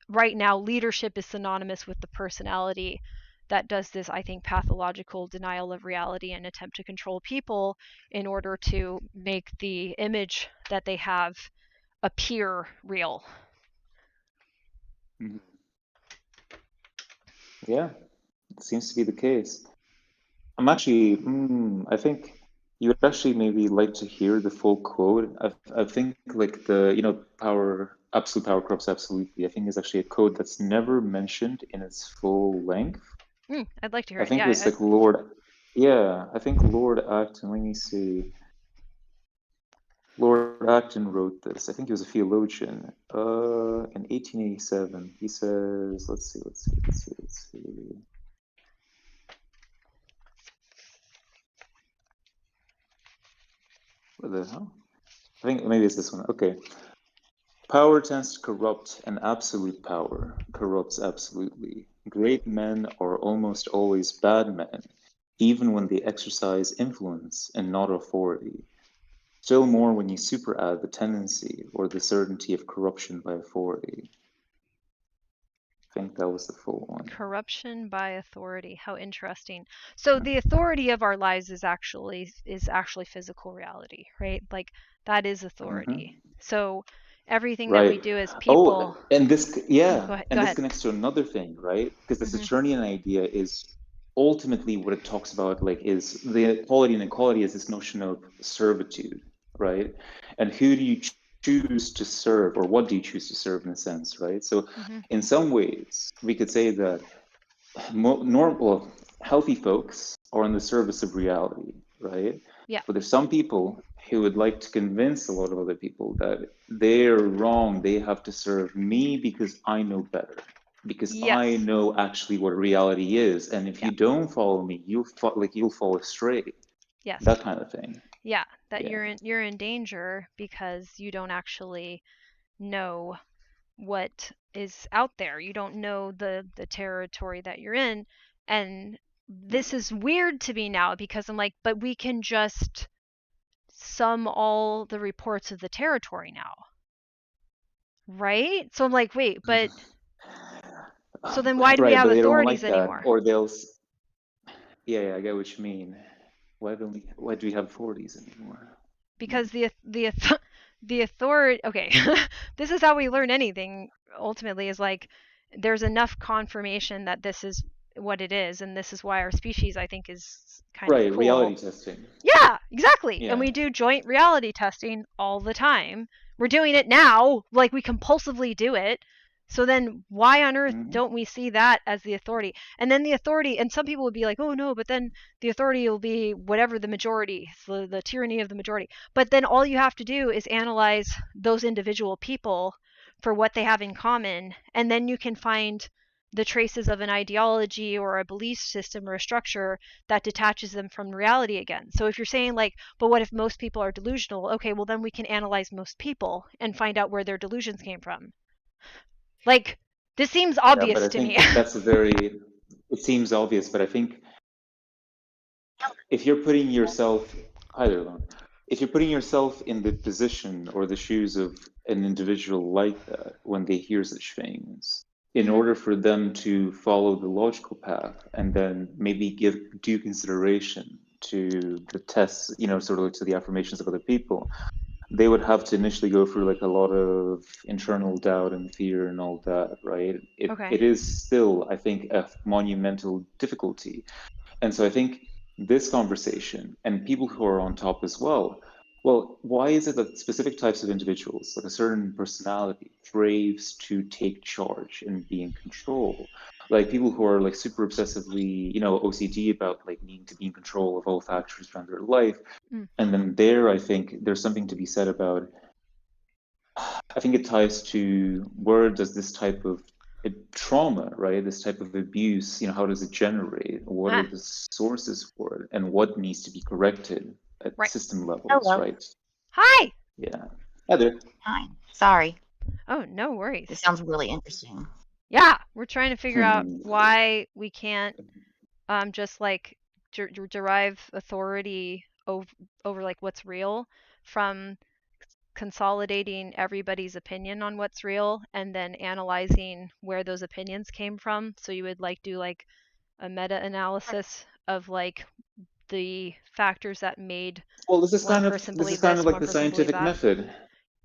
A: right now leadership is synonymous with the personality that does this, I think, pathological denial of reality and attempt to control people in order to make the image that they have appear real.
B: Mhm. Yeah, it seems to be the case. I'm actually, I think you would actually maybe like to hear the full quote. I think like absolute power corrupts absolutely. I think is actually a quote that's never mentioned in its full length.
A: I'd like to hear
B: I
A: it.
B: think it
A: Yeah,
B: was like I think Lord Acton, let me see. Lord Acton wrote this. I think he was a theologian. In 1887, he says, let's see. What the hell? I think maybe it's this one. Okay. Power tends to corrupt, and absolute power corrupts absolutely. Great men are almost always bad men, even when they exercise influence and not authority. Still more when you superadd the tendency or the certainty of corruption by authority. I think that was the full one.
A: corruption by authority. How interesting. So the authority of our lives is actually physical reality, right? Like that is authority.
B: Mm-hmm.
A: So everything that we
B: Right.
A: do as
B: Oh,
A: people.
B: and this, yeah,
A: Go ahead. Go
B: and this
A: ahead.
B: connects to another thing, right? Because the
A: Mhm.
B: Saturnian idea is ultimately what it talks about, like, is the equality and equality is this notion of servitude, right? And who do you choose to serve, or what do you choose to serve in a sense, right? So,
A: Mhm.
B: in some ways, we could say that normal, healthy folks are in the service of reality, right?
A: Yeah.
B: But there's some people who would like to convince a lot of other people that they're wrong. They have to serve me because I know better, because I
A: Yes.
B: know actually what reality is. And if
A: Yeah.
B: you don't follow me, you'll fall astray.
A: Yes.
B: That kind of thing.
A: Yeah, that
B: Yeah.
A: you're in danger because you don't actually know what is out there. You don't know the territory that you're in. And this is weird to me now because I'm like, but we can just sum all the reports of the territory now. Right? So I'm like, wait, but so then why do we
B: Right,
A: have
B: but they don't
A: authorities
B: like that,
A: anymore?
B: or yeah, yeah, I get what you mean. Why do we have 40s anymore?
A: Because the authority, okay, this is how we learn anything ultimately, is like there's enough confirmation that this is what it is, and this is why our species, I think, is kind of
B: Right, reality
A: cool.
B: testing.
A: Yeah, exactly. And
B: Yeah.
A: we do joint reality testing all the time. We're doing it now, like we compulsively do it. So then why on earth
B: Hmm.
A: don't we see that as the authority? And then the authority, and some people would be like, oh no, but then the authority will be whatever the majority, the tyranny of the majority. But then all you have to do is analyze those individual people for what they have in common, and then you can find the traces of an ideology or a belief system or a structure that detaches them from reality again. So if you're saying like, but what if most people are delusional? Okay, well then we can analyze most people and find out where their delusions came from. Like, this seems
B: Yeah, but
A: obvious
B: I
A: to me.
B: think it seems obvious, but I think if you're putting yourself, hi there, Lon. If you're putting yourself in the position or the shoes of an individual like that, when they hear such things, in
A: Mhm.
B: order for them to follow the logical path and then maybe give due consideration to the tests, sort of like to the affirmations of other people, they would have to initially go through like a lot of internal doubt and fear and all that, right? It
A: Okay.
B: it is still, I think, a monumental difficulty. And so I think this conversation and people who are on top as well, why is it that specific types of individuals, like a certain personality, craves to take charge and be in control? Like people who are like super obsessively, OCD about like needing to be in control of all factors around their life.
A: Mm.
B: And then there, I think there's something to be said about, I think it ties to where does this type of trauma, right? This type of abuse, how does it generate? What are
A: Ah,
B: the sources for it? And what needs to be corrected at
A: right.
B: system levels,
C: Hello.
B: right?
A: Hi.
B: Yeah. Heather.
C: Hi. Sorry.
A: Oh, no worries.
C: This sounds really interesting.
A: Yeah, we're trying to figure out
B: Hmm.
A: why we can't just like derive authority over like what's real from consolidating everybody's opinion on what's real and then analyzing where those opinions came from. So you would like do like a meta-analysis of like the factors that made
B: Well,
A: one person
B: this is
A: believe
B: kind of
A: this,
B: like
A: one
B: the
A: person believe
B: scientific
A: that.
B: method,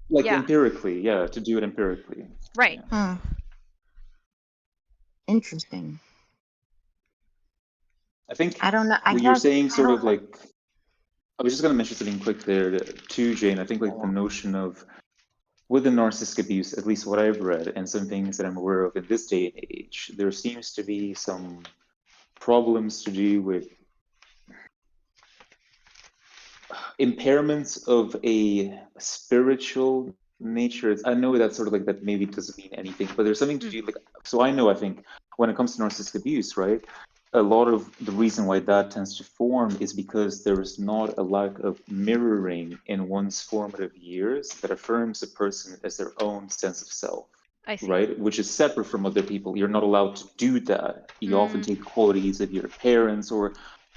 B: like
A: Yeah,
B: empirically, yeah, to do it empirically.
A: right.
B: Yeah.
C: Hmm. Interesting.
B: I think
C: I don't know. I
B: what you're
C: guess
B: saying
C: I
B: sort
C: don't
B: of like, I was just going to mention something quick there too, Jane. I think like the
C: know.
B: notion of with the narcissistic abuse, at least what I've read and some things that I'm aware of in this day and age, there seems to be some problems to do with impairments of a spiritual nature. I know that sort of like that maybe doesn't mean anything, but there's something to
A: Mm.
B: do like, so I know, I think when it comes to narcissistic abuse, right? A lot of the reason why that tends to form is because there is not a lack of mirroring in one's formative years that affirms a person as their own sense of self,
A: I see.
B: right? Which is separate from other people. You're not allowed to do that. You often
A: Mm,
B: take qualities of your parents or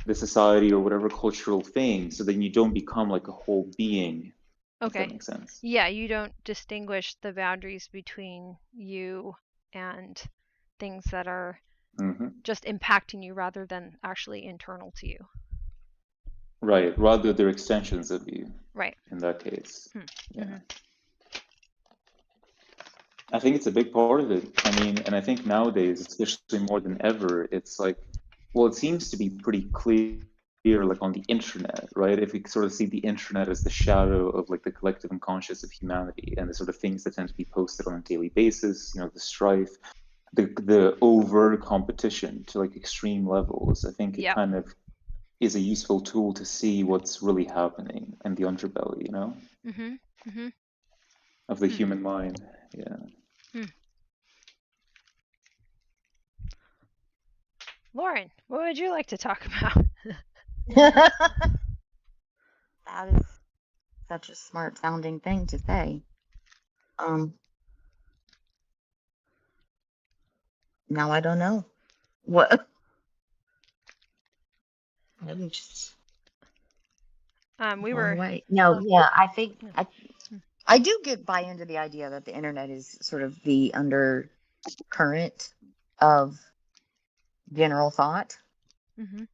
B: the society or whatever cultural thing, so then you don't become like a whole being, if that
A: okay.
B: makes sense.
A: Yeah, you don't distinguish the boundaries between you and things that are
B: Hmm.
A: just impacting you rather than actually internal to you.
B: Right. Rather, they're extensions of you
A: Right.
B: in that case.
A: Hmm.
B: Yeah.
A: Hmm.
B: I think it's a big part of it. I mean, and I think nowadays, especially more than ever, it's like, well, it seems to be pretty clear, like on the internet, right? If we sort of see the internet as the shadow of like the collective unconscious of humanity and the sort of things that tend to be posted on a daily basis, the strife, the overt competition to like extreme levels, I think it
A: Yep.
B: kind of is a useful tool to see what's really happening in the underbelly,
A: Mhm. Mhm.
B: of the
A: Hmm.
B: human mind. Yeah.
A: Hmm. Lauren, what would you like to talk about?
C: That is such a smart sounding thing to say. Now I don't know what. Let me just
A: We
C: blown
A: were.
C: away. No, yeah, I think
A: Yeah.
C: I do buy into the idea that the internet is sort of the undercurrent of general thought,
A: Mm-hmm.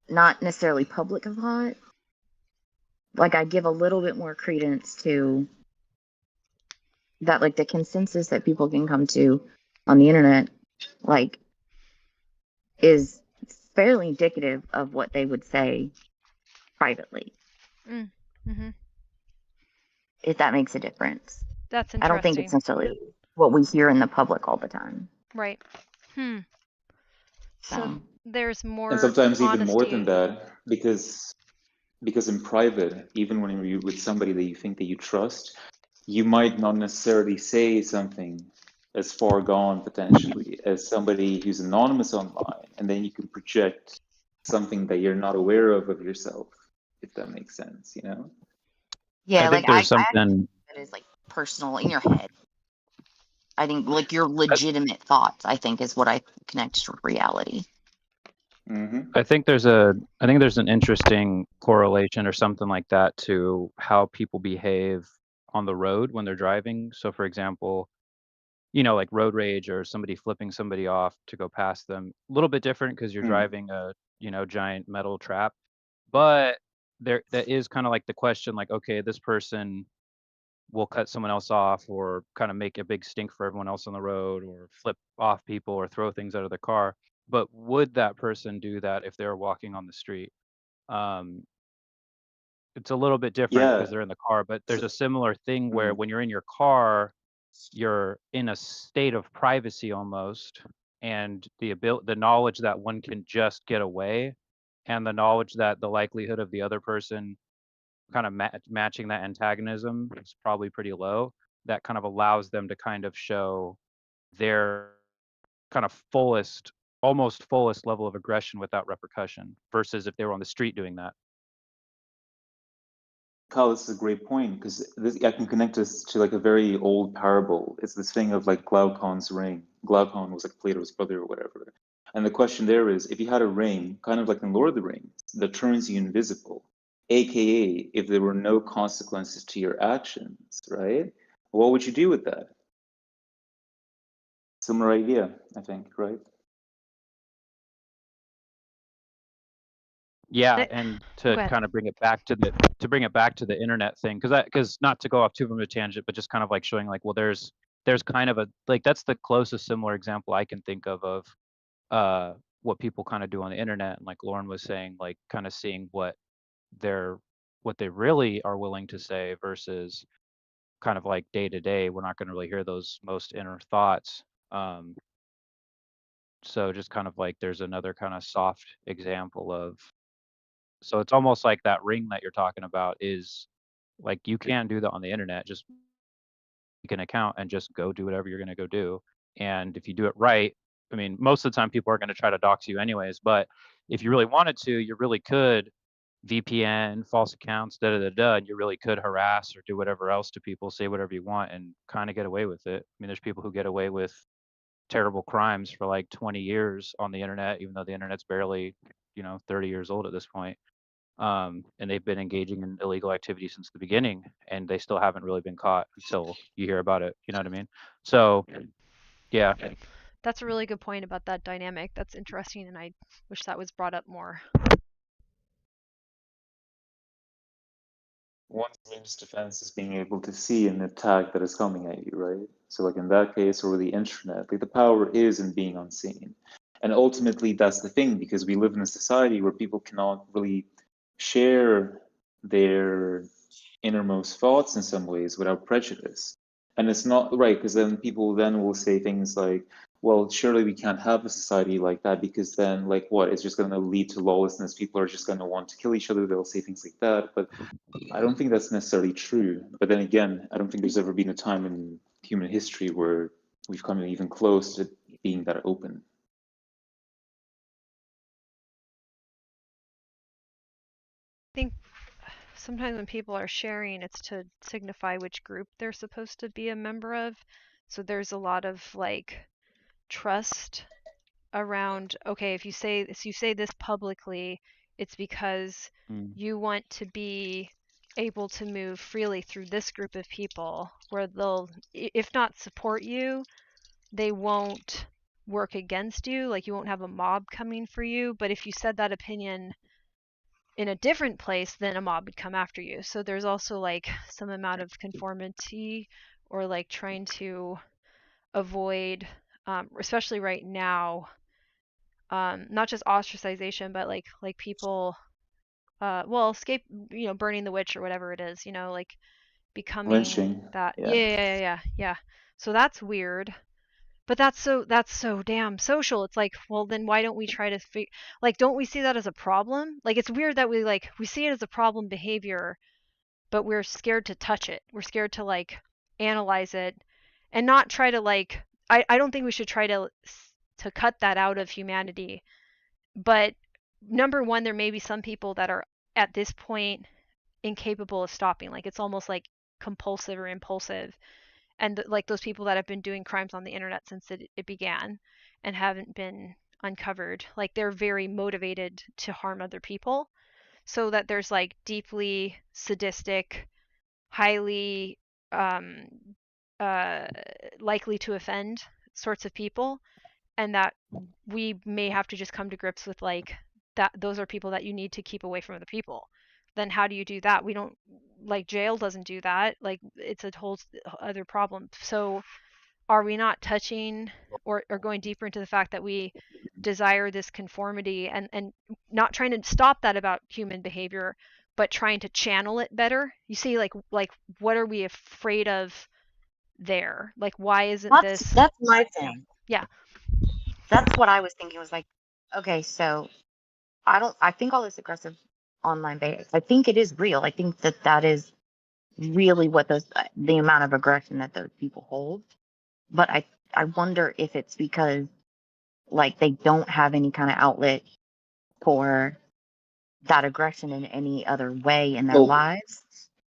C: not necessarily public thought. Like I give a little bit more credence to that, like the consensus that people can come to on the internet, like is fairly indicative of what they would say privately,
A: Mm-hmm.
C: if that makes a difference.
A: That's
C: I don't think it's
A: interesting.
C: necessarily what we hear in the public all the time.
A: Right. So
C: So
A: there's
B: And
A: more
B: sometimes even more than
A: honesty.
B: that, because in private, even when you're with somebody that you think that you trust, you might not necessarily say something as far gone potentially as somebody who's anonymous online, and then you can project something that you're not aware of yourself, if that makes sense, you know?
C: yeah,
D: I
C: like
D: think there's
C: I
D: something.
C: that is like personal in your head. I think like your legitimate thoughts, I think, is what I connect to reality.
B: Mm-hmm.
D: I think there's an interesting correlation or something like that to how people behave on the road when they're driving. So, for example, like road rage or somebody flipping somebody off to go past them. A little bit different because you're
B: Mm.
D: driving a giant metal trap, but that is kind of like the question, like, okay, this person will cut someone else off or kind of make a big stink for everyone else on the road or flip off people or throw things out of the car. But would that person do that if they're walking on the street? Um, it's a little bit different because
B: Yeah.
D: they're in the car, but there's a similar thing where
B: Mm.
D: when you're in your car, you're in a state of privacy almost, and the knowledge that one can just get away, and the knowledge that the likelihood of the other person kind of matching that antagonism is probably pretty low. That kind of allows them to kind of show their kind of almost fullest level of aggression without repercussion, versus if they were on the street doing that.
B: Kyle, this is a great point because I can connect this to like a very old parable. It's this thing of like Glaucon's ring. Glaucon was like Plato's brother or whatever. And the question there is, if you had a ring, kind of like in Lord of the Rings, that turns you invisible, aka if there were no consequences to your actions, right? What would you do with that? Similar idea, I think, right?
D: Yeah,
A: Th-
D: and
A: Go
D: to
A: ahead.
D: kind of bring it back to the internet thing, because not to go off too from a tangent, but just kind of like showing like, well, there's kind of a like that's the closest similar example I can think of what people kind of do on the internet, and like Lauren was saying, like kind of seeing they're what they really are willing to say versus kind of like day to day, we're not going to really hear those most inner thoughts. Um, so just kind of like there's another kind of soft example of, so it's almost like that ring that you're talking about is like you can do that on the internet, just make an account and just go do whatever you're going to go do. And if you do it right, I mean, most of the time people are going to try to dox you anyways, but if you really wanted to, you really could VPN, false accounts, da da da da, and you really could harass or do whatever else to people, say whatever you want, and kind of get away with it. I mean, there's people who get away with terrible crimes for like 20 years on the internet, even though the internet's barely, 30 years old at this point. And they've been engaging in illegal activity since the beginning, and they still haven't really been caught until you hear about it. You know what I mean? So, yeah.
A: That's a really good point about that dynamic. That's interesting, and I wish that was brought up more.
B: One's greatest defense is being able to see an attack that is coming at you, right? So, like in that case, over the internet, like the power is in being unseen. And ultimately, that's the thing, because we live in a society where people cannot really share their innermost thoughts in some ways without prejudice. And it's not right, because then people then will say things like, well, surely we can't have a society like that because then, like, what? It's just going to lead to lawlessness. People are just going to want to kill each other. They'll say things like that. But I don't think that's necessarily true. But then again, I don't think there's ever been a time in human history where we've come even close to being that open.
A: I think sometimes when people are sharing, it's to signify which group they're supposed to be a member of. So there's a lot of like trust around, okay, if you say this publicly, it's because
D: Mm.
A: you want to be able to move freely through this group of people where they'll, if not support you, they won't work against you. Like you won't have a mob coming for you. But if you said that opinion in a different place, then a mob would come after you. So there's also like some amount of conformity or like trying to avoid, especially right now, not just ostracization, but like people, escape, burning the witch or whatever it is, like becoming
B: Lynching.
A: that.
B: Yeah.
A: Yeah. So that's weird. But that's so damn social. It's like, well, then why don't we try to like, don't we see that as a problem? Like, it's weird that we see it as a problem behavior, but we're scared to touch it. We're scared to like analyze it and not try to like. I don't think we should try to cut that out of humanity. But number one, there may be some people that are at this point incapable of stopping. Like it's almost like compulsive or impulsive, and like those people that have been doing crimes on the internet since it began and haven't been uncovered, like they're very motivated to harm other people, so that there's like deeply sadistic, highly um, uh, likely to offend sorts of people, and that we may have to just come to grips with like that those are people that you need to keep away from other people. Then how do you do that? We don't, like, jail doesn't do that. Like it's a whole other problem. So are we not touching or going deeper into the fact that we desire this conformity and not trying to stop that about human behavior, but trying to channel it better? You see, like what are we afraid of there? Like why isn't
C: That's
A: this?
C: that's my thing.
A: Yeah.
C: That's what I was thinking. Was like, okay, so I think all this aggressive online behavior, I think it is real. I think that is really what the amount of aggression that those people hold. But I wonder if it's because like they don't have any kind of outlet for that aggression in any other way in their
B: Well,
C: lives.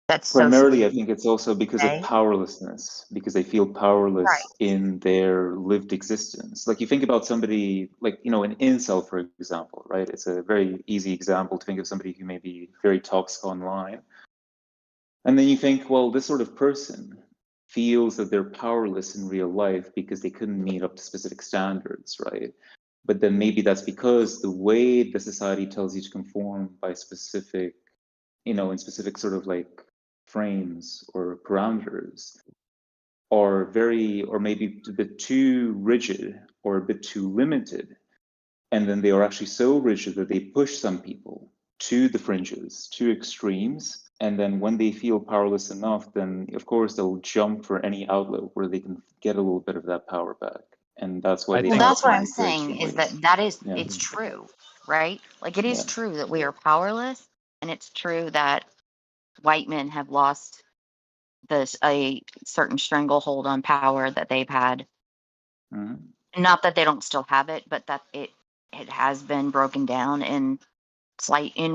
C: That's
B: primarily,
C: socially
B: I think it's also because of
C: okay.
B: powerlessness, because they feel
C: Right.
B: powerless in their lived existence. Like you think about somebody like, an incel, for example, right? It's a very easy example to think of somebody who may be very toxic online. And then you think, well, this sort of person feels that they're powerless in real life because they couldn't meet up to specific standards, right? But then maybe that's because the way the society tells you to conform by specific, in specific sort of like frames or parameters are very, or maybe a bit too rigid or a bit too limited. And then they are actually so rigid that they push some people to the fringes, to extremes. And then when they feel powerless enough, then of course they'll jump for any outlet where they can get a little bit of that power back. And that's why
D: I
B: they
C: Well,
D: think
B: end up
C: that's what
B: doing
C: I'm
B: these very
C: saying
B: extreme
C: is
B: ways.
C: that is
B: Yeah.
C: it's true, right? Like it is
B: Yeah.
C: true that we are powerless, and it's true that white men have lost a certain stranglehold on power that they've had.
B: Mhm.
C: Not that they don't still have it, but that it has been broken down in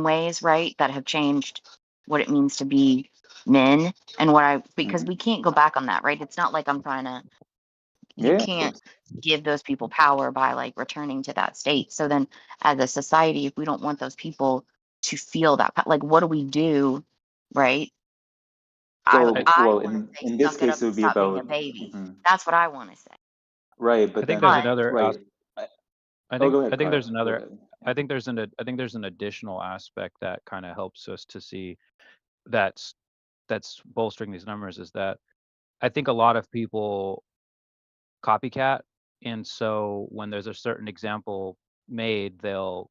C: ways, right, that have changed what it means to be men and because
B: Mhm.
C: we can't go back on that, right? It's not like I'm trying to, you
B: Yeah, of
C: can't
B: course.
C: give those people power by like returning to that state. So then as a society, if we don't want those people to feel that, like what do we do, right? I
B: Well,
C: I
B: well,
C: want to say
B: in this
C: suck it
B: case,
C: up
B: it
C: and
B: would be
C: stop being a
B: about,
C: baby.
B: mhm.
C: That's what I want to say.
B: Right,
D: I
B: but
D: think there's
B: then,
C: But
D: another
B: right. Oh, go ahead,
D: I think there's
B: Kyle. Go
D: another
B: ahead. Yeah.
D: I think there's an additional aspect that kind of helps us to see that's that's bolstering these numbers is that I think a lot of people copycat, and so when there's a certain example made, they'll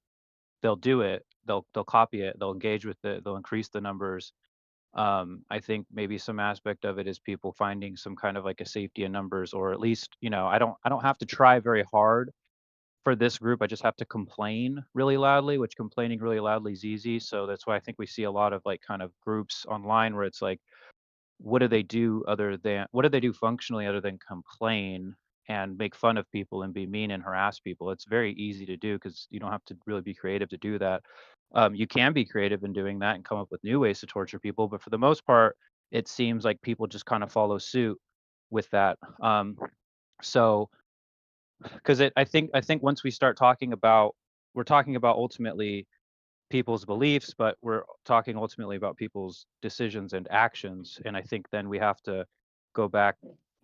D: do it, they'll copy it, they'll engage with it, they'll increase the numbers. I think maybe some aspect of it is people finding some kind of like a safety in numbers, or at least, I don't have to try very hard for this group. I just have to complain really loudly, which complaining really loudly is easy. So that's why I think we see a lot of like kind of groups online where it's like, what do they do functionally other than complain? and make fun of people and be mean and harass people. It's very easy to do because you don't have to really be creative to do that. You can be creative in doing that and come up with new ways to torture people, but for the most part, it seems like people just kind of follow suit with that. So, because I think once we start talking about, we're talking about ultimately people's beliefs, but we're talking ultimately about people's decisions and actions. And I think then we have to go back,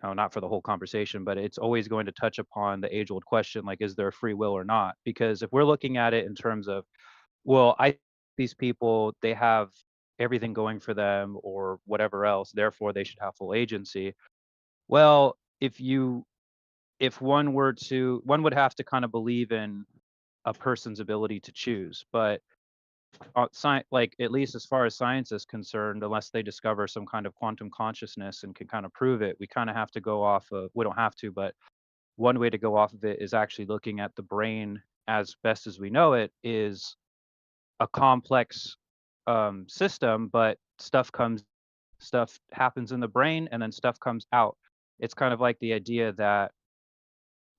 D: not for the whole conversation, but it's always going to touch upon the age old question, like, is there free will or not? Because if we're looking at it in terms of, well, these people, they have everything going for them or whatever else, therefore they should have full agency. Well, if one would have to kind of believe in a person's ability to choose, but like at least as far as science is concerned, unless they discover some kind of quantum consciousness and can kind of prove it, we kind of have to go off of, we don't have to, but one way to go off of it is actually looking at the brain as best as we know it is a complex system, but stuff happens in the brain and then stuff comes out. It's kind of like the idea that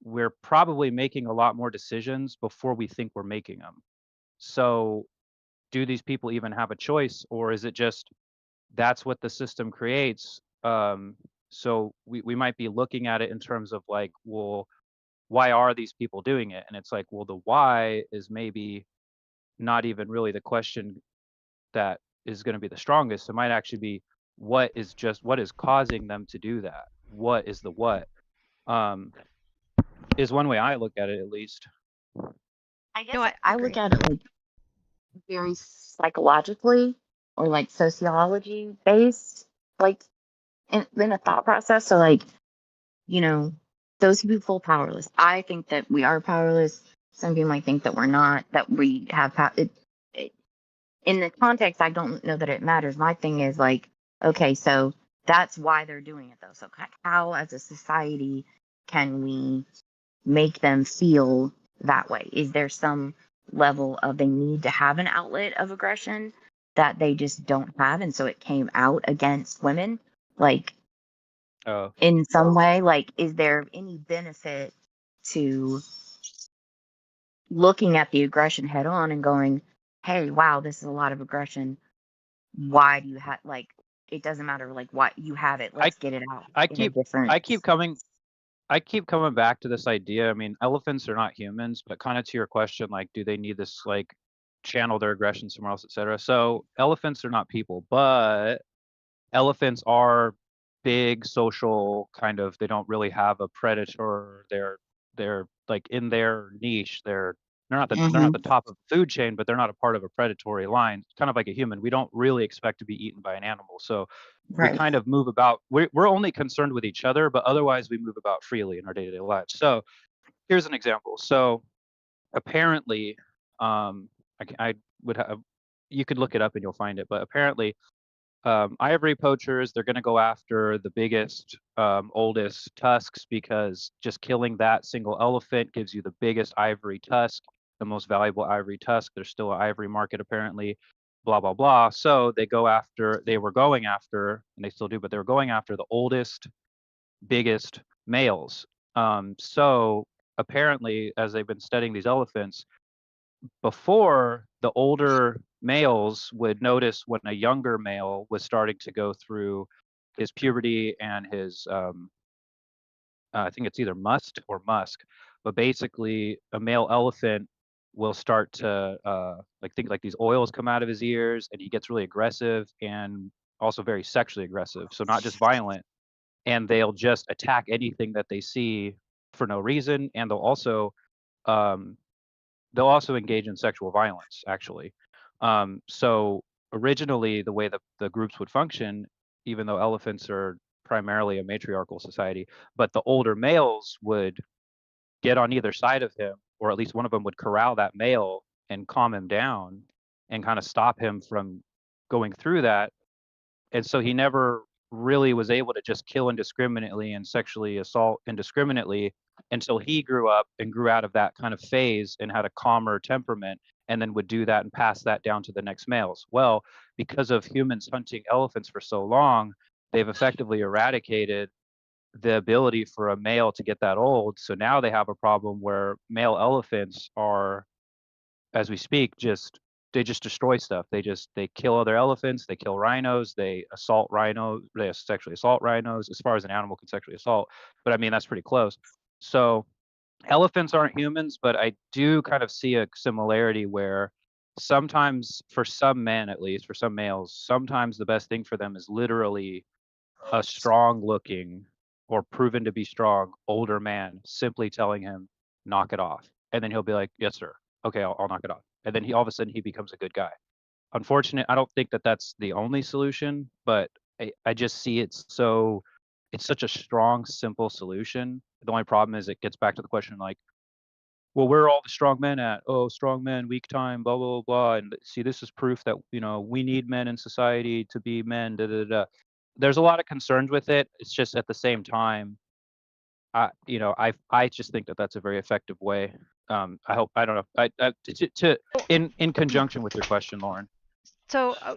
D: we're probably making a lot more decisions before we think we're making them. So do these people even have a choice, or is it just that's what the system creates? So we might be looking at it in terms of like, well, why are these people doing it? And it's like, well, the why is maybe not even really the question that is going to be the strongest. It might actually be what is causing them to do that? What is the what? Is one way I look at it, at least.
C: I guess
A: No, I
C: I
A: agree.
C: look at it like very psychologically or like sociology based, like in a thought process. So like, you know, those people feel powerless. I think that we are powerless. Some people might think that we're not, that we have power. In the context, I don't know that it matters. My thing is like, okay, so that's why they're doing it though. So how as a society can we make them feel that way? Is there some level of they need to have an outlet of aggression that they just don't have, and so it came out against women? Like
D: Oh,
C: in some way, like is there any benefit to looking at the aggression head on and going, hey, wow, this is a lot of aggression. Why do you have like it doesn't matter like why you have it,
D: I
C: let's get it out
D: I
C: in a
D: keep
C: different.
D: I keep coming I keep coming back to this idea. I mean, elephants are not humans, but kind of to your question, like, do they need this like channel their aggression somewhere else, etc. So elephants are not people, but elephants are big social kind of, they don't really have a predator. They're like in their niche. They're not
C: Mhm.
D: the top of the food chain, but they're not a part of a predatory line. Kind of like a human. We don't really expect to be eaten by an animal. So we
C: Right.
D: kind of move about, we're only concerned with each other, but otherwise we move about freely in our day-to-day lives. So here's an example. So apparently, I would have, you could look it up and you'll find it, but apparently ivory poachers, they're going to go after the biggest, oldest tusks because just killing that single elephant gives you the biggest ivory tusk, the most valuable ivory tusk. There's still an ivory market apparently, blah, blah, blah. So they were going after, and they still do, but they were going after the oldest, biggest males. So apparently, as they've been studying these elephants, before the older males would notice when a younger male was starting to go through his puberty and his I think it's either must or musk, but basically a male elephant will start to like think like these oils come out of his ears and he gets really aggressive and also very sexually aggressive, so not just violent, and they'll just attack anything that they see for no reason, and um, they'll also engage in sexual violence, actually. So originally, the way that the groups would function, even though elephants are primarily a matriarchal society, but the older males would get on either side of him, or at least one of them would corral that male and calm him down and kind of stop him from going through that. And so he never really was able to just kill indiscriminately and sexually assault indiscriminately until he grew up and grew out of that kind of phase and had a calmer temperament, and then would do that and pass that down to the next males. Well, because of humans hunting elephants for so long, they've effectively eradicated the ability for a male to get that old. So now they have a problem where male elephants are, as we speak, they just destroy stuff. They kill other elephants, they kill rhinos, they assault rhinos, they sexually assault rhinos, as far as an animal can sexually assault. But I mean, that's pretty close. So elephants aren't humans, but I do kind of see a similarity where sometimes, for some men at least, for some males, sometimes the best thing for them is literally a strong looking or proven to be strong older man simply telling him, knock it off. And then he'll be like, yes, sir. Okay, I'll knock it off. And then all of a sudden he becomes a good guy. Unfortunate, I don't think that that's the only solution, but I just see it's such a strong, simple solution. The only problem is it gets back to the question like, well, where are all the strong men at? Oh, strong men, weak time, blah, blah, blah, blah. And see, this is proof that, we need men in society to be men, da, da, da. There's a lot of concerns with it. It's just at the same time, I just think that that's a very effective way. I hope, I don't know, in conjunction with your question, Lauren.
A: So all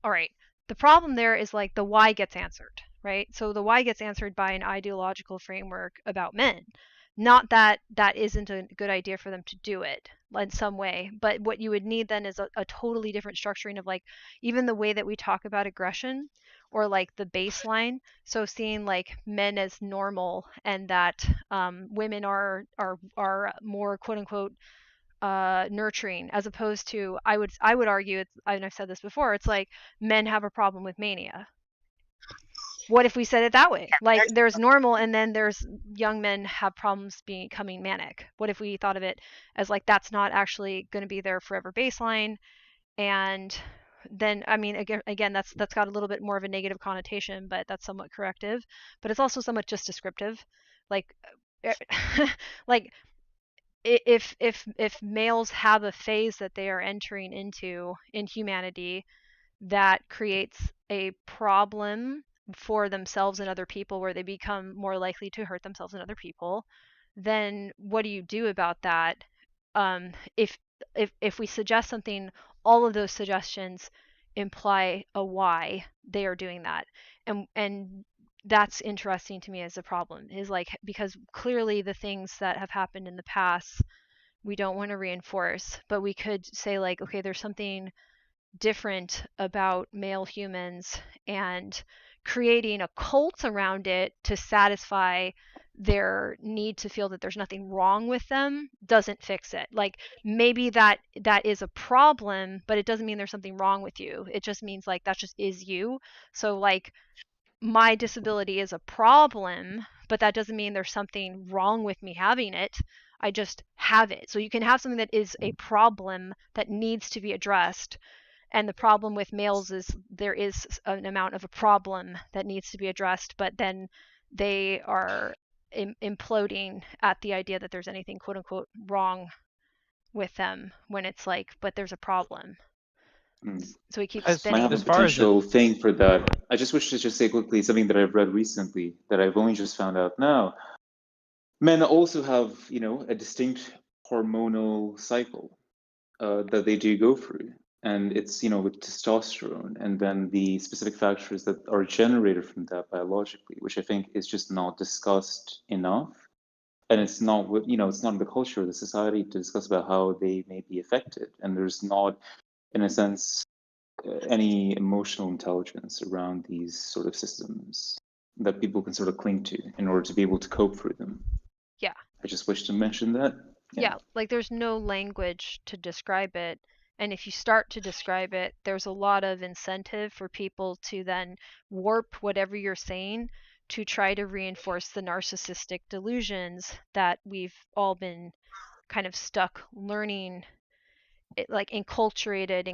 A: right. The problem there is like the why gets answered, right? So the why gets answered by an ideological framework about men. Not that that isn't a good idea for them to do it in some way, but what you would need then is a totally different structuring of like even the way that we talk about aggression or like the baseline. So seeing like men as normal and that women are more quote unquote nurturing, as opposed to I would argue, and I've said this before, it's like men have a problem with mania. What if we said it that way? Like there's normal and then there's young men have problems becoming manic. What if we thought of it as like that's not actually going to be their forever baseline? And then I mean again that's got a little bit more of a negative connotation, but that's somewhat corrective. But it's also somewhat just descriptive. Like like if males have a phase that they are entering into in humanity that creates a problem for themselves and other people where they become more likely to hurt themselves and other people, then what do you do about that? If we suggest something, all of those suggestions imply a why they are doing that, and that's interesting to me as a problem, is like because clearly the things that have happened in the past we don't want to reinforce, but we could say like, okay, there's something different about male humans, and creating a cult around it to satisfy their need to feel that there's nothing wrong with them doesn't fix it. Like maybe that is a problem, but it doesn't mean there's something wrong with you. It just means like that just is you. So like my disability is a problem, but that doesn't mean there's something wrong with me having it. I just have it. So you can have something that is a problem that needs to be addressed. And the problem with males is there is an amount of a problem that needs to be addressed, but then they are imploding at the idea that there's anything quote unquote wrong with them when it's like, but there's a problem. So he keeps spinning.
B: Might have a
D: As far as
B: potential thing for that. I just wish to just say quickly something that I've read recently that I've only just found out now. Men also have, a distinct hormonal cycle that they do go through. And it's, with testosterone and then the specific factors that are generated from that biologically, which I think is just not discussed enough. And it's not, it's not in the culture of the society to discuss about how they may be affected. And there's not, in a sense, any emotional intelligence around these sort of systems that people can sort of cling to in order to be able to cope through them.
A: Yeah.
B: I just wish to mention that.
A: Yeah, like there's no language to describe it. And if you start to describe it, there's a lot of incentive for people to then warp whatever you're saying to try to reinforce the narcissistic delusions that we've all been kind of stuck learning, like inculcated,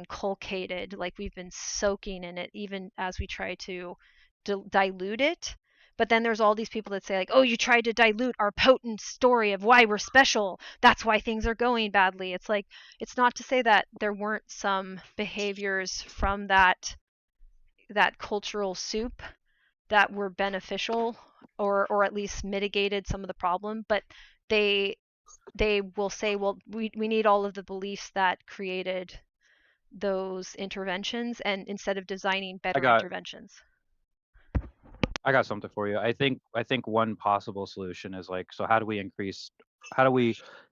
A: like we've been soaking in it even as we try to dilute it. But then there's all these people that say like, oh, you tried to dilute our potent story of why we're special, that's why things are going badly. It's like, it's not to say that there weren't some behaviors from that cultural soup that were beneficial or at least mitigated some of the problem, but they will say, well, we need all of the beliefs that created those interventions, and instead of designing better interventions.
D: I got something for you. I think one possible solution is like, so how do we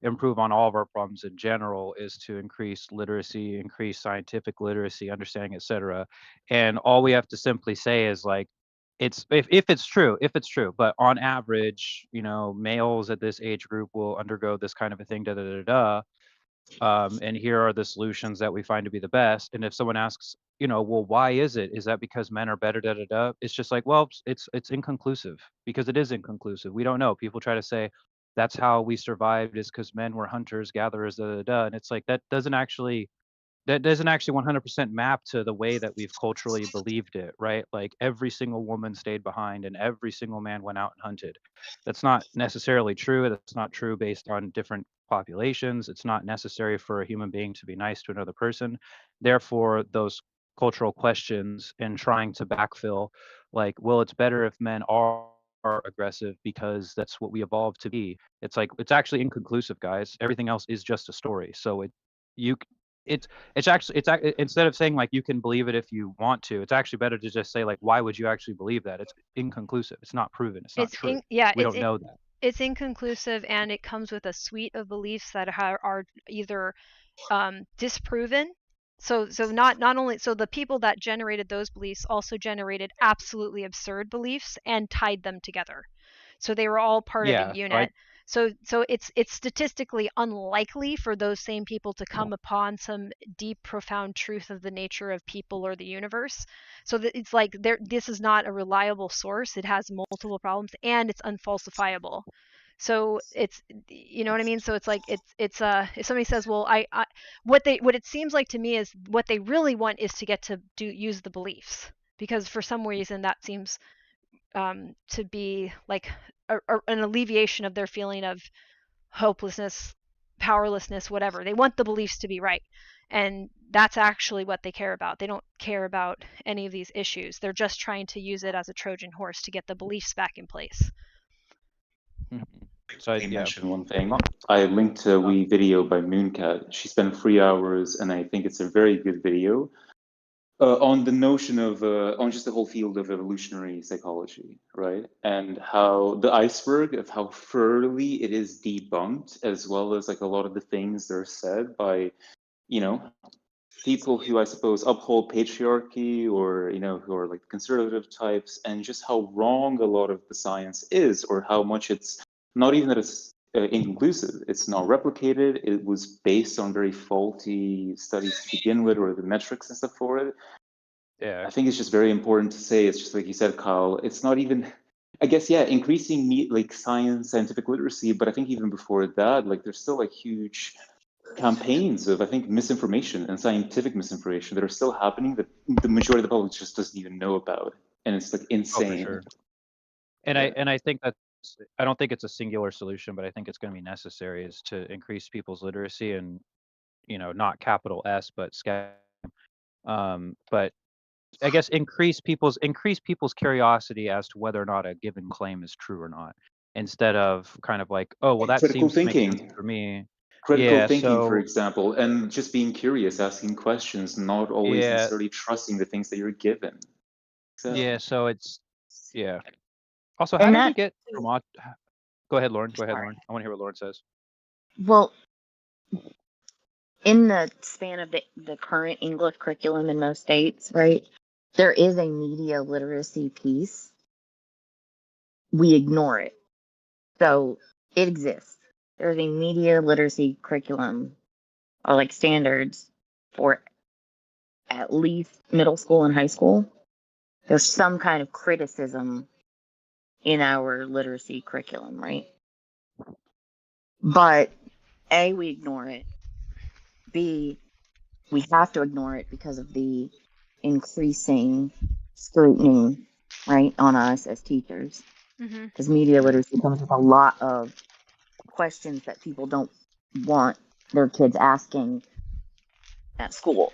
D: improve on all of our problems in general is to increase literacy, increase scientific literacy, understanding, etc. And all we have to simply say is like, it's if it's true, but on average, males at this age group will undergo this kind of a thing, da da da da. And here are the solutions that we find to be the best. And if someone asks, well, why is it? Is that because men are better? Da da da. It's just like, well, it's inconclusive because it is inconclusive. We don't know. People try to say that's how we survived is because men were hunters, gatherers, da da da. And it's like that doesn't actually 100% map to the way that we've culturally believed it, right? Like every single woman stayed behind and every single man went out and hunted. That's not necessarily true. That's not true based on different populations. It's not necessary for a human being to be nice to another person. Therefore, those cultural questions and trying to backfill, like, well, it's better if men are aggressive because that's what we evolved to be. It's like it's actually inconclusive, guys. Everything else is just a story. So you instead of saying like you can believe it if you want to, it's actually better to just say like why would you actually believe that? It's inconclusive. It's not proven. It's not true. We don't know that.
A: It's inconclusive, and it comes with a suite of beliefs that are either disproven. So not only so the people that generated those beliefs also generated absolutely absurd beliefs and tied them together. So they were all part of a unit. So it's statistically unlikely for those same people to come upon some deep, profound truth of the nature of people or the universe. So that it's like this is not a reliable source. It has multiple problems and it's unfalsifiable. So it's, you know what I mean? So it's like it's if somebody says, well, what it seems like to me is what they really want is to get to use the beliefs, because for some reason that seems to be like an alleviation of their feeling of hopelessness, powerlessness, whatever. They want the beliefs to be right. And that's actually what they care about. They don't care about any of these issues. They're just trying to use it as a Trojan horse to get the beliefs back in place.
B: So I mention one thing. I linked a wee video by Mooncat. She spent 3 hours, and I think it's a very good video on the notion of on just the whole field of evolutionary psychology, right? And how the iceberg of how thoroughly it is debunked, as well as like a lot of the things that are said by, people who I suppose uphold patriarchy, or who are like conservative types, and just how wrong a lot of the science is, or how much it's not even that it's inconclusive. It's not replicated. It was based on very faulty studies to begin with, or the metrics and stuff for it.
D: Yeah,
B: I think it's just very important to say. It's just like you said, Kyle. It's not even, I guess, increasing like scientific literacy. But I think even before that, like there's still like huge campaigns of, I think, misinformation and scientific misinformation that are still happening that the majority of the public just doesn't even know about, and it's like insane.
D: Oh, for sure. And I think that I don't think it's a singular solution, but I think it's going to be necessary is to increase people's literacy and not capital S but but I guess increase people's curiosity as to whether or not a given claim is true or not, instead of kind of like, oh well, that
B: critical
D: seems
B: thinking
D: to make sense for me.
B: Critical thinking, for example, and just being curious, asking questions, not always necessarily trusting the things that you're given.
D: Yeah, so it's Also, how did we get from Go ahead, Lauren. I want to hear what Lauren says.
C: Well, in the span of the current English curriculum in most states, right, there is a media literacy piece. We ignore it. So it exists. There's a media literacy curriculum, or like standards, for at least middle school and high school. There's some kind of criticism in our literacy curriculum, right? But A, we ignore it. B, we have to ignore it because of the increasing scrutiny, right, on us as teachers. Because media literacy comes with a lot of questions that people don't want their kids asking at school.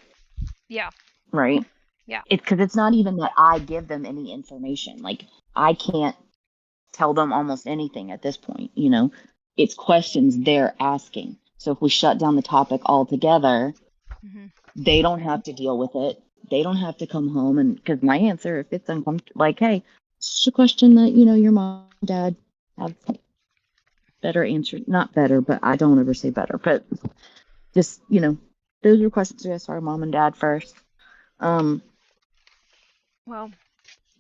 A: Yeah.
C: Right?
A: Yeah.
C: It's because it's not even that I give them any information. Like, I can't tell them almost anything at this point, It's questions they're asking. So if we shut down the topic altogether, they don't have to deal with it. They don't have to come home because my answer, if it's uncomfortable, like, hey, It's a question that, your mom and dad have better answered. Not better, but I don't ever say better. But just, those are questions to ask our mom and dad first.
A: Well,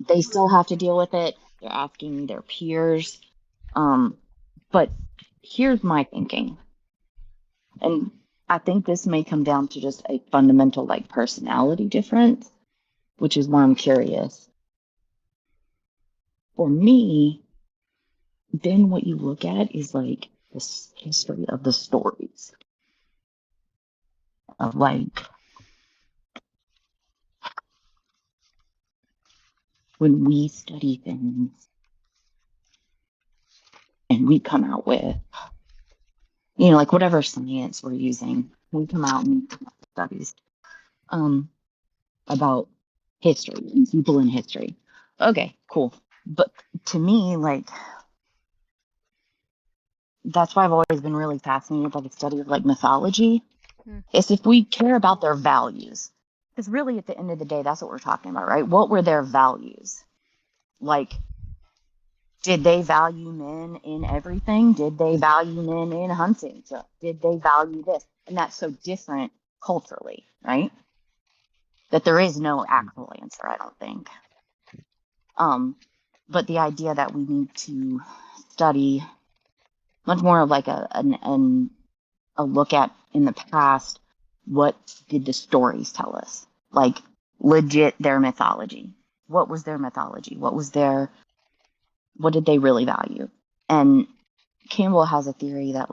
C: They still have to deal with it. They're asking their peers. But here's my thinking. And I think this may come down to just a fundamental personality difference, which is why I'm curious. For me, then what you look at is this history of the stories of when we study things and we come out with, whatever science we're using, we come out and come up with studies about history and people in history. Okay, cool. But to me, that's why I've always been really fascinated by the study of mythology. Is if we care about their values, because really at the end of the day, that's what we're talking about, right? What were their values? Did they value men in everything? Did they value men in hunting? So did they value this? And that's so different culturally, right? That there is no actual answer, I don't think. But the idea that we need to study much more of a look at in the past, what did the stories tell us? Legit their mythology. What was their mythology? What did they really value? And Campbell has a theory that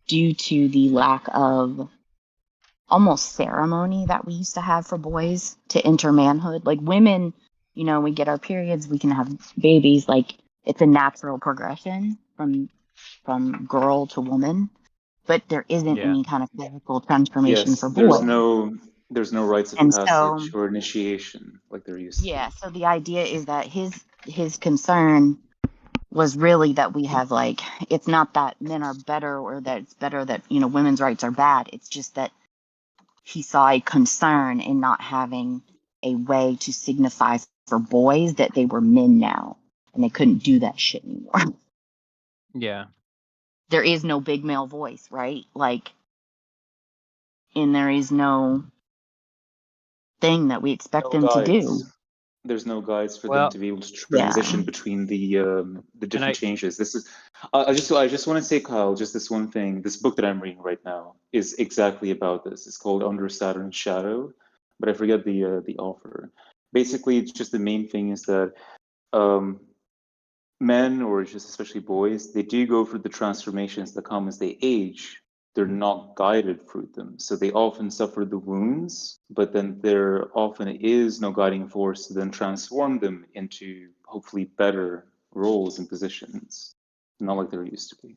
C: due to the lack of almost ceremony that we used to have for boys to enter manhood, women, we get our periods, we can have babies, it's a natural progression from girl to woman, but there isn't any kind of physical transformation for boys.
B: There's no rites of passage or initiation like there used to be.
C: Yeah, so the idea is that his concern was really that we have it's not that men are better or that it's better that women's rights are bad. It's just that he saw a concern in not having a way to signify for boys that they were men now and they couldn't do that shit anymore.
D: Yeah.
C: There is no big male voice, right? And there is no thing that we expect them to do.
B: There's no guides for them to be able to transition between the different changes. This is I just want to say, Kyle, just this one thing. This book that I'm reading right now is exactly about this. It's called Under Saturn's Shadow, but I forget the author. Basically, it's just the main thing is that men, or just especially boys, they do go through the transformations that come as they age. They're not guided through them. So they often suffer the wounds, but then there often is no guiding force to then transform them into hopefully better roles and positions, not like there used to be.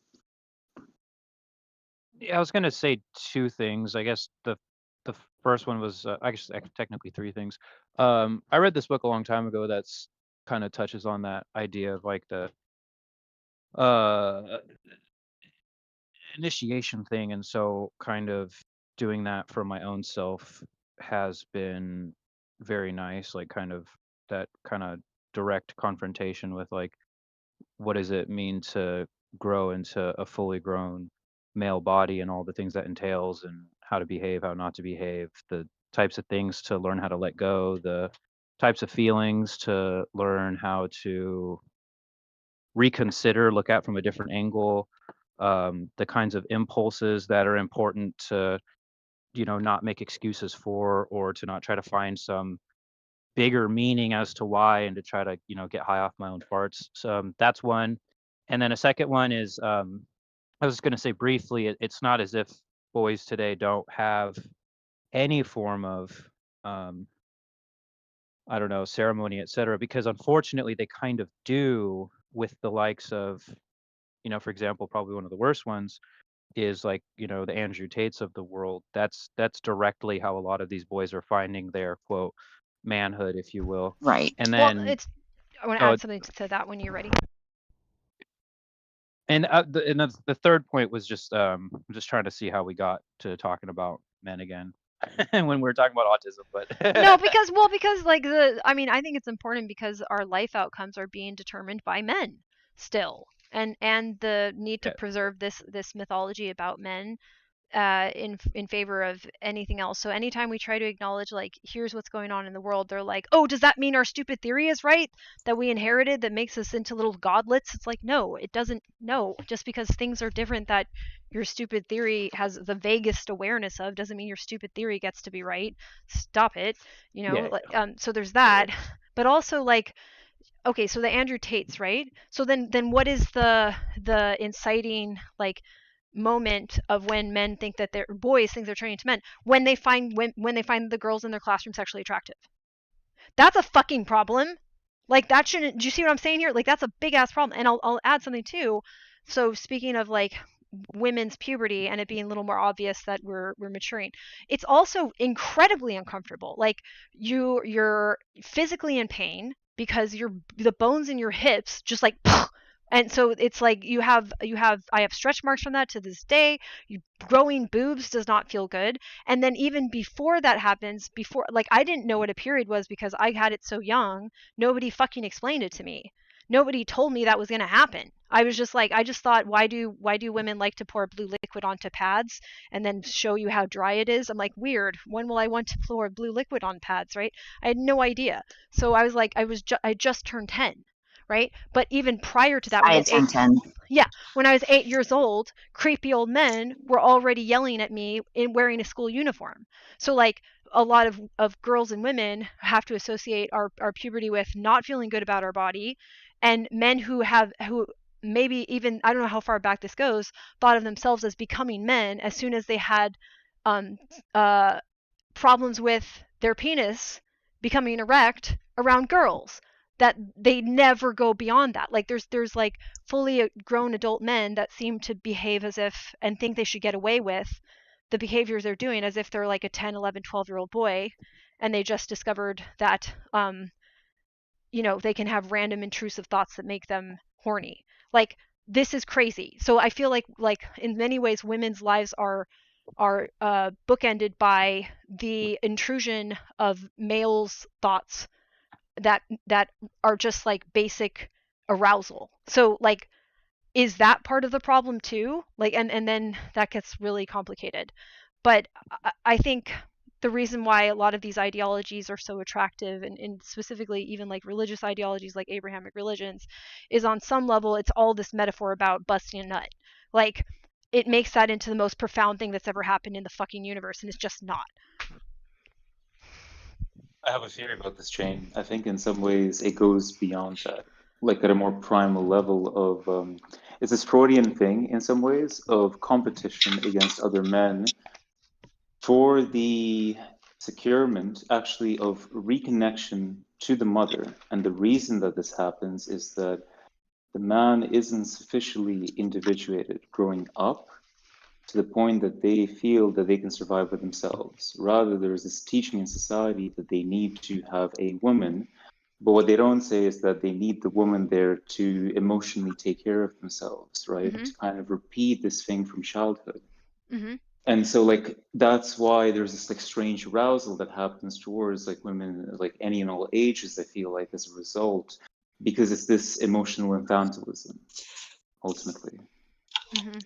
D: Yeah, I was going to say two things. I guess the first one was, I guess technically three things. I read this book a long time ago that's kind of touches on that idea of the initiation thing, and so kind of doing that for my own self has been very nice, kind of that kind of direct confrontation with what does it mean to grow into a fully grown male body and all the things that entails, and how to behave, how not to behave, the types of things to learn how to let go, the types of feelings to learn how to reconsider, look at from a different angle, the kinds of impulses that are important to not make excuses for, or to not try to find some bigger meaning as to why, and to try to get high off my own farts. So that's one. And then a second one is, I was going to say briefly, it's not as if boys today don't have any form of I don't know, ceremony, etc., because unfortunately they kind of do, with the likes of, for example, probably one of the worst ones is the Andrew Tates of the world. That's directly how a lot of these boys are finding their quote manhood, if you will.
C: Right.
D: And then
A: I want to add something to that when you're ready.
D: And the third point was just trying to see how we got to talking about men again. when we're talking about autism, but
A: No, because like I think it's important because our life outcomes are being determined by men still, and the need to
D: yeah,
A: preserve this mythology about men in favor of anything else. So anytime we try to acknowledge like here's what's going on in the world, they're like, oh, does that mean our stupid theory is right that we inherited that makes us into little godlets? It's like, no, it doesn't. No, just because things are different that your stupid theory has the vaguest awareness of doesn't mean your stupid theory gets to be right. Stop it.
D: yeah,
A: So there's that. But also like, okay, so the Andrew Tates, right? So then what is the inciting like moment of when men think that their boys think they're turning into men when they find when they find the girls in their classroom sexually attractive? That's a fucking problem. Like that shouldn't. Do you see what I'm saying here? Like that's a big ass problem. And I'll add something too. So speaking of like women's puberty and it being a little more obvious that we're maturing, it's also incredibly uncomfortable. Like you're physically in pain because the bones in your hips just like and so it's like I have stretch marks from that to this day. Growing boobs does not feel good. And then even before that happens, before like I didn't know what a period was because I had it so young. Nobody fucking explained it to me. Nobody told me that was going to happen. I was just like, I just thought, why do women like to pour blue liquid onto pads and then show you how dry it is? I'm like, weird. When will I want to pour blue liquid on pads, right? I had no idea. So I was like, I just turned 10, right? But even prior to that, when I was
C: 10.
A: yeah, when I was 8 years old, creepy old men were already yelling at me in wearing a school uniform. So like a lot of girls and women have to associate our puberty with not feeling good about our body, and men who maybe even, I don't know how far back this goes, thought of themselves as becoming men as soon as they had um, problems with their penis becoming erect around girls, that they never go beyond that. Like there's like fully grown adult men that seem to behave as if and think they should get away with the behaviors they're doing as if they're like a 10, 11, 12-year-old boy, and they just discovered that they can have random intrusive thoughts that make them horny. Like this is crazy. So I feel like in many ways women's lives are bookended by the intrusion of males' thoughts that are just like basic arousal. So like, is that part of the problem too? Like, and then that gets really complicated. But I think the reason why a lot of these ideologies are so attractive, and specifically even like religious ideologies like Abrahamic religions, is on some level it's all this metaphor about busting a nut. Like it makes that into the most profound thing that's ever happened in the fucking universe, and it's just not.
B: I have a theory about this, Jane. I think in some ways it goes beyond that, like at a more primal level of, it's this Freudian thing in some ways of competition against other men for the securement actually of reconnection to the mother. And the reason that this happens is that the man isn't sufficiently individuated growing up to the point that they feel that they can survive for themselves. Rather, there's this teaching in society that they need to have a woman, but what they don't say is that they need the woman there to emotionally take care of themselves, right?
A: Mm-hmm.
B: To kind of repeat this thing from childhood.
A: Mm-hmm.
B: And so like that's why there's this like strange arousal that happens towards like women like any and all ages, I feel like, as a result, because it's this emotional infantilism ultimately.
A: Mm-hmm.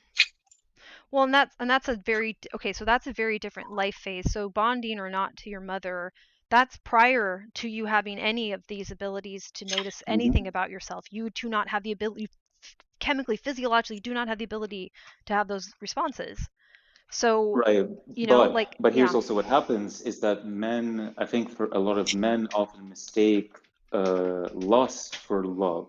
A: Well, and that's a very okay. So that's a very different life phase. So bonding or not to your mother, that's prior to you having any of these abilities to notice anything about yourself. You do not have the ability, chemically, physiologically, do not have the ability to have those responses. So
B: Right, but
A: yeah.
B: here's also what happens is that men, I think for a lot of men, often mistake lust for love.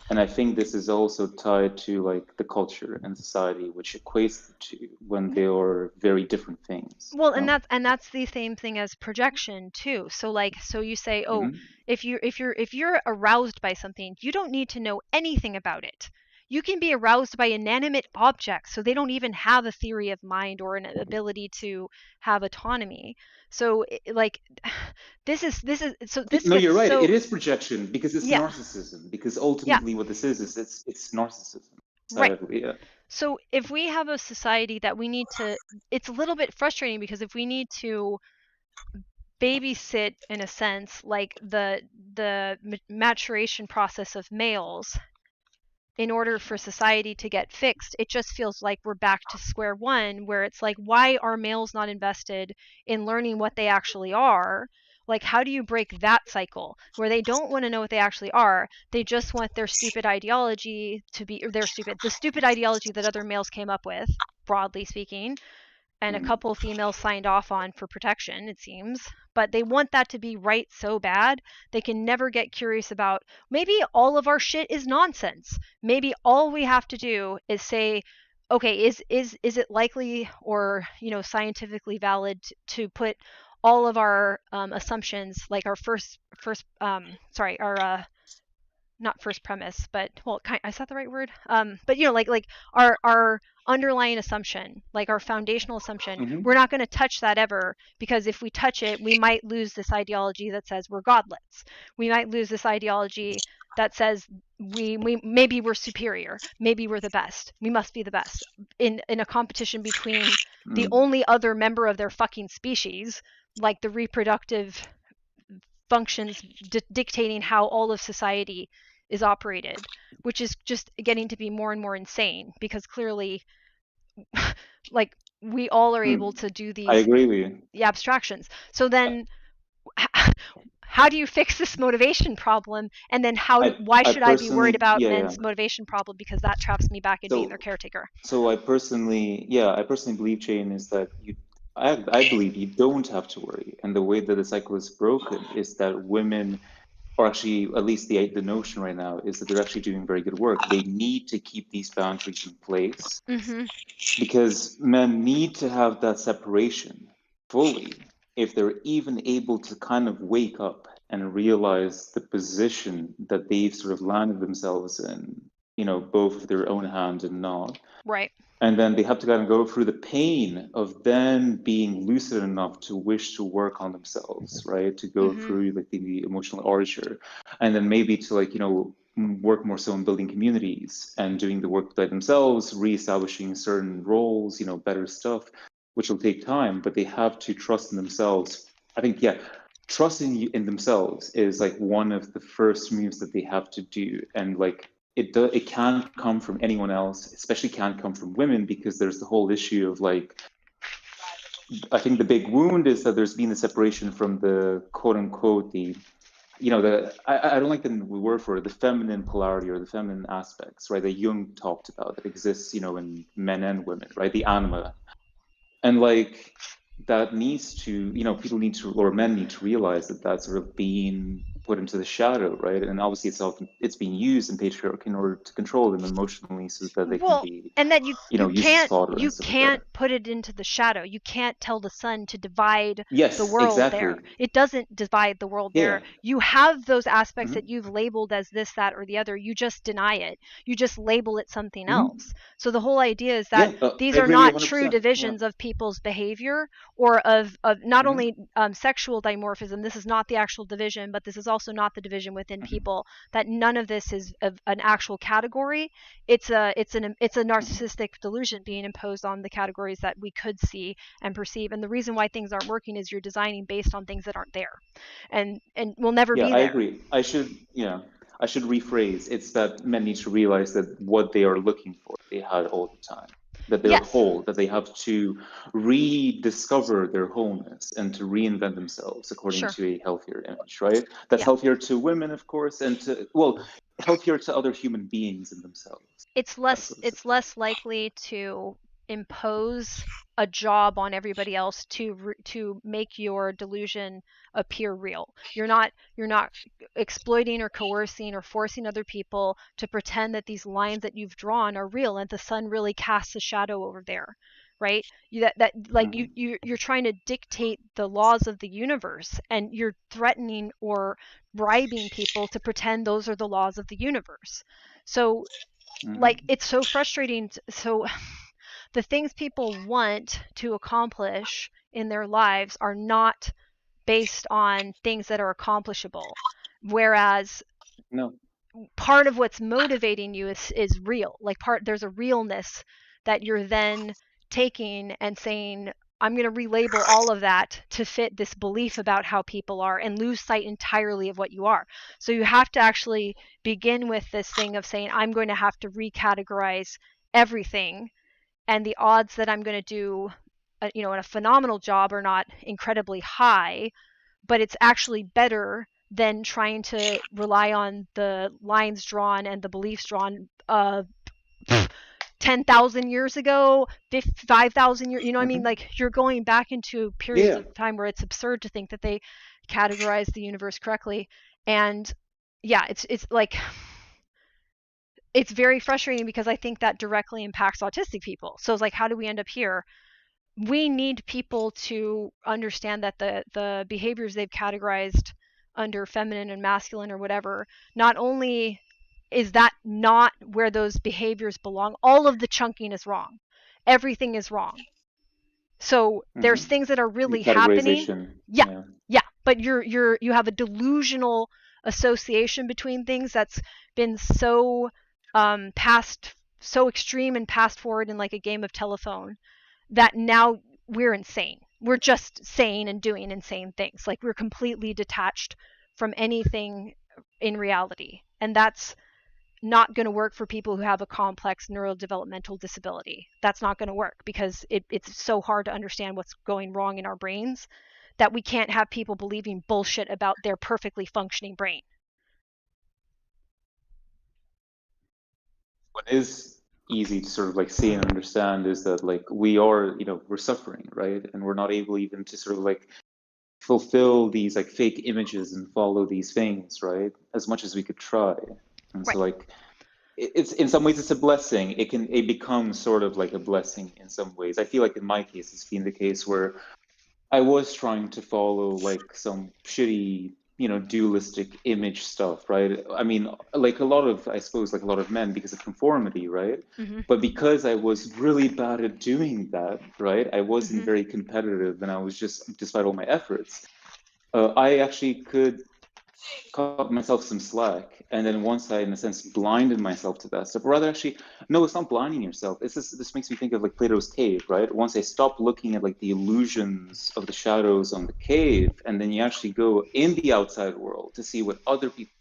B: And I think this is also tied to like the culture and society, which equates the two when they are very different things.
A: Well, and that's the same thing as projection too. So like, so you say, oh,
B: Mhm.
A: if you're aroused by something, you don't need to know anything about it. You can be aroused by inanimate objects, so they don't even have a theory of mind or an ability to have autonomy. So like, this is so this
B: No,
A: gets
B: you're right.
A: so
B: It is projection because it's
A: yeah
B: narcissism. Because
A: yeah
B: ultimately, what this is it's narcissism.
A: Right.
B: Sadly, yeah.
A: So if we have a society that we need to, it's a little bit frustrating because if we need to babysit, in a sense, like the maturation process of males in order for society to get fixed, it just feels like we're back to square one, where it's like, why are males not invested in learning what they actually are? Like, how do you break that cycle where they don't want to know what they actually are? They just want their stupid ideology to be, or the stupid ideology that other males came up with, broadly speaking, and a couple females signed off on for protection, it seems. But they want that to be right so bad, they can never get curious about, maybe all of our shit is nonsense. Maybe all we have to do is say, okay, is it likely or, scientifically valid to put all of our assumptions, like our not first premise, but, well, is that the right word? But like our underlying assumption, like our foundational assumption, we're not going to touch that ever, because if we touch it, we might lose this ideology that says we're godless. We might lose this ideology that says maybe we're superior, maybe we're the best, we must be the best in a competition between the only other member of their fucking species, like the reproductive functions dictating how all of society is operated, which is just getting to be more and more insane, because clearly like we all are able to do
B: I
A: these
B: agree with you.
A: abstractions. So then how do you fix this motivation problem? And then why should I be worried about men's motivation problem? Because that traps me back in being their caretaker.
B: So I personally believe, Jane, is that I believe you don't have to worry. And the way that the cycle is broken is that women, or actually at least the notion right now, is that they're actually doing very good work. They need to keep these boundaries in place because men need to have that separation fully if they're even able to kind of wake up and realize the position that they've sort of landed themselves in, both with their own hand and not.
A: Right.
B: And then they have to kind of go through the pain of then being lucid enough to wish to work on themselves, right? To go through like the emotional erasure, and then maybe to work more so in building communities and doing the work by themselves, reestablishing certain roles, better stuff, which will take time, but they have to trust in themselves. I think, trusting in themselves is like one of the first moves that they have to do. And like, it can't come from anyone else, especially can't come from women, because there's the whole issue of like, I think the big wound is that there's been a separation from the quote unquote I don't like the word for it, the feminine polarity or the feminine aspects, right? That Jung talked about, that exists, in men and women, right? The anima. And like, that needs to, people need to, or men need to realize that that's sort of being put into the shadow, right? And obviously it's being used in patriarchy in order to control them emotionally so that they can be,
A: and that you
B: used as fodder and stuff like that.
A: can't put it into the shadow. You can't tell the sun to divide the world
B: exactly.
A: there. It doesn't divide the world there. You have those aspects that you've labeled as this, that, or the other. You just deny it. You just label it something else. So the whole idea is that these are not true divisions of people's behavior, or of not only sexual dimorphism. This is not the actual division, but this is also not the division within people. That none of this is an actual category. It's a narcissistic delusion being imposed on the categories that we could see and perceive. And the reason why things aren't working is you're designing based on things that aren't there, and will never be there.
B: I agree. I should rephrase. It's that men need to realize that what they are looking for, they had all the time. That they're whole, that they have to rediscover their wholeness and to reinvent themselves according to a healthier image, right? That's healthier to women, of course, and healthier to other human beings in themselves.
A: It's less likely to impose a job on everybody else to make your delusion appear real. You're not exploiting or coercing or forcing other people to pretend that these lines that you've drawn are real and the sun really casts a shadow over there, right? You're trying to dictate the laws of the universe, and you're threatening or bribing people to pretend those are the laws of the universe. So like, it's so frustrating. So the things people want to accomplish in their lives are not based on things that are accomplishable. Whereas part of what's motivating you is real. Like there's a realness that you're then taking and saying, I'm going to relabel all of that to fit this belief about how people are, and lose sight entirely of what you are. So you have to actually begin with this thing of saying, I'm going to have to recategorize everything, and the odds that I'm going to do a phenomenal job are not incredibly high, but it's actually better than trying to rely on the lines drawn and the beliefs drawn 10,000 years ago, 5,000 years, I mean, like, you're going back into periods of time where it's absurd to think that they categorize the universe correctly. And yeah, it's like, it's very frustrating because I think that directly impacts autistic people. So it's like, how do we end up here? We need people to understand that the behaviors they've categorized under feminine and masculine or whatever, not only is that not where those behaviors belong, all of the chunking is wrong. Everything is wrong. So there's things that are really happening. Yeah, but you have a delusional association between things that's been so so extreme and passed forward in like a game of telephone, that now we're insane. We're just saying and doing insane things. Like, we're completely detached from anything in reality. And that's not going to work for people who have a complex neurodevelopmental disability. That's not going to work because it's so hard to understand what's going wrong in our brains that we can't have people believing bullshit about their perfectly functioning brain.
B: What is easy to sort of like see and understand is that like we are, we're suffering, right? And we're not able even to sort of like fulfill these like fake images and follow these things, right? As much as we could try. And so like it's in some ways it's a blessing. It becomes sort of like a blessing in some ways. I feel like in my case it's been the case where I was trying to follow like some shitty, dualistic image stuff, right? I mean, like I suppose like a lot of men, because of conformity, right? But because I was really bad at doing that, right? I wasn't very competitive, and I was just, despite all my efforts, I actually could cut myself some slack. And then once I, in a sense, blinded myself to that stuff, or rather, actually, no, it's not blinding yourself. This makes me think of like Plato's cave, right? Once I stopped looking at like the illusions of the shadows on the cave, and then you actually go in the outside world to see what other people,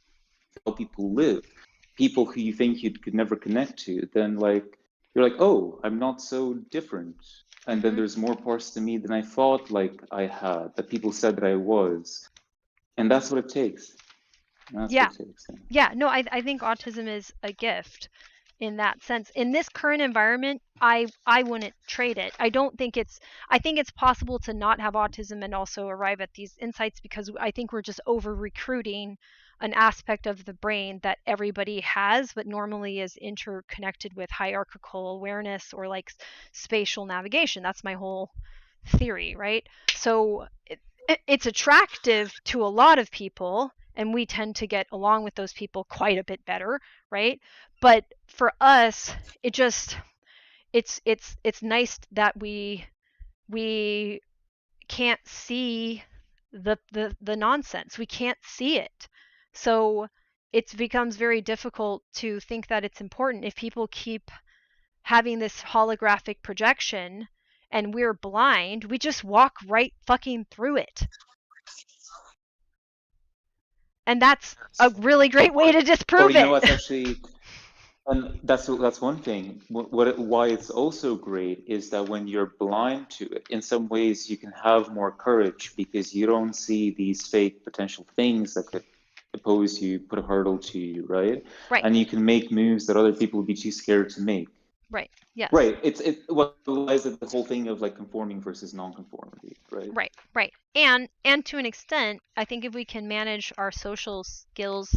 B: how people live, people who you think you could never connect to, then like you're like, oh, I'm not so different. And then there's more parts to me than I thought like I had, that people said that I was. And that's what it takes.
A: Yeah, no, I think autism is a gift in that sense. In this current environment, I wouldn't trade it. I think it's possible to not have autism and also arrive at these insights, because I think we're just over recruiting an aspect of the brain that everybody has, but normally is interconnected with hierarchical awareness or like spatial navigation. That's my whole theory, right? So it's attractive to a lot of people, and we tend to get along with those people quite a bit better, right? But for us, it's nice that we can't see the nonsense. We can't see it. So it becomes very difficult to think that it's important if people keep having this holographic projection and we're blind. We just walk right fucking through it. And that's a really great way to disprove it.
B: It's actually, and that's one thing. Why it's also great is that when you're blind to it, in some ways you can have more courage, because you don't see these fake potential things that could oppose you, put a hurdle to you, right?
A: Right.
B: And you can make moves that other people would be too scared to make.
A: Right. Yes.
B: Right. It's what lies at the whole thing of like conforming versus non-conformity, right?
A: Right. And to an extent, I think if we can manage our social skills,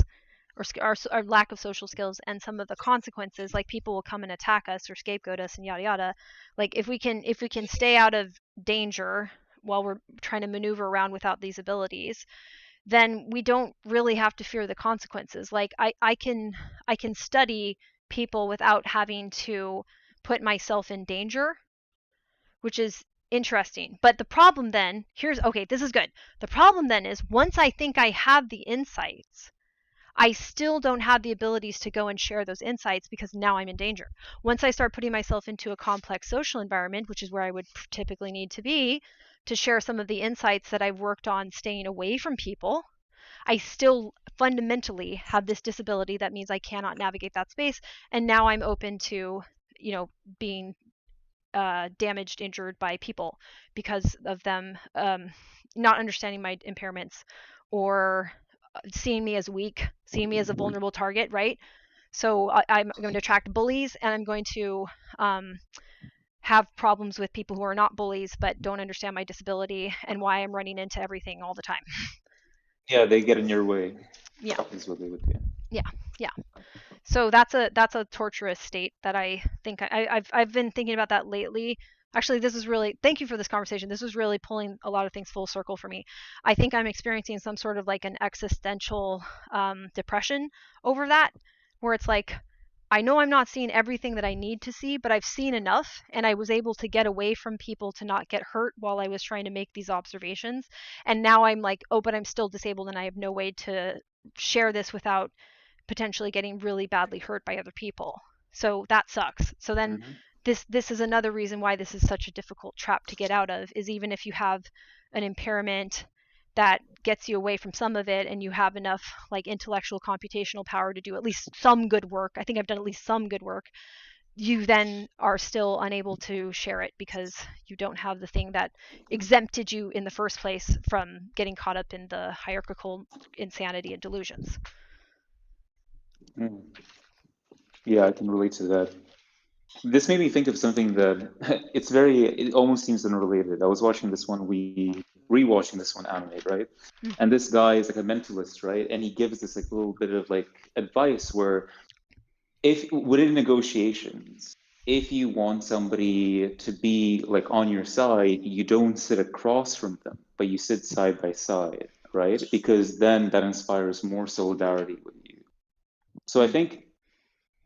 A: or our lack of social skills, and some of the consequences, like people will come and attack us or scapegoat us and yada yada. Like if we can stay out of danger while we're trying to maneuver around without these abilities, then we don't really have to fear the consequences. Like I can study people without having to put myself in danger, which is interesting. But the problem then, this is good. The problem then is, once I think I have the insights, I still don't have the abilities to go and share those insights because now I'm in danger. Once I start putting myself into a complex social environment, which is where I would typically need to be to share some of the insights that I've worked on staying away from people, I still fundamentally have this disability that means I cannot navigate that space. And now I'm open to, being damaged, injured by people because of them not understanding my impairments or seeing me as weak, seeing me as a vulnerable target, right? So I'm going to attract bullies, and I'm going to have problems with people who are not bullies but don't understand my disability and why I'm running into everything all the time.
B: Yeah, they get in your way.
A: Yeah.
B: Is what they would do.
A: Yeah. So that's a torturous state that I think I've been thinking about that lately. Actually, this is really, thank you for this conversation. This was really pulling a lot of things full circle for me. I think I'm experiencing some sort of like an existential depression over that, where it's like, I know I'm not seeing everything that I need to see, but I've seen enough, and I was able to get away from people to not get hurt while I was trying to make these observations. And now I'm like, oh, but I'm still disabled and I have no way to share this without potentially getting really badly hurt by other people. So that sucks. So then this is another reason why this is such a difficult trap to get out of, is even if you have an impairment that gets you away from some of it and you have enough like intellectual computational power to do at least some good work. I think I've done at least some good work. You then are still unable to share it because you don't have the thing that exempted you in the first place from getting caught up in the hierarchical insanity and delusions.
B: Yeah, I can relate to that. This made me think of something that it almost seems unrelated. I was watching this one, rewatching this one anime, right? And this guy is like a mentalist, right? And he gives this like little bit of like advice where if within negotiations, if you want somebody to be like on your side, you don't sit across from them, but you sit side by side, right? Because then that inspires more solidarity with you. So I think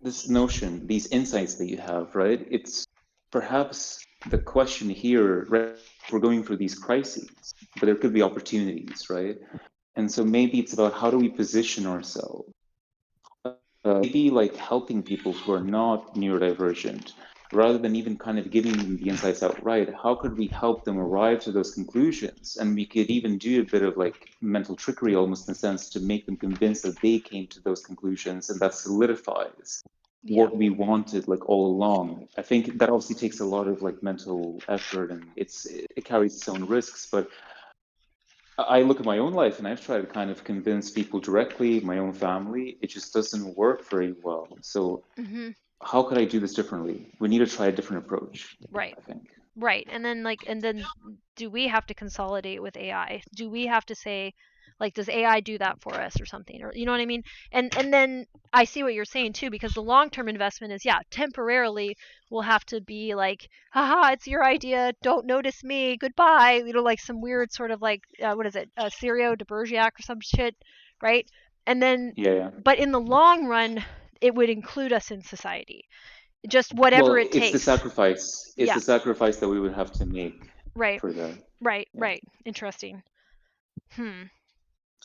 B: this notion, these insights that you have, right? It's perhaps the question here, right? We're going through these crises, but there could be opportunities, right? And so maybe it's about how do we position ourselves? Maybe like helping people who are not neurodivergent, rather than even kind of giving them the insights outright. How could we help them arrive to those conclusions? And we could even do a bit of like mental trickery, almost in a sense, to make them convinced that they came to those conclusions, and that solidifies what we wanted like all along. I think that obviously takes a lot of like mental effort, and it carries its own risks, but I look at my own life and I've tried to kind of convince people directly, my own family. It just doesn't work very well. So how could I do this differently? We need to try a different approach.
A: Right.
B: I think.
A: Right. And then do we have to consolidate with AI? Do we have to say, like, does AI do that for us or something? Or, you know what I mean? And then I see what you're saying too, because the long-term investment is, yeah, temporarily we'll have to be like, haha, it's your idea. Don't notice me. Goodbye. You know, like some weird sort of like, what is it? Sirio de Bergerac or some shit, right? And then, but in the long run, it would include us in society. Just whatever it takes.
B: It's the sacrifice. It's the sacrifice that we would have to make for that.
A: Right. Interesting.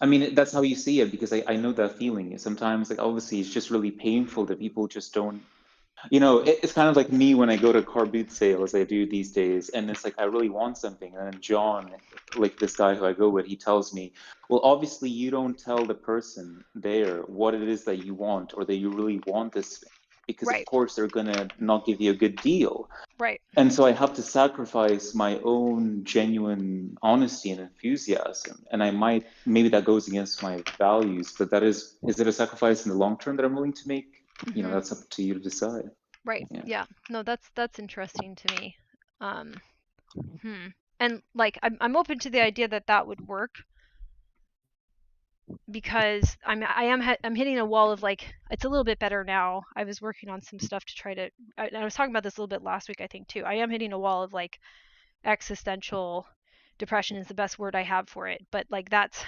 B: I mean, that's how you see it, because I know that feeling. Sometimes, like, obviously, it's just really painful that people just don't. You know, it's kind of like me when I go to car boot sale, as I do these days, and it's like I really want something, and then John, like this guy who I go with, he tells me, well, obviously you don't tell the person there what it is that you want or that you really want this thing, because of course they're gonna not give you a good deal.
A: Right.
B: And so I have to sacrifice my own genuine honesty and enthusiasm, and maybe that goes against my values, but is it a sacrifice in the long term that I'm willing to make? You know, that's up to you to decide.
A: Right. Yeah. No, that's interesting to me. And like I'm open to the idea that would work, because I'm hitting a wall of like, it's a little bit better now. I was working on some stuff to try to, I was talking about this a little bit last week, I think too. I am hitting a wall of like existential depression is the best word I have for it, but like that's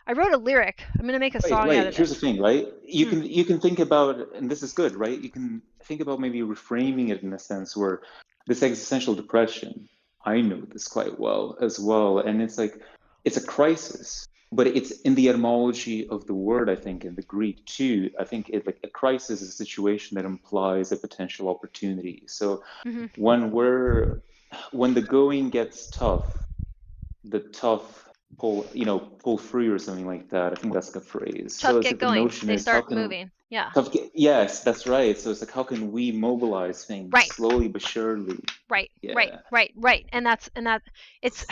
A: I wrote a lyric. I'm gonna make a song out of it.
B: Here's the thing, right? You can think about, and this is good, right? You can think about maybe reframing it in a sense where this existential depression, I know this quite well as well, and it's like it's a crisis. but it's in the etymology of the word, I think, in the Greek too. I think it, like, a crisis is a situation that implies a potential opportunity. So
A: Mm-hmm.
B: when the going gets tough, the tough pull through or something like that. I think that's the phrase. So
A: Tough
B: it's
A: get
B: like the
A: going.
B: notion
A: They
B: is how
A: start
B: can
A: moving. Yeah.
B: yes, that's right. So it's like, how can we mobilize things
A: Right.
B: slowly but surely?
A: Right.
B: Yeah.
A: Right. And that it's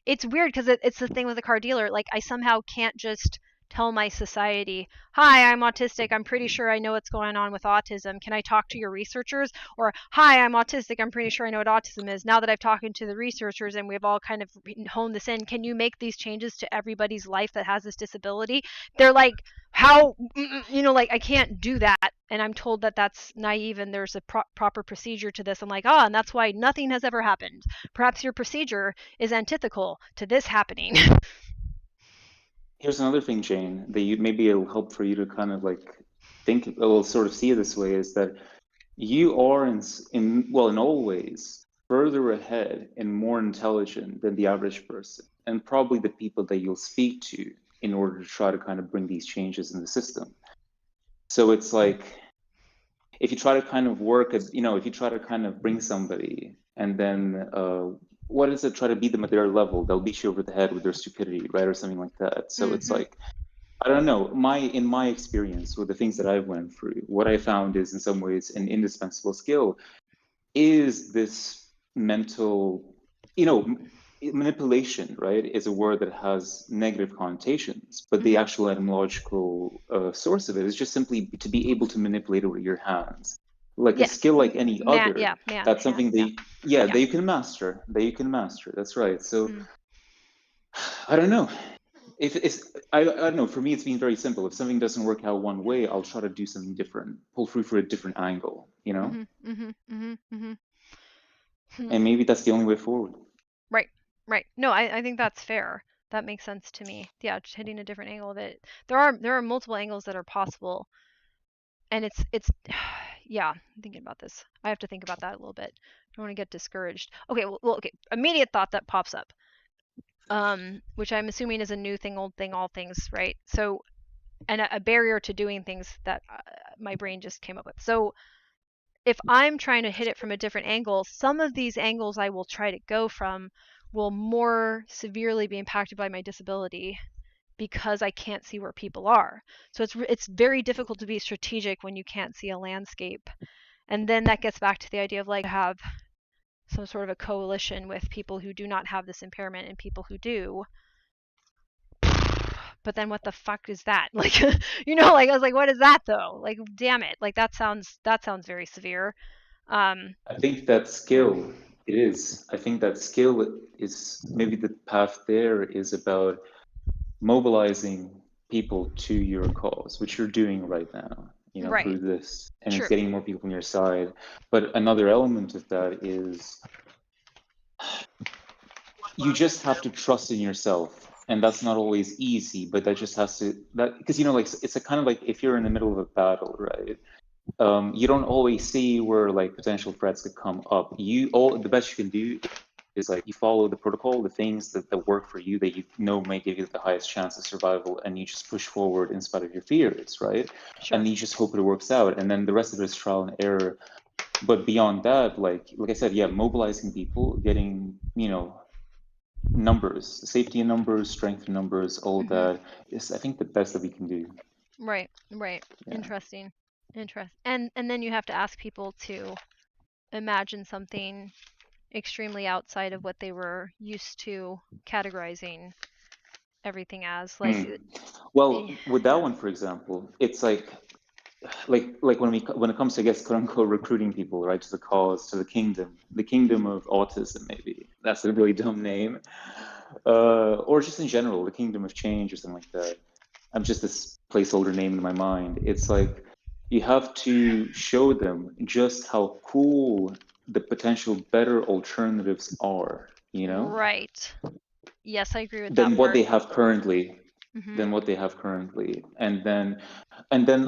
A: it's weird because it's the thing with the car dealer. Like, I somehow can't just tell my society, hi, I'm autistic, I'm pretty sure I know what's going on with autism, can I talk to your researchers? Or, hi, I'm autistic, I'm pretty sure I know what autism is. Now that I've talked to the researchers and we've all kind of honed this in, can you make these changes to everybody's life that has this disability? They're like, how, like, I can't do that. And I'm told that that's naive and there's a proper procedure to this. I'm like, and that's why nothing has ever happened. Perhaps your procedure is antithetical to this happening.
B: Here's another thing, Jane, that maybe it'll help for you to kind of like think, or sort of see it this way, is that you are in all ways further ahead and more intelligent than the average person, and probably the people that you'll speak to in order to try to kind of bring these changes in the system. So it's like, if you try to kind of if you try to kind of bring somebody and then what is it, try to beat them at their level, they'll beat you over the head with their stupidity, right? Or something like that. So it's like, I don't know, in my experience with the things that I've went through, what I found is in some ways an indispensable skill is this mental, manipulation, right, is a word that has negative connotations, but the actual etymological source of it is just simply to be able to manipulate with your hands, like a skill like any other. That's something that you can master. That's right. So I don't know. If it's, I don't know. For me, it's been very simple. If something doesn't work out one way, I'll try to do something different, pull through for a different angle, and maybe that's the only way forward.
A: Right. No, I think that's fair. That makes sense to me. Yeah, just hitting a different angle of it. There are multiple angles that are possible, and it's yeah. I'm thinking about this. I have to think about that a little bit. I don't want to get discouraged. Okay. Well, okay. Immediate thought that pops up, which I'm assuming is a new thing, old thing, all things, right? So, and a barrier to doing things that my brain just came up with. So, if I'm trying to hit it from a different angle, some of these angles I will try to go from will more severely be impacted by my disability because I can't see where people are. So it's very difficult to be strategic when you can't see a landscape. And then that gets back to the idea of like have some sort of a coalition with people who do not have this impairment and people who do. But then what the fuck is that? Like, like I was like, what is that though? Like, damn it. Like that sounds very severe.
B: I think that skill, it is. I think that skill is maybe the path there is about mobilizing people to your cause, which you're doing right now, through this, and it's getting more people on your side. But another element of that is you just have to trust in yourself. And that's not always easy, but that just has to, because, like, it's a kind of like if you're in the middle of a battle, right? You don't always see where like potential threats could come up. The best you can do is like you follow the protocol, the things that work for you, that may give you the highest chance of survival, and you just push forward in spite of your fears, right?
A: Sure.
B: And you just hope it works out, and then the rest of it is trial and error. But beyond that, like I said, mobilizing people, getting numbers, safety in numbers, strength in numbers, all that is, I think, the best that we can do.
A: Right. Yeah. Interesting. And then you have to ask people to imagine something extremely outside of what they were used to categorizing everything as. Like,
B: well, with that one, for example, it's like when it comes to, I guess, quote unquote, recruiting people, right, to the cause, to the kingdom of autism, maybe that's a really dumb name, or just in general, the kingdom of change or something like that. I'm just this placeholder name in my mind. It's like you have to show them just how cool the potential better alternatives are,
A: Right. Yes, I agree with
B: than
A: that
B: what
A: part.
B: they have currently. And then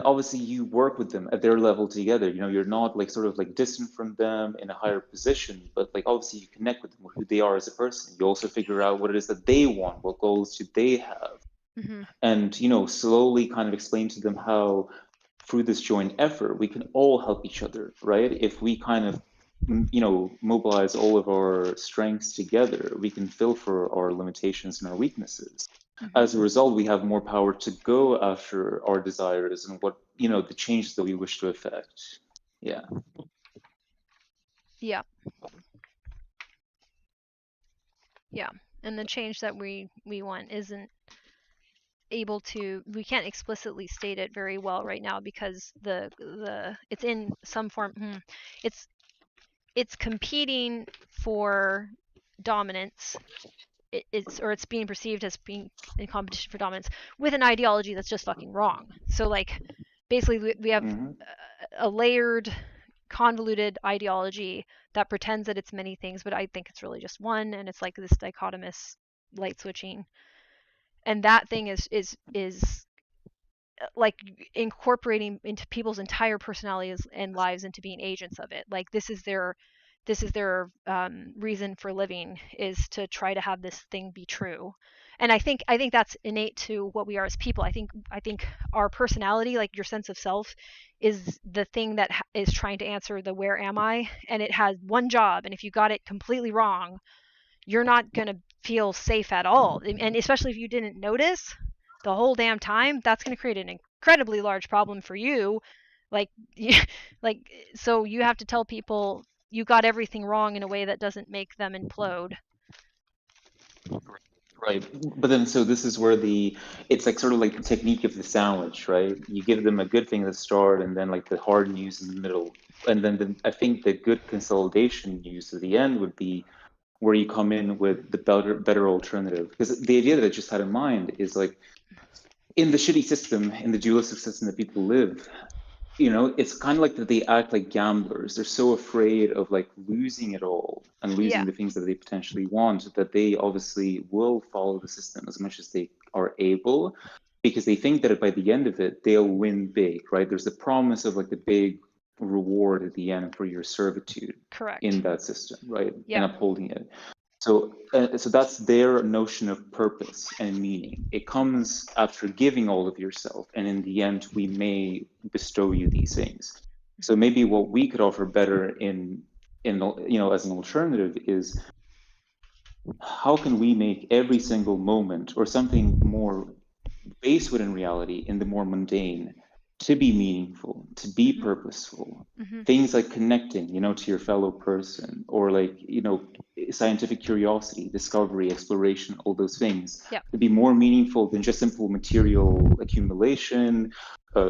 B: obviously you work with them at their level together. You're not like sort of like distant from them in a higher position, but like obviously you connect with them, who they are as a person. You also figure out what it is that they want, what goals do they have, and, you know, slowly kind of explain to them how through this joint effort, we can all help each other, right? If we kind of, you know, mobilize all of our strengths together, we can fill for our limitations and our weaknesses. As a result, we have more power to go after our desires and what, you know, the changes that we wish to affect. Yeah.
A: Yeah. Yeah. And the change that we want isn't able to, we can't explicitly state it very well right now because the it's in some form, it's competing for dominance. It's being perceived as being in competition for dominance with an ideology that's just fucking wrong. So like basically we have a layered, convoluted ideology that pretends that it's many things, but I think it's really just one, and it's like this dichotomous light switching. And that thing is like incorporating into people's entire personalities and lives into being agents of it. Like this is their reason for living, is to try to have this thing be true. And I think that's innate to what we are as people. I think our personality, like your sense of self, is the thing that is trying to answer the where am I, and it has one job, and if you got it completely wrong, you're not going to feel safe at all. And especially if you didn't notice the whole damn time, that's going to create an incredibly large problem for you. Like, like, so you have to tell people you got everything wrong in a way that doesn't make them implode.
B: Right. But then, so this is where it's like sort of like the technique of the sandwich, right? You give them a good thing at the start and then like the hard news in the middle. And then I think the good consolidation news at the end would be where you come in with the better alternative. Because the idea that I just had in mind is like, in the shitty system, in the dualistic system that people live, you know, it's kind of like that they act like gamblers. They're so afraid of like losing it all and losing the things that they potentially want that they obviously will follow the system as much as they are able, because they think that by the end of it, they'll win big, right? There's the promise of like the big reward at the end for your servitude.
A: Correct.
B: In that system, right?
A: Yeah.
B: And upholding it. So that's their notion of purpose and meaning. It comes after giving all of yourself, and in the end, we may bestow you these things. So maybe what we could offer better in you know, as an alternative is, how can we make every single moment or something more based within reality in the more mundane to be meaningful, to be purposeful. Things like connecting, you know, to your fellow person, or like, you know, scientific curiosity, discovery, exploration, all those things to be more meaningful than just simple material accumulation,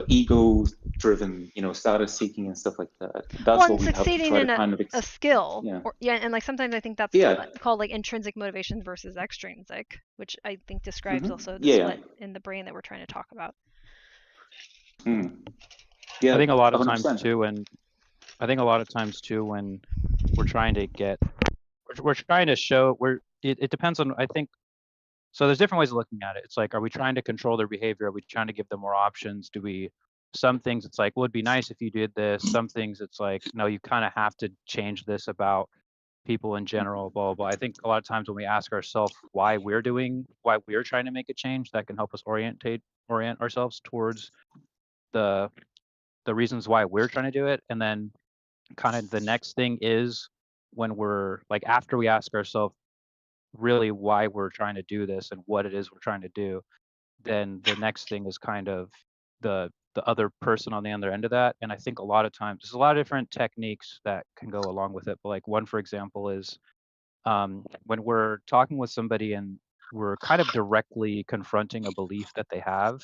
B: ego-driven, you know, status seeking and stuff like that. That's what we have to try to kind of
A: a skill. And like sometimes I think that's called like intrinsic motivation versus extrinsic, which I think describes also the split in the brain that we're trying to talk about.
B: Yeah,
D: I think a lot of
B: 100%.
D: times too, when we're trying to show it depends on, I think. So there's different ways of looking at it. It's like, are we trying to control their behavior? Are we trying to give them more options? Some things it's like, well, it'd be nice if you did this. Some things it's like, no, you kind of have to change this about people in general, blah, blah, blah. I think a lot of times when we ask ourselves why we're trying to make a change, that can help us orient ourselves towards the reasons why we're trying to do it. And then kind of the next thing is when we're like, after we ask ourselves really why we're trying to do this and what it is we're trying to do, then the next thing is kind of the other person on the other end of that. And I think a lot of times there's a lot of different techniques that can go along with it. But like one, for example, is when we're talking with somebody and we're kind of directly confronting a belief that they have.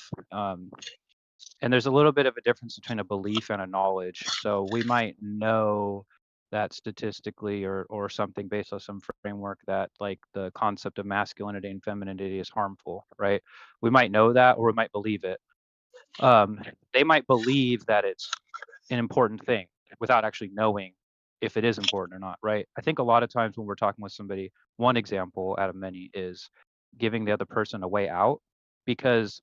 D: And there's a little bit of a difference between a belief and a knowledge. So we might know that statistically or something based on some framework that like the concept of masculinity and femininity is harmful, right? We might know that, or we might believe it. They might believe that it's an important thing without actually knowing if it is important or not, right? I think a lot of times when we're talking with somebody, one example out of many is giving the other person a way out, because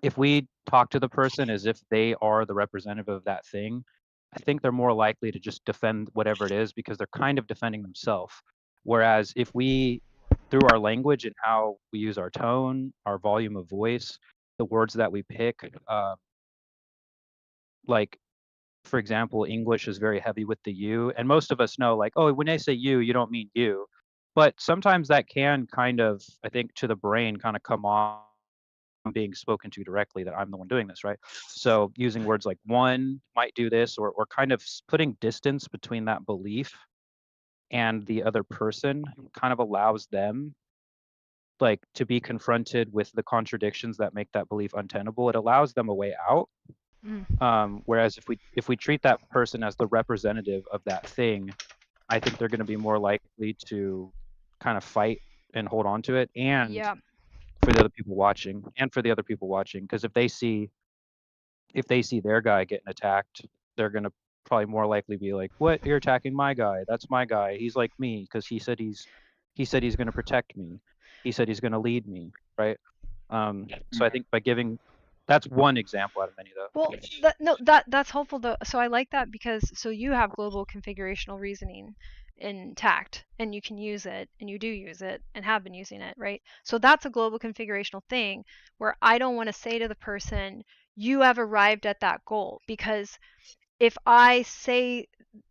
D: if we talk to the person as if they are the representative of that thing, I think they're more likely to just defend whatever it is because they're kind of defending themselves. Whereas if we through our language and how we use our tone, our volume of voice, the words that we pick. Like, for example, English is very heavy with the you, and most of us know, like, oh, when they say you don't mean you. But sometimes that can kind of, I think, to the brain, kind of come off being spoken to directly, that I'm the one doing this, right? So using words like one might do this, or kind of putting distance between that belief and the other person kind of allows them, like, to be confronted with the contradictions that make that belief untenable. It allows them a way out. Whereas if we treat that person as the representative of that thing, I think they're going to be more likely to kind of fight and hold on to it, and
A: Yeah.
D: for the other people watching, because if they see their guy getting attacked, they're going to probably more likely be like, what, you're attacking my guy? That's my guy. He's like me because he said he's going to protect me. He said he's going to lead me, right? So I think by giving, that's one example out of many, though.
A: Well, that's helpful though. So I like that because so you have global configurational reasoning intact, and you can use it, and you do use it, and have been using it, right? So that's a global configurational thing where I don't want to say to the person, you have arrived at that goal, because if I say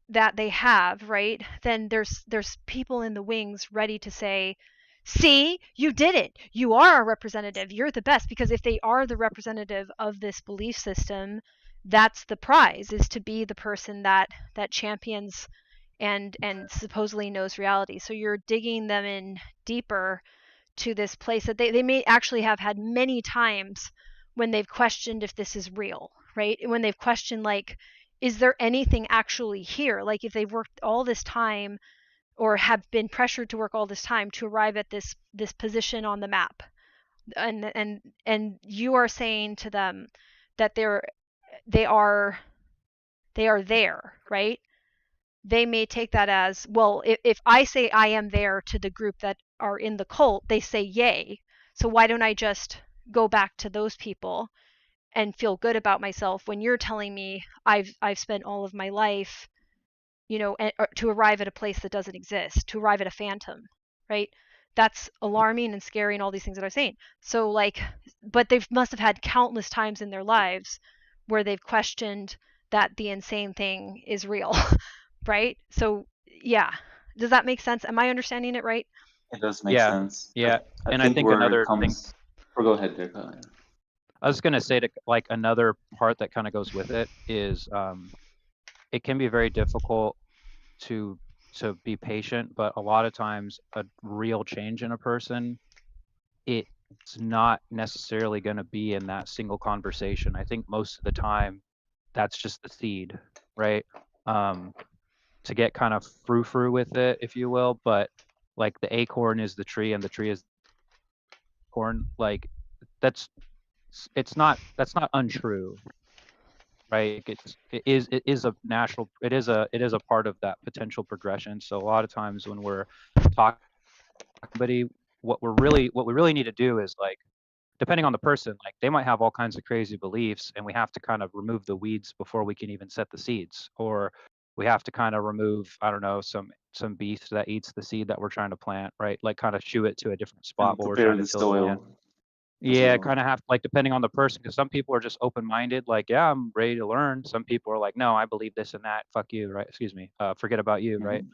A: that they have, right, then there's people in the wings ready to say, see, you did it, you are a representative, you're the best. Because if they are the representative of this belief system, that's the prize, is to be the person that champions and supposedly knows reality. So you're digging them in deeper to this place that they may actually have had many times when they've questioned if this is real, right? When they've questioned, like, is there anything actually here? Like, if they've worked all this time or have been pressured to work all this time to arrive at this position on the map, and you are saying to them that they are there, right? They may take that as, well, if I say I am there to the group that are in the cult, they say yay. So why don't I just go back to those people and feel good about myself when you're telling me I've spent all of my life, to arrive at a place that doesn't exist, to arrive at a phantom, right? That's alarming and scary and all these things that I'm saying. So, like, but they must have had countless times in their lives where they've questioned that the insane thing is real, right? So, yeah. Does that make sense? Am I understanding it right?
B: It does make sense.
D: Yeah. And I think
B: where
D: another
B: it comes...
D: thing...
B: Or go ahead, Dick.
D: I was going to say, to, like, another part that kind of goes with it is it can be very difficult to be patient, but a lot of times a real change in a person, it's not necessarily going to be in that single conversation. I think most of the time that's just the seed, right? To get kind of frou-frou with it, if you will, but like the acorn is the tree and the tree is corn, like that's not untrue, right? It is a natural, it is a part of that potential progression. So a lot of times when we're talking to somebody, what we really need to do is, like, depending on the person, like, they might have all kinds of crazy beliefs, and we have to kind of remove the weeds before we can even set the seeds, or we have to kind of remove, I don't know, some beast that eats the seed that we're trying to plant, right? Like, kind of shoo it to a different spot
B: And
D: while we're
B: prepare
D: trying to
B: the
D: till the land.
B: soil.
D: Yeah,
B: well.
D: kind of have, like, depending on the person, because some people are just open-minded, like, yeah, I'm ready to learn. Some people are like, no, I believe this and that. Fuck you, right? Excuse me. Forget about you, right?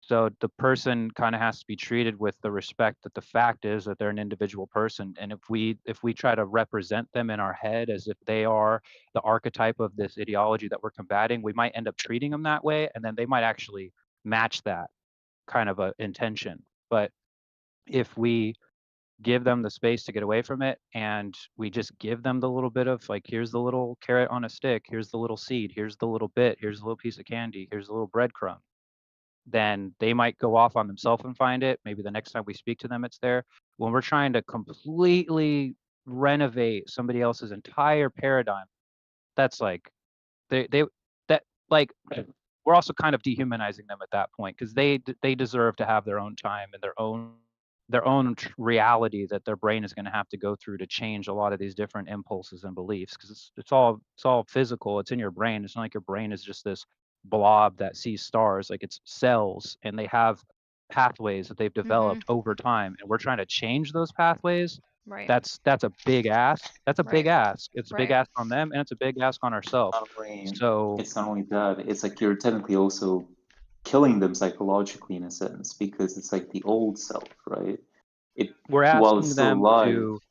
D: So the person kind of has to be treated with the respect that the fact is that they're an individual person. And if we try to represent them in our head as if they are the archetype of this ideology that we're combating, we might end up treating them that way, and then they might actually match that kind of a intention. But if we give them the space to get away from it, and we just give them the little bit of, like, here's the little carrot on a stick, here's the little seed, here's the little bit, here's a little piece of candy, here's a little breadcrumb, then they might go off on themselves and find it. Maybe the next time we speak to them, it's there. When we're trying to completely renovate somebody else's entire paradigm, that's like they that like we're also kind of dehumanizing them at that point, because they deserve to have their own time and their own reality that their brain is going to have to go through to change a lot of these different impulses and beliefs, because it's all physical. It's in your brain. It's not like your brain is just this blob that sees stars. Like, it's cells, and they have pathways that they've developed over time, and we're trying to change those pathways.
A: Right.
D: That's a big ask. That's a big
A: Right.
D: ask. It's a big
A: Right.
D: ask on them, and it's a big ask on ourselves. So
B: It's not only that, it's like you're technically also killing them psychologically in a sense, because it's like the old self, right?
D: we're
B: While it's
D: asking
B: still
D: them
B: alive,
D: to,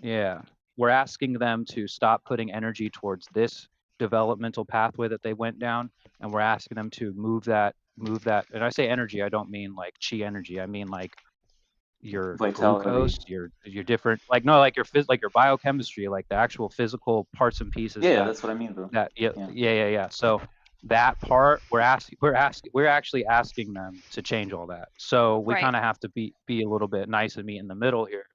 B: yeah.
D: we're asking them to stop putting energy towards this developmental pathway that they went down, and we're asking them to move that. And I say energy, I don't mean like chi energy. I mean like your
B: Vitality.
D: glucose, your different, like, no, like your biochemistry, like the actual physical parts and pieces.
B: Yeah, that's what I mean though.
D: Yeah. So that part, we're actually asking them to change all that. So we
A: Right.
D: kind of have to be a little bit nice and meet in the middle here.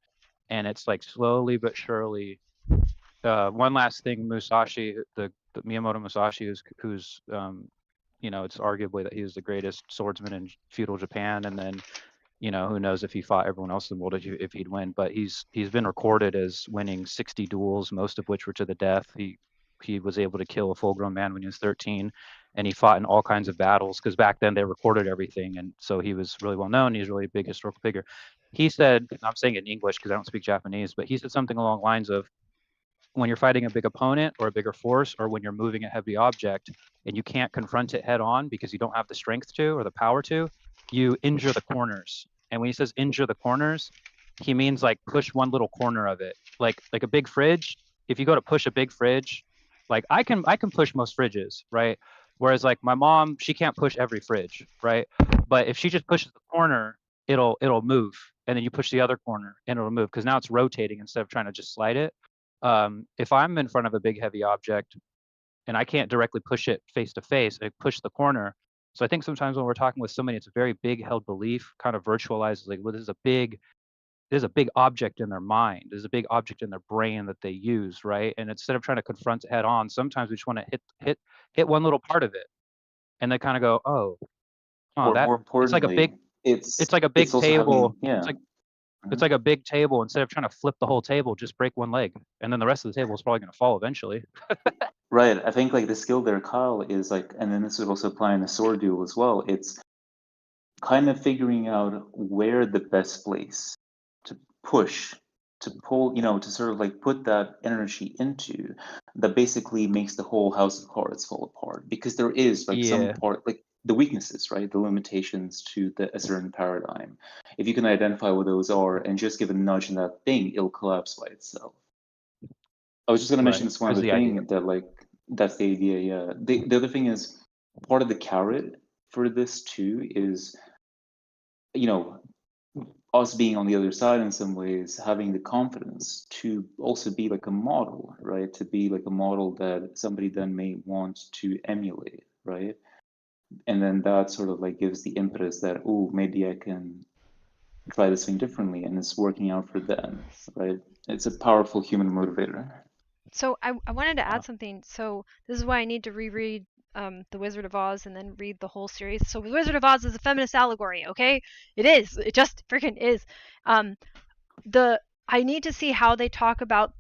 D: And it's like slowly but surely. One last thing, Musashi, the Miyamoto Musashi, who's it's arguably that he was the greatest swordsman in feudal Japan, and then who knows if he fought everyone else in the world if he'd win, but he's been recorded as winning 60 duels, most of which were to the death. He was able to kill a full-grown man when he was 13, and he fought in all kinds of battles, because back then they recorded everything, and so he was really well known. He's really a big historical figure. He said, I'm saying it in English because I don't speak Japanese, but he said something along the lines of, when you're fighting a big opponent or a bigger force, or when you're moving a heavy object and you can't confront it head on because you don't have the strength to or the power to, you injure the corners. And when he says injure the corners, he means like push one little corner of it, like a big fridge. If you go to push a big fridge, like I can push most fridges, right? Whereas like my mom, she can't push every fridge, right? But if she just pushes the corner, it'll move, and then you push the other corner and it'll move, because now it's rotating instead of trying to just slide it. If I'm in front of a big heavy object and I can't directly push it face to face, I push the corner. So I think sometimes when we're talking with somebody, it's a very big held belief, kind of virtualized, like, well, there's a big object in their mind. There's a big object in their brain that they use, right? And instead of trying to confront it head on, sometimes we just want to hit one little part of it, and they kind of go, oh,
B: Or
D: that
B: more
D: it's like a
B: importantly,
D: big
B: it's
D: like a big
B: also
D: table.
B: having,
D: It's like a big table. Instead of trying to flip the whole table, just break one leg, and then the rest of the table is probably going to fall eventually.
B: Right. I think like the skill there, Kyle, is like, and then this would also apply in a sword duel as well. It's kind of figuring out where the best place to push, to pull, to sort of like put that energy into, that basically makes the whole house of cards fall apart. Because there is like some part, like the weaknesses, right? The limitations to a certain paradigm. If you can identify what those are and just give a nudge in that thing, it'll collapse by itself. I was just going to mention this one other thing, that like, that's the idea, yeah. The other thing is, part of the carrot for this too is, us being on the other side in some ways, having the confidence to also be like a model, right? To be like a model that somebody then may want to emulate, right? And then that sort of like gives the impetus that, oh, maybe I can try this thing differently, and it's working out for them, right? It's a powerful human motivator.
A: So I wanted to add something. So this is why I need to reread The Wizard of Oz and then read the whole series. So The Wizard of Oz is a feminist allegory, okay? It is. It just freaking is. I need to see how they talk about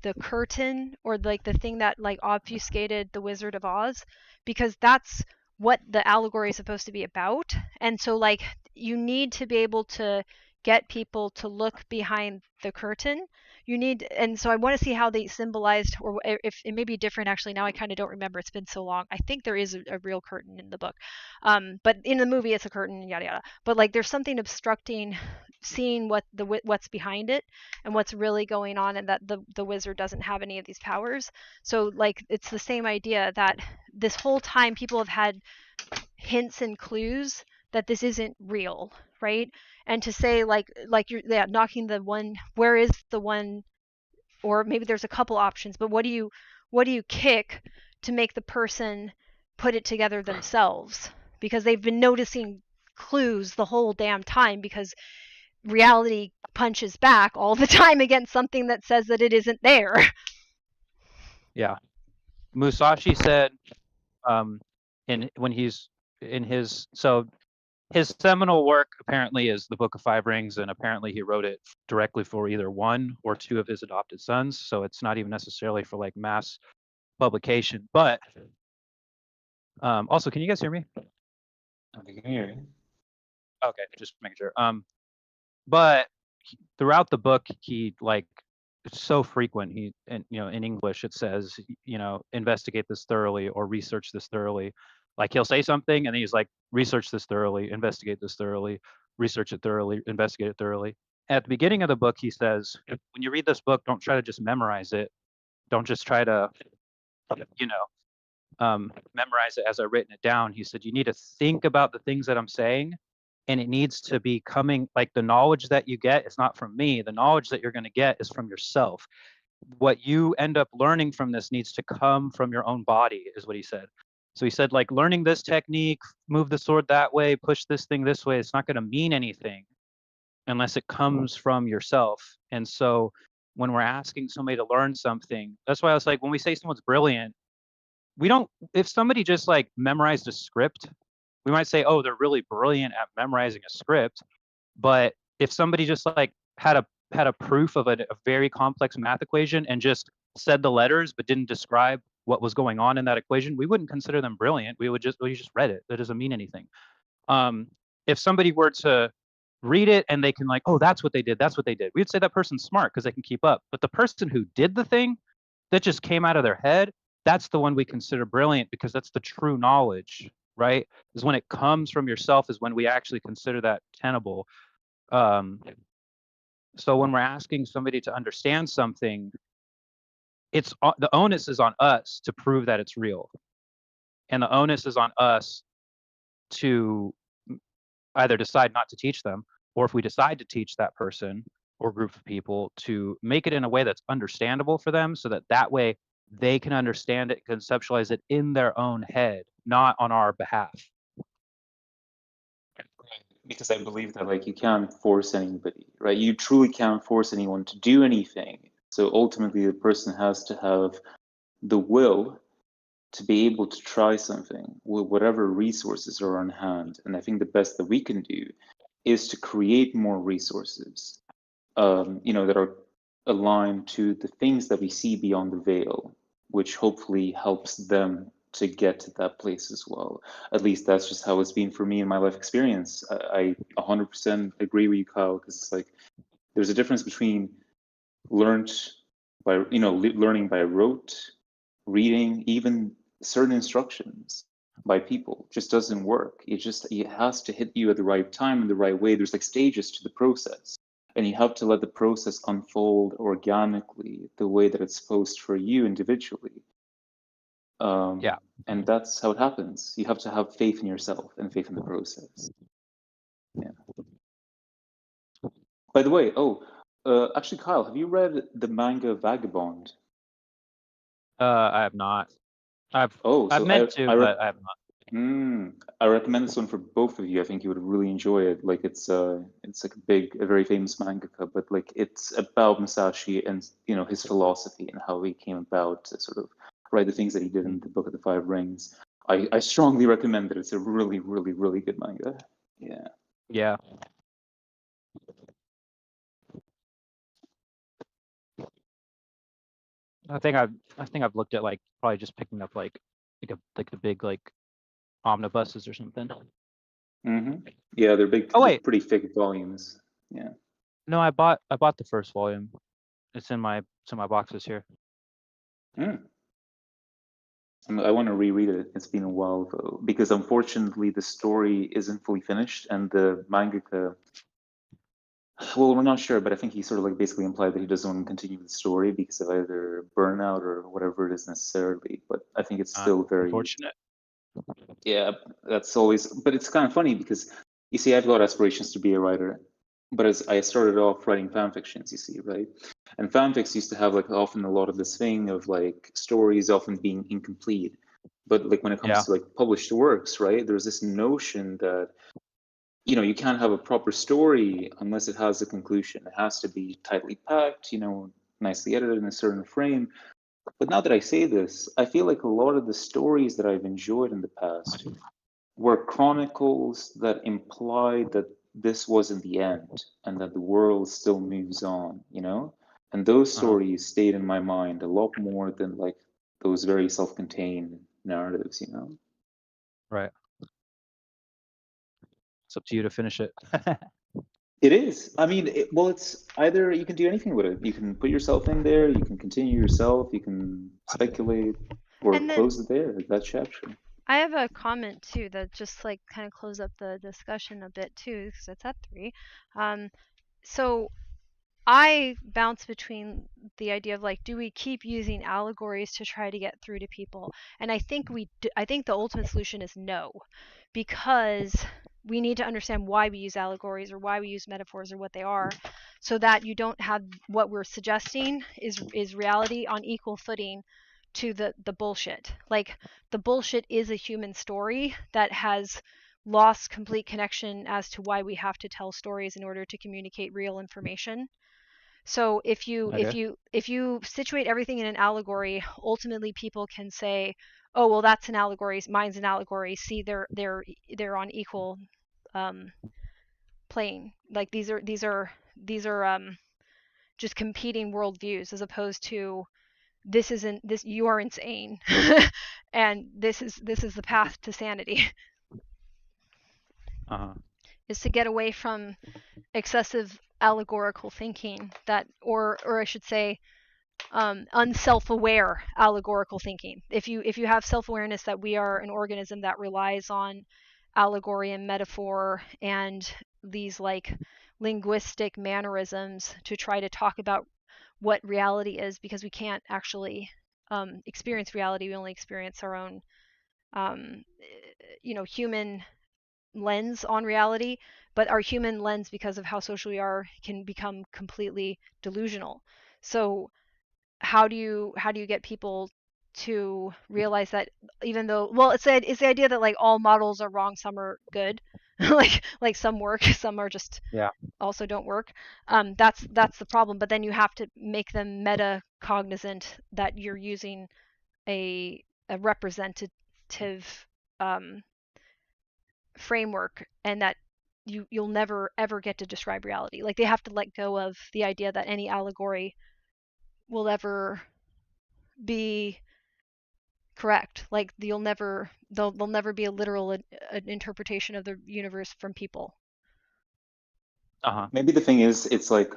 A: the curtain, or like the thing that like obfuscated the Wizard of Oz, because that's what the allegory is supposed to be about. And so like you need to be able to get people to look behind the curtain. And so I want to see how they symbolized, or if it may be different. Actually, now I kind of don't remember. It's been so long. I think there is a real curtain in the book, but in the movie it's a curtain, yada yada. But like there's something obstructing seeing what's behind it and what's really going on, and that the wizard doesn't have any of these powers. So like it's the same idea that this whole time people have had hints and clues that this isn't real, right? And to say like you're knocking the one, where is the one, or maybe there's a couple options, but what do you kick to make the person put it together themselves? Because they've been noticing clues the whole damn time, because reality punches back all the time against something that says that it isn't there.
D: Yeah. Musashi said, when he's in his seminal work apparently is the Book of Five Rings, and apparently he wrote it directly for either one or two of his adopted sons. So it's not even necessarily for like mass publication. But also, can you guys hear me?
B: I can hear you.
D: Okay, just making sure. But throughout the book, he like it's so frequent. And in English it says, investigate this thoroughly or research this thoroughly. Like he'll say something and then he's like, research this thoroughly, investigate this thoroughly, research it thoroughly, investigate it thoroughly. At the beginning of the book, he says, when you read this book, don't try to just memorize it. Don't just try to, you know, memorize it as I've written it down. He said, you need to think about the things that I'm saying, and it needs to be coming, like the knowledge that you get is not from me. The knowledge that you're going to get is from yourself. What you end up learning from this needs to come from your own body, is what he said. So he said, like, learning this technique, move the sword that way, push this thing this way, it's not going to mean anything unless it comes from yourself. And so when we're asking somebody to learn something, that's why I was like, when we say someone's brilliant, we don't, if somebody just like memorized a script, we might say, oh, they're really brilliant at memorizing a script. But if somebody just like had a proof of a very complex math equation and just said the letters but didn't describe what was going on in that equation, we wouldn't consider them brilliant. We just read it. That doesn't mean anything. If somebody were to read it and they can like, oh, that's what they did, that's what they did, we'd say that person's smart because they can keep up. But the person who did the thing that just came out of their head, that's the one we consider brilliant, because that's the true knowledge, right? Is when it comes from yourself is when we actually consider that tenable. So when we're asking somebody to understand something, it's the onus is on us to prove that it's real, and the onus is on us to either decide not to teach them, or if we decide to teach that person or group of people, to make it in a way that's understandable for them, so that that way they can understand it, conceptualize it in their own head, not on our behalf.
B: Because I believe that like you can't force anybody, right? You truly can't force anyone to do anything. So ultimately the person has to have the will to be able to try something with whatever resources are on hand. And I think the best that we can do is to create more resources, that are aligned to the things that we see beyond the veil, which hopefully helps them to get to that place as well. At least that's just how it's been for me in my life experience. I 100% agree with you, Kyle, because it's like there's a difference between learning by rote, reading, even certain instructions by people just doesn't work. It has to hit you at the right time in the right way. There's like stages to the process, and you have to let the process unfold organically the way that it's supposed for you individually.
D: Yeah.
B: And that's how it happens. You have to have faith in yourself and faith in the process. Yeah. By the way, actually, Kyle, have you read the manga Vagabond?
D: I have not. I've meant to, but I have not.
B: I recommend this one for both of you. I think you would really enjoy it. Like it's like a very famous mangaka, but like it's about Musashi and his philosophy and how he came about to sort of write the things that he did in the Book of the Five Rings. I strongly recommend it. It's a really, really, really good manga. Yeah.
D: Yeah. I think I've looked at like probably just picking up like the big like omnibuses or something.
B: Mm-hmm. Yeah, they're big.
D: Oh,
B: they're
D: wait.
B: pretty thick volumes. Yeah.
D: No, I bought the first volume. It's in my boxes here.
B: I want to reread it. It's been a while though, because unfortunately the story isn't fully finished, and the mangaka. Well, we're not sure, but I think he sort of like basically implied that he doesn't want to continue the story because of either burnout or whatever it is necessarily. But I think it's still very
D: unfortunate.
B: Yeah, that's always. But it's kind of funny because you see, I've got aspirations to be a writer, but as I started off writing fan fictions, you see, right? And fanfics used to have like often a lot of this thing of like stories often being incomplete. But like when it comes to like published works, right? There's this notion that you can't have a proper story unless it has a conclusion. It has to be tightly packed, nicely edited in a certain frame. But now that I say this, I feel like a lot of the stories that I've enjoyed in the past were chronicles that implied that this wasn't the end and that the world still moves on, And those stories stayed in my mind a lot more than like those very self-contained narratives,
D: Right. It's up to you to finish it.
B: It is. I mean, well, it's either you can do anything with it. You can put yourself in there. You can continue yourself. You can speculate or
A: And then
B: close it there. That chapter.
A: I have a comment too that just like kind of close up the discussion a bit too, because it's at 3. So I bounce between the idea of like, do we keep using allegories to try to get through to people? And I think I think the ultimate solution is no, because we need to understand why we use allegories or why we use metaphors or what they are, so that you don't have what we're suggesting is reality on equal footing to the bullshit. Like, the bullshit is a human story that has lost complete connection as to why we have to tell stories in order to communicate real information. So if you situate everything in an allegory, ultimately people can say, "Oh, well, that's an allegory. Mine's an allegory. See, they're on equal plane. Like, these are just competing worldviews, as opposed to this isn't this you are insane, and this is the path to sanity." Is to get away from excessive allegorical thinking, that or I should say unself-aware allegorical thinking. If you have self-awareness that we are an organism that relies on allegory and metaphor and these like linguistic mannerisms to try to talk about what reality is, because we can't actually experience reality, we only experience our own human lens on reality, but our human lens, because of how social we are, can become completely delusional. So how do you get people to realize that, even though, well, it's the idea that like all models are wrong, some are good, like some work, some are just also don't work. That's the problem. But then you have to make them meta cognizant that you're using a representative framework, and that you'll never ever get to describe reality. Like, they have to let go of the idea that any allegory will ever be correct. Like, there'll never be a literal an interpretation of the universe from people.
B: Maybe the thing is, it's like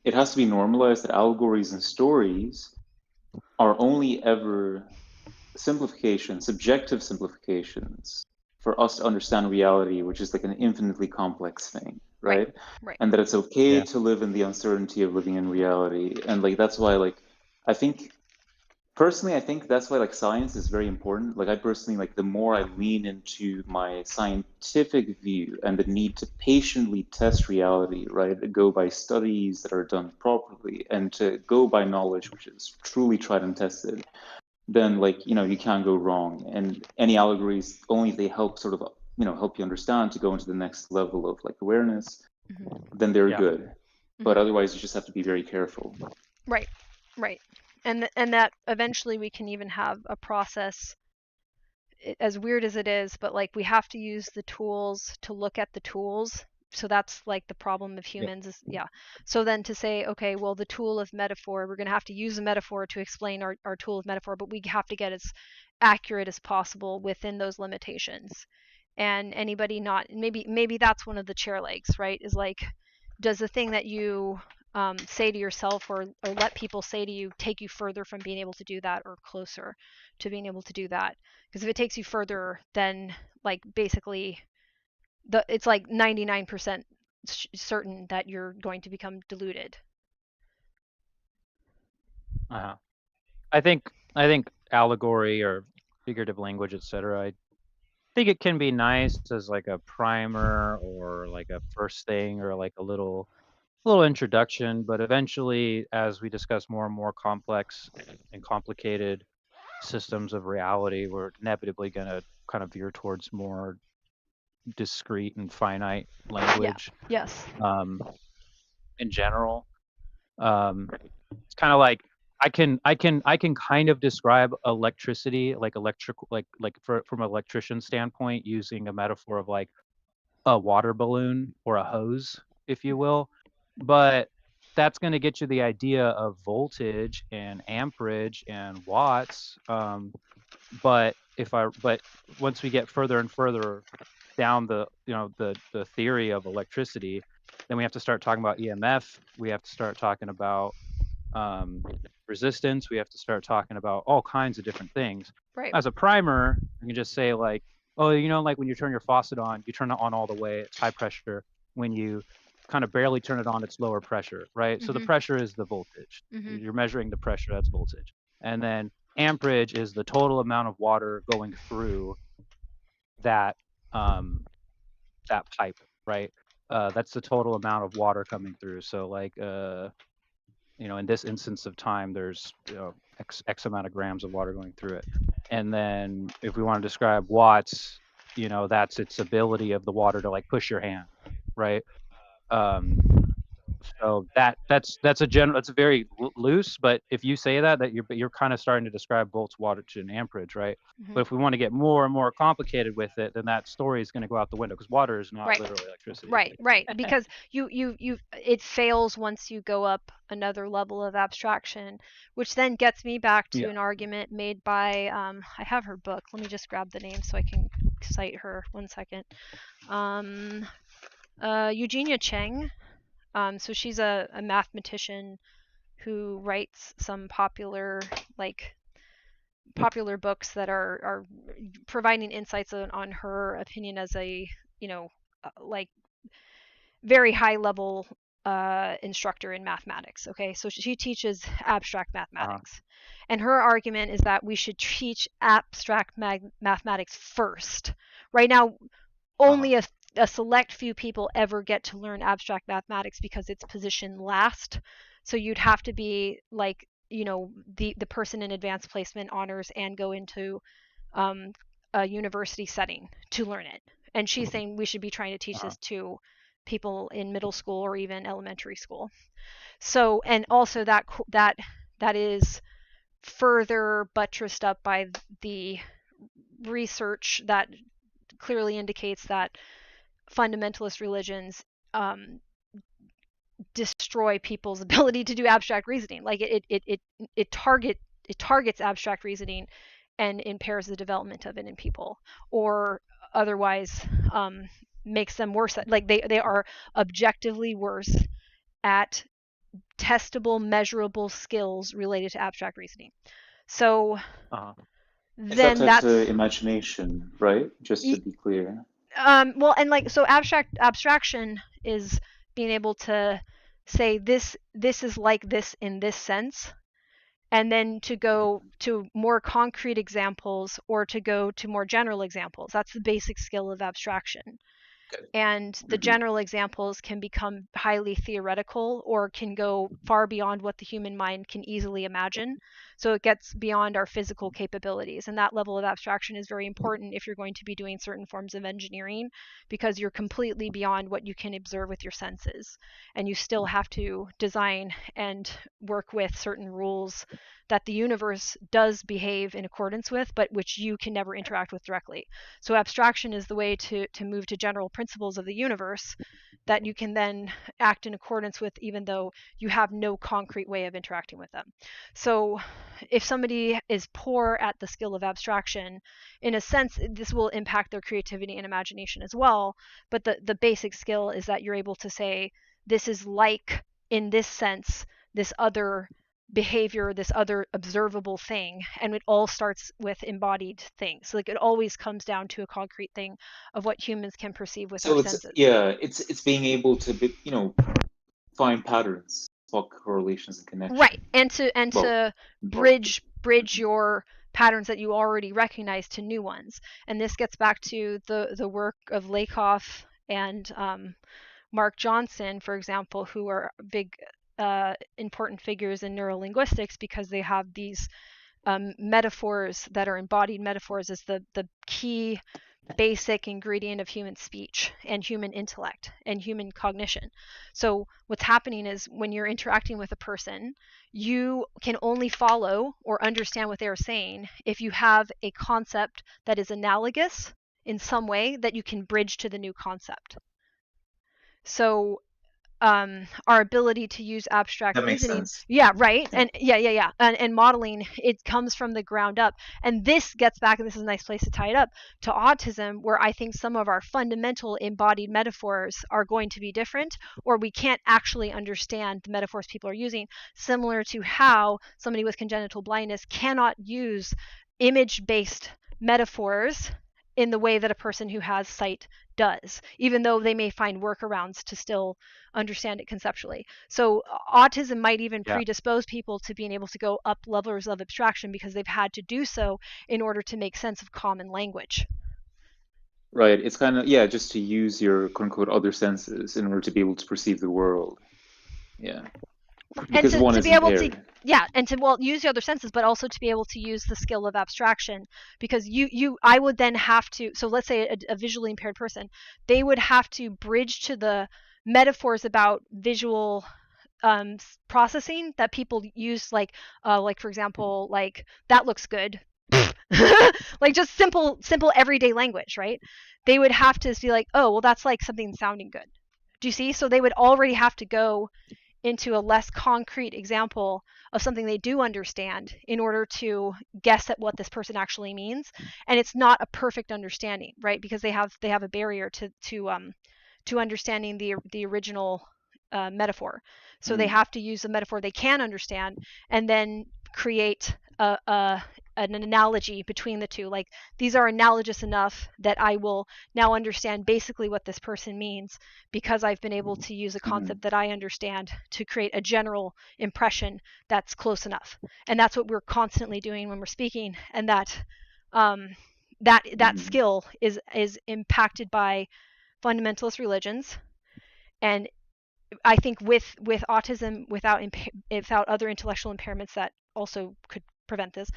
B: it has to be normalized that allegories and stories are only ever subjective simplifications for us to understand reality, which is like an infinitely complex thing, right? And that it's okay to live in the uncertainty of living in reality. And like, that's why, like, I think that's why like science is very important. Like, I personally, like, the more I lean into my scientific view and the need to patiently test reality, right, to go by studies that are done properly and to go by knowledge which is truly tried and tested, then, like, you can't go wrong. And any allegories, only if they help sort of, help you understand to go into the next level of like awareness, then they're good. But otherwise, you just have to be very careful.
A: Right. And that eventually we can even have a process, as weird as it is, but like, we have to use the tools to look at the tools. So that's like the problem of humans is, so then to say, okay, well, the tool of metaphor, we're going to have to use a metaphor to explain our tool of metaphor, but we have to get as accurate as possible within those limitations. And anybody not, maybe that's one of the chair legs, right, is like, does the thing that you say to yourself or let people say to you take you further from being able to do that, or closer to being able to do that? Because if it takes you further, then like basically it's like 99% certain that you're going to become deluded.
D: I think allegory or figurative language, etc., I think it can be nice as like a primer or like a first thing or like a little introduction, but eventually, as we discuss more and more complex and complicated systems of reality, we're inevitably going to kind of veer towards more discrete and finite language. In general, it's kind of like I can kind of describe electricity, like from an electrician standpoint, using a metaphor of like a water balloon or a hose, if you will. But that's going to get you the idea of voltage and amperage and watts. But once we get further and further down the the theory of electricity, then we have to start talking about EMF. We have to start talking about resistance. We have to start talking about all kinds of different things.
A: Right.
D: As a primer, you can just say like, oh, like when you turn your faucet on, you turn it on all the way, it's high pressure. When you kind of barely turn it on, it's lower pressure, right? So the pressure is the voltage. You're measuring the pressure, that's voltage. And then amperage is the total amount of water going through that that pipe, right? That's the total amount of water coming through. So like in this instance of time, there's X amount of grams of water going through it. And then if we want to describe watts, that's its ability of the water to like push your hand, right? So that's very loose, but if you say that you're kind of starting to describe volts, wattage, and amperage, right? But if we want to get more and more complicated with it, then that story is going to go out the window because water is not literally electricity.
A: Right. Because it fails once you go up another level of abstraction, which then gets me back to an argument made by I have her book. Let me just grab the name so I can cite her. 1 second. Eugenia Cheng. So she's a mathematician who writes some popular books that are providing insights on her opinion as a like very high level instructor in mathematics. Okay, so she teaches abstract mathematics, and her argument is that we should teach abstract mathematics first. Right now, only a select few people ever get to learn abstract mathematics because it's positioned last. So you'd have to be like the person in advanced placement honors and go into a university setting to learn it. And she's saying we should be trying to teach this to people in middle school or even elementary school. So, and also that is further buttressed up by the research that clearly indicates that fundamentalist religions destroy people's ability to do abstract reasoning. Like it targets abstract reasoning and impairs the development of it in people, or otherwise makes them worse. Like they are objectively worse at testable, measurable skills related to abstract reasoning. So then that's
B: imagination, right? Just to be clear.
A: Well, and like so abstraction is being able to say this is like this in this sense, and then to go to more concrete examples or to go to more general examples. That's the basic skill of abstraction. And the general examples can become highly theoretical or can go far beyond what the human mind can easily imagine. So it gets beyond our physical capabilities. And that level of abstraction is very important if you're going to be doing certain forms of engineering, because you're completely beyond what you can observe with your senses. And you still have to design and work with certain rules that the universe does behave in accordance with, but which you can never interact with directly. So abstraction is the way to move to general principles of the universe that you can then act in accordance with, even though you have no concrete way of interacting with them. So if somebody is poor at the skill of abstraction, in a sense, this will impact their creativity and imagination as well. But the basic skill is that you're able to say, this is like, in this sense, this other behavior, this other observable thing, and it all starts with embodied things. Like it always comes down to a concrete thing of what humans can perceive with their senses.
B: It's being able to find patterns, spot correlations and connections.
A: Right, and to bridge your patterns that you already recognize to new ones. And this gets back to the work of Lakoff and Mark Johnson, for example, who are big important figures in neurolinguistics, because they have these metaphors that are embodied metaphors as the key basic ingredient of human speech and human intellect and human cognition. So what's happening is when you're interacting with a person, you can only follow or understand what they're saying if you have a concept that is analogous in some way that you can bridge to the new concept. So our ability to use abstract
B: That makes
A: reasoning.
B: sense.
A: Yeah, right.
B: Yeah.
A: And modeling, it comes from the ground up. And this gets back, and this is a nice place to tie it up, to autism, where I think some of our fundamental embodied metaphors are going to be different, or we can't actually understand the metaphors people are using, similar to how somebody with congenital blindness cannot use image-based metaphors in the way that a person who has sight does, even though they may find workarounds to still understand it conceptually. So autism might even
D: Yeah.
A: predispose people to being able to go up levels of abstraction because they've had to do so in order to make sense of common language.
B: Right. It's kind of, yeah, just to use your quote unquote other senses in order to be able to perceive the world. Yeah. Because
A: And
B: one
A: to
B: is
A: be able to,
B: impaired.
A: yeah, and to, well, use the other senses, but also to be able to use the skill of abstraction, because I would then have to, so let's say a visually impaired person, they would have to bridge to the metaphors about visual processing that people use, like for example, like, that looks good. Like, just simple everyday language, right? They would have to be like, oh, well, that's like something sounding good. Do you see? So they would already have to go into a less concrete example of something they do understand in order to guess at what this person actually means. And it's not a perfect understanding, right? Because they have a barrier to understanding the original metaphor. So they have to use the metaphor they can understand and then create an analogy between the two. Like, these are analogous enough that I will now understand basically what this person means, because I've been able to use a concept that I understand to create a general impression that's close enough. And that's what we're constantly doing when we're speaking. And that skill is impacted by fundamentalist religions. And I think with autism, without other intellectual impairments that also could prevent this,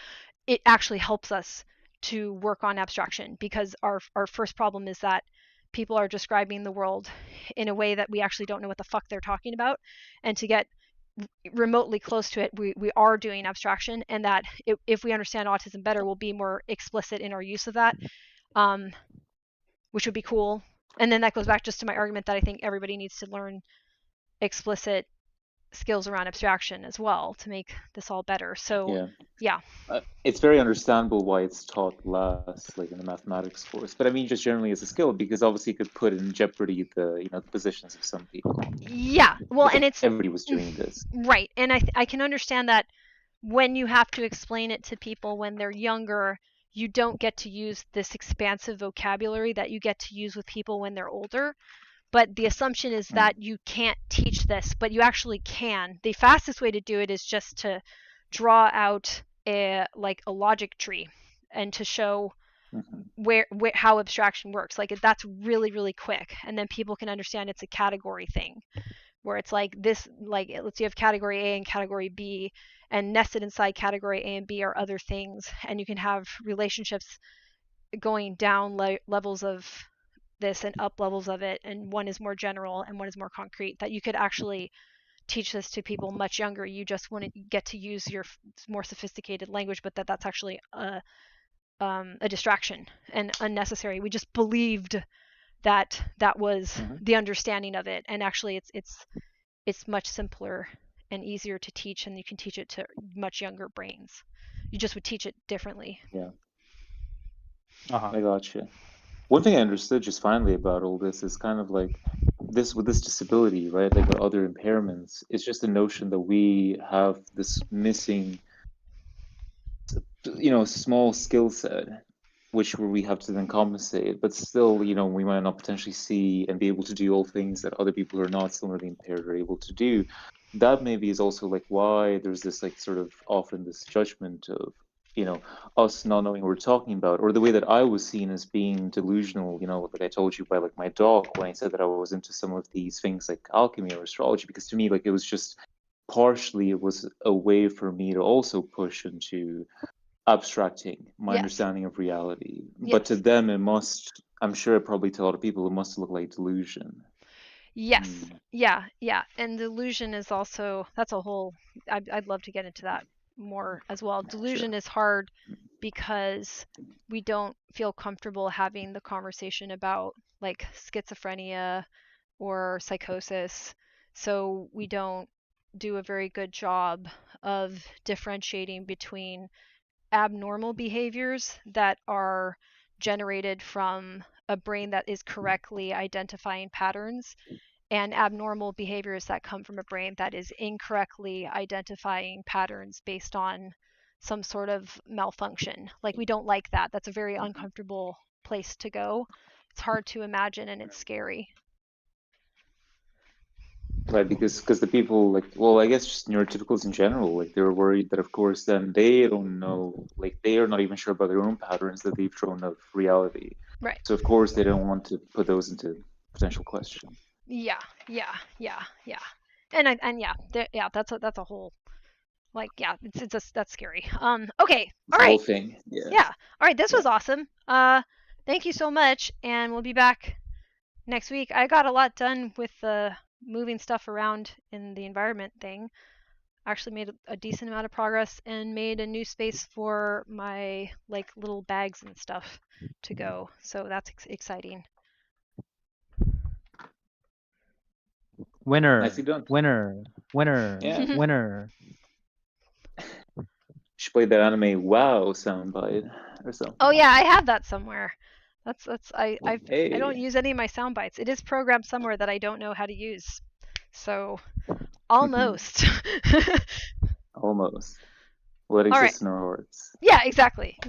A: it actually helps us to work on abstraction, because our first problem is that people are describing the world in a way that we actually don't know what the fuck they're talking about. And to get remotely close to it, we are doing abstraction, and that if we understand autism better, we'll be more explicit in our use of that, which would be cool. And then that goes back just to my argument that I think everybody needs to learn explicit skills around abstraction as well to make this all better. So yeah.
B: It's very understandable why it's taught less, like in the mathematics course. But I mean, just generally as a skill, because obviously it could put in jeopardy the the positions of some people.
A: Yeah, well,
B: If
A: and it's
B: everybody was doing this.
A: right, and I can understand that when you have to explain it to people when they're younger, you don't get to use this expansive vocabulary that you get to use with people when they're older. But the assumption is that you can't teach this, but you actually can. The fastest way to do it is just to draw out a logic tree and to show where how abstraction works. Like, that's really, really quick, and then people can understand it's a category thing, where it's like this, like, let's say you have category A and category B, and nested inside category A and B are other things, and you can have relationships going down levels of this and up levels of it, and one is more general and one is more concrete, that you could actually teach this to people much younger. You just wouldn't get to use your more sophisticated language, but that's actually a distraction and unnecessary. We just believed that was the understanding of it, and actually it's much simpler and easier to teach, and you can teach it to much younger brains. You just would teach it differently.
B: Yeah.
D: Uh-huh.
B: I gotcha. One thing I understood just finally about all this is kind of like this with this disability, right? Like with other impairments, it's just the notion that we have this missing, small skill set, which we have to then compensate. But still, we might not potentially see and be able to do all things that other people who are not similarly impaired are able to do. That maybe is also like why there's this like sort of often this judgment of us not knowing what we're talking about, or the way that I was seen as being delusional, like I told you by like my dog when I said that I was into some of these things like alchemy or astrology, because to me, like, it was just partially, it was a way for me to also push into abstracting my understanding of reality. But to them, it must, I'm sure probably to a lot of people, it must look like delusion.
A: Yes. Yeah. And delusion is also, that's a whole, I'd love to get into that more as well. Delusion is hard because we don't feel comfortable having the conversation about like schizophrenia or psychosis. So we don't do a very good job of differentiating between abnormal behaviors that are generated from a brain that is correctly identifying patterns and abnormal behaviors that come from a brain that is incorrectly identifying patterns based on some sort of malfunction. Like, we don't like that. That's a very uncomfortable place to go. It's hard to imagine and it's scary.
B: Right, because the people, like, well, I guess just neurotypicals in general, like, they're worried that, of course, then they don't know, like, they are not even sure about their own patterns that they've thrown of reality.
A: Right.
B: So, of course, they don't want to put those into potential question.
A: Yeah. And that's a whole, like, yeah, it's just, that's scary. Okay.
B: It's
A: All
B: a whole
A: right.
B: thing. Yeah.
A: Yeah. All right. This
B: Yeah.
A: was awesome. Thank you so much, and we'll be back next week. I got a lot done with the moving stuff around in the environment thing. Actually made a decent amount of progress and made a new space for my, like, little bags and stuff to go. So that's exciting.
B: Nicely done.
D: Winner.
B: Yeah.
D: Winner.
B: Should play that anime WoW soundbite or something.
A: Oh yeah, I have that somewhere. I
B: Hey.
A: don't use any of my sound bites. It is programmed somewhere that I don't know how to use. So almost.
B: Almost. What
A: All right.
B: exists in our hearts.
A: Yeah, exactly.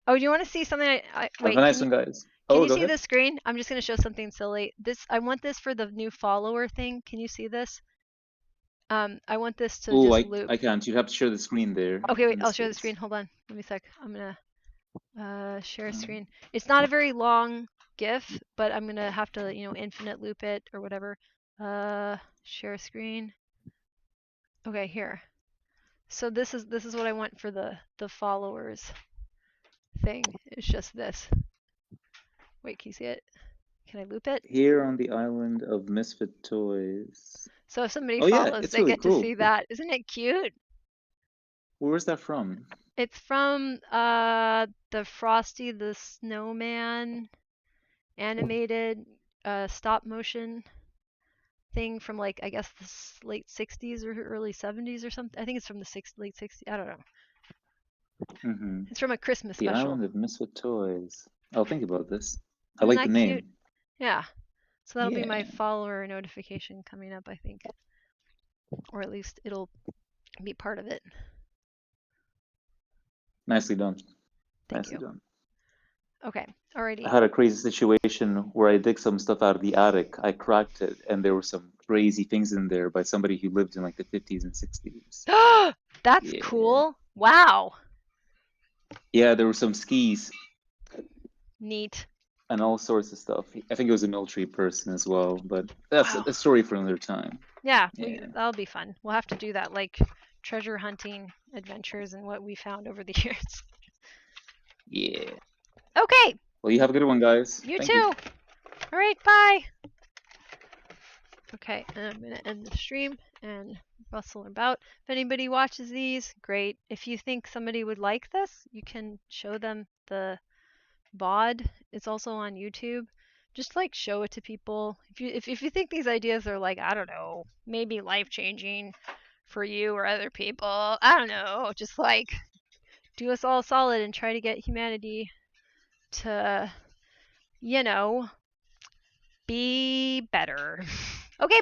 A: Oh, do you want to see something? Wait,
B: Have a nice one, guys.
A: Can
B: Oh,
A: you
B: go
A: see
B: ahead.
A: the screen? I'm just going to show something silly. I want this for the new follower thing. Can you see this? I want this to
B: Oh,
A: just loop.
B: I can't. You have to share the screen there.
A: Okay, wait,
B: in
A: I'll share the
B: States.
A: screen. Hold on. Let me a sec. I'm going to share screen. It's not a very long GIF, but I'm going to have to, infinite loop it or whatever. Share screen. Okay, here. So this is what I want for the followers thing. It's just this. Wait, can you see it? Can I loop it?
B: Here on the island of misfit toys.
A: So if somebody
B: Oh, yeah,
A: follows,
B: it's
A: they
B: really
A: get
B: cool.
A: to see that. Isn't it cute?
B: Where's that from?
A: It's from the Frosty the Snowman animated stop motion thing from, like, I guess the late 60s or early 70s or something. I think it's from the late 60s. I don't know.
B: Mm-hmm.
A: It's from a Christmas
B: The
A: special.
B: island of misfit toys. I'll think about this. I
A: Isn't
B: like the
A: that
B: name.
A: cute? Yeah. So that'll be my
B: Yeah.
A: follower notification coming up, I think. Or at least it'll be part of it.
B: Nicely done.
A: Thank
B: Nicely
A: you.
B: done.
A: Okay, alrighty.
B: I had a crazy situation where I dig some stuff out of the attic. I cracked it, and there were some crazy things in there by somebody who lived in, like, the 50s and 60s.
A: That's
B: Yeah.
A: cool. Wow.
B: Yeah, there were some skis
A: Neat.
B: and all sorts of stuff. I think it was a military person as well, but that's
A: Wow.
B: a story for another time.
A: Yeah,
B: Yeah.
A: that'll be fun. We'll have to do that, like treasure hunting adventures and what we found over the years.
B: Yeah.
A: Okay.
B: Well, you have a good one, guys.
A: You
B: Thank
A: too.
B: you.
A: All right, bye. Okay, and I'm going to end the stream and bustle about. If anybody watches these, great. If you think somebody would like this, you can show them the VOD. It's also on YouTube. Just, like, show it to people. If you think these ideas are, like, I don't know, maybe life-changing for you or other people, I don't know, just, like, do us all solid and try to get humanity to, be better.